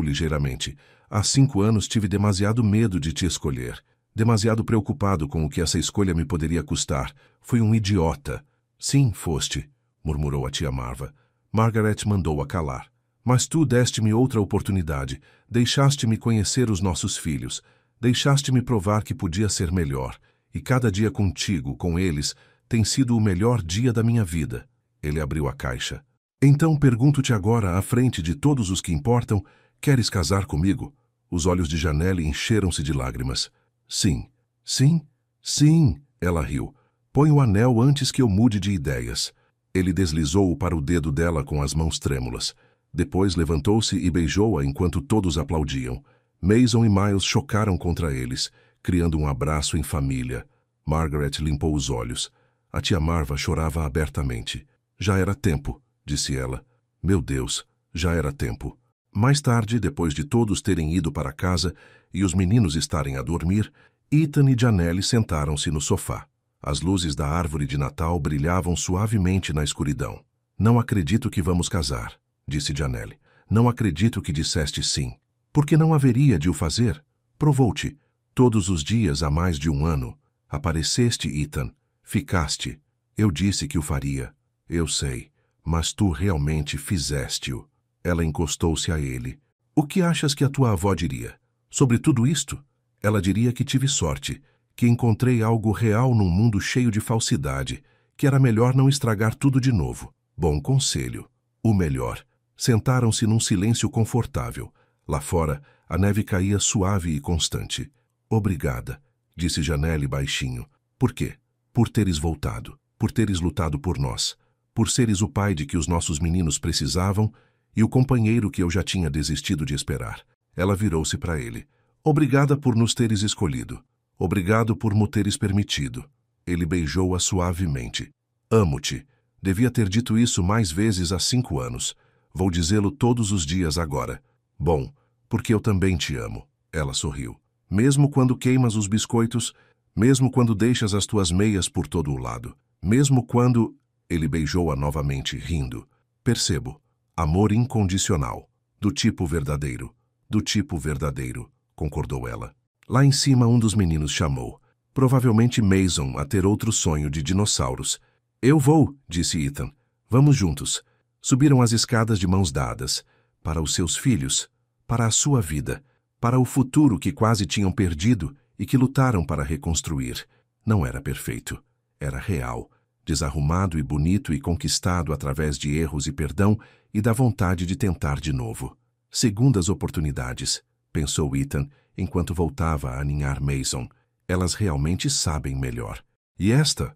Speaker 1: ligeiramente. Há 5 anos tive demasiado medo de te escolher. Demasiado preocupado com o que essa escolha me poderia custar. Fui um idiota. Sim, foste, murmurou a tia Marva. Margaret mandou-a calar. Mas tu deste-me outra oportunidade. Deixaste-me conhecer os nossos filhos. Deixaste-me provar que podia ser melhor. E cada dia contigo, com eles, tem sido o melhor dia da minha vida. Ele abriu a caixa. Então pergunto-te agora, à frente de todos os que importam, queres casar comigo? Os olhos de Janelle encheram-se de lágrimas. Sim, sim, sim, ela riu. Põe o anel antes que eu mude de ideias. Ele deslizou-o para o dedo dela com as mãos trêmulas. Depois levantou-se e beijou-a enquanto todos aplaudiam. Mason e Miles chocaram contra eles, criando um abraço em família. Margaret limpou os olhos. A tia Marva chorava abertamente. Já era tempo, disse ela. Meu Deus, já era tempo. Mais tarde, depois de todos terem ido para casa e os meninos estarem a dormir, Ethan e Janelle sentaram-se no sofá. As luzes da árvore de Natal brilhavam suavemente na escuridão. Não acredito que vamos casar, disse Janelle. Não acredito que disseste sim. Porque não haveria de o fazer? Provou-te. Todos os dias há mais de 1 ano. Apareceste, Ethan. Ficaste. Eu disse que o faria. Eu sei. Mas tu realmente fizeste-o. Ela encostou-se a ele. O que achas que a tua avó diria? Sobre tudo isto? Ela diria que tive sorte, que encontrei algo real num mundo cheio de falsidade, que era melhor não estragar tudo de novo. Bom conselho. O melhor. Sentaram-se num silêncio confortável. Lá fora, a neve caía suave e constante. Obrigada, disse Janelle baixinho. Por quê? Por teres voltado, por teres lutado por nós, por seres o pai de que os nossos meninos precisavam e o companheiro que eu já tinha desistido de esperar. Ela virou-se para ele. Obrigada por nos teres escolhido. Obrigado por me teres permitido. Ele beijou-a suavemente. Amo-te. Devia ter dito isso mais vezes há 5 anos. Vou dizê-lo todos os dias agora. Bom, porque eu também te amo. Ela sorriu. Mesmo quando queimas os biscoitos, mesmo quando deixas as tuas meias por todo o lado, mesmo quando... Ele beijou-a novamente, rindo. Percebo. Amor incondicional. Do tipo verdadeiro. Do tipo verdadeiro, concordou ela. Lá em cima um dos meninos chamou. Provavelmente Mason a ter outro sonho de dinossauros. Eu vou, disse Ethan. Vamos juntos. Subiram as escadas de mãos dadas. Para os seus filhos. Para a sua vida. Para o futuro que quase tinham perdido e que lutaram para reconstruir. Não era perfeito. Era real. Desarrumado e bonito e conquistado através de erros e perdão e da vontade de tentar de novo. Segundas oportunidades, pensou Ethan, enquanto voltava a aninhar Mason. Elas realmente sabem melhor. E esta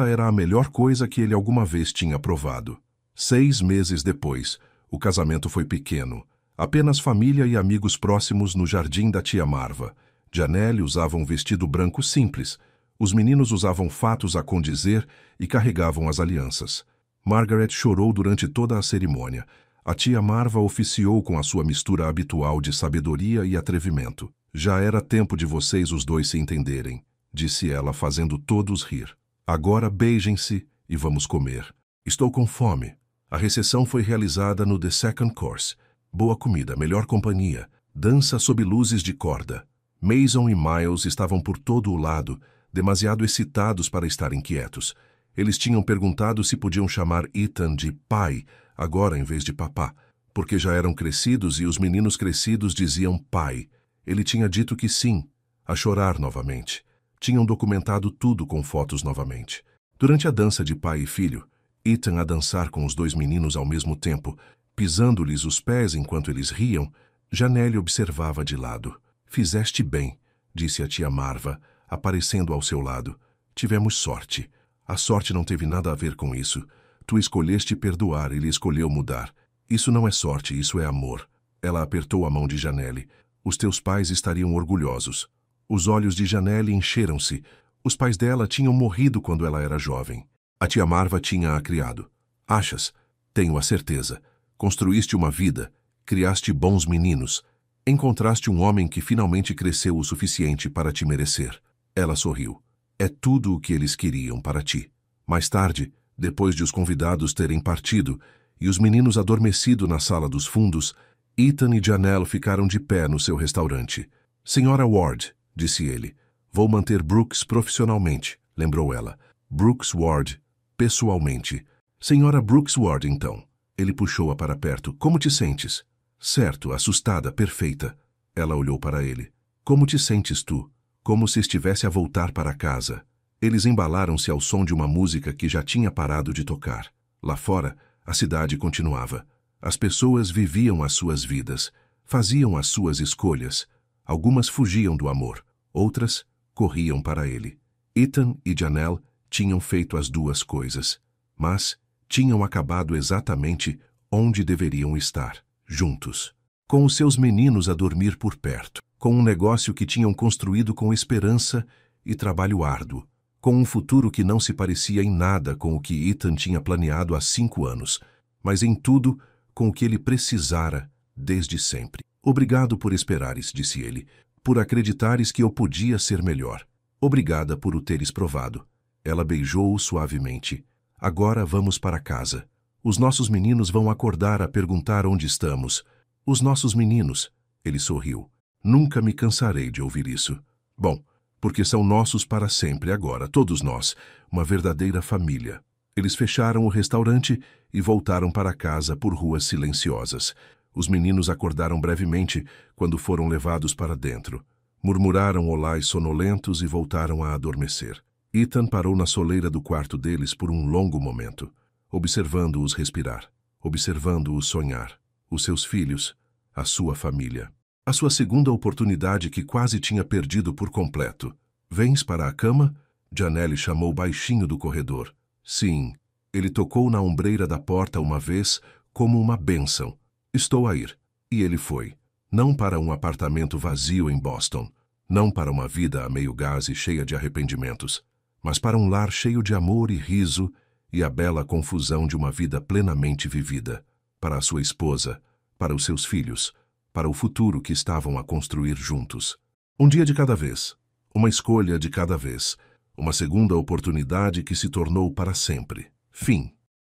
Speaker 1: era a melhor coisa que ele alguma vez tinha provado. 6 meses depois, o casamento foi pequeno. Apenas família e amigos próximos no jardim da tia Marva. Janelle usava um vestido branco simples. Os meninos usavam fatos a condizer e carregavam as alianças. Margaret chorou durante toda a cerimônia. A tia Marva oficiou com a sua mistura habitual de sabedoria e atrevimento. Já era tempo de vocês os dois se entenderem, disse ela, fazendo todos rir. Agora beijem-se e vamos comer. Estou com fome. A recepção foi realizada no The Second Course. Boa comida, melhor companhia, dança sob luzes de corda. Mason e Miles estavam por todo o lado, demasiado excitados para estarem quietos. Eles tinham perguntado se podiam chamar Ethan de pai, agora em vez de papá, porque já eram crescidos e os meninos crescidos diziam pai. Ele tinha dito que sim, a chorar novamente. Tinham documentado tudo com fotos novamente. Durante a dança de pai e filho, Ethan a dançar com os dois meninos ao mesmo tempo, pisando-lhes os pés enquanto eles riam, Janelle observava de lado. Fizeste bem, disse a tia Marva, aparecendo ao seu lado. Tivemos sorte. A sorte não teve nada a ver com isso. Tu escolheste perdoar, ele escolheu mudar. Isso não é sorte, isso é amor. Ela apertou a mão de Janelle. Os teus pais estariam orgulhosos. Os olhos de Janelle encheram-se. Os pais dela tinham morrido quando ela era jovem. A tia Marva tinha-a criado. Achas? Tenho a certeza. Construíste uma vida. Criaste bons meninos. Encontraste um homem que finalmente cresceu o suficiente para te merecer. Ela sorriu. É tudo o que eles queriam para ti. Mais tarde, depois de os convidados terem partido e os meninos adormecido na sala dos fundos, Ethan e Janelle ficaram de pé no seu restaurante. Senhora Ward, disse ele, vou manter Brooks profissionalmente, lembrou ela. Brooks Ward, pessoalmente. Senhora Brooks Ward, então. Ele puxou-a para perto. Como te sentes? Certo, assustada, perfeita. Ela olhou para ele. Como te sentes tu? Como se estivesse a voltar para casa. Eles embalaram-se ao som de uma música que já tinha parado de tocar. Lá fora, a cidade continuava. As pessoas viviam as suas vidas, faziam as suas escolhas. Algumas fugiam do amor, outras corriam para ele. Ethan e Janelle tinham feito as duas coisas, mas tinham acabado exatamente onde deveriam estar. Juntos, com os seus meninos a dormir por perto, com um negócio que tinham construído com esperança e trabalho árduo, com um futuro que não se parecia em nada com o que Ethan tinha planeado há 5 anos, mas em tudo com o que ele precisara desde sempre. Obrigado por esperares, disse ele, por acreditares que eu podia ser melhor. Obrigada por o teres provado. Ela beijou-o suavemente. Agora vamos para casa. Os nossos meninos vão acordar a perguntar onde estamos. Os nossos meninos. Ele sorriu. Nunca me cansarei de ouvir isso. Bom, porque são nossos para sempre agora, todos nós, uma verdadeira família. Eles fecharam o restaurante e voltaram para casa por ruas silenciosas. Os meninos acordaram brevemente quando foram levados para dentro. Murmuraram olás sonolentos e voltaram a adormecer. Ethan parou na soleira do quarto deles por um longo momento, observando-os respirar, observando-os sonhar, os seus filhos, a sua família. A sua segunda oportunidade que quase tinha perdido por completo. Vens para a cama? Janelle chamou baixinho do corredor. Sim. Ele tocou na ombreira da porta uma vez, como uma bênção. Estou a ir. E ele foi. Não para um apartamento vazio em Boston, não para uma vida a meio gás e cheia de arrependimentos, mas para um lar cheio de amor e riso e a bela confusão de uma vida plenamente vivida, para a sua esposa, para os seus filhos, para o futuro que estavam a construir juntos. Um dia de cada vez, uma escolha de cada vez, uma segunda oportunidade que se tornou para sempre. Fim.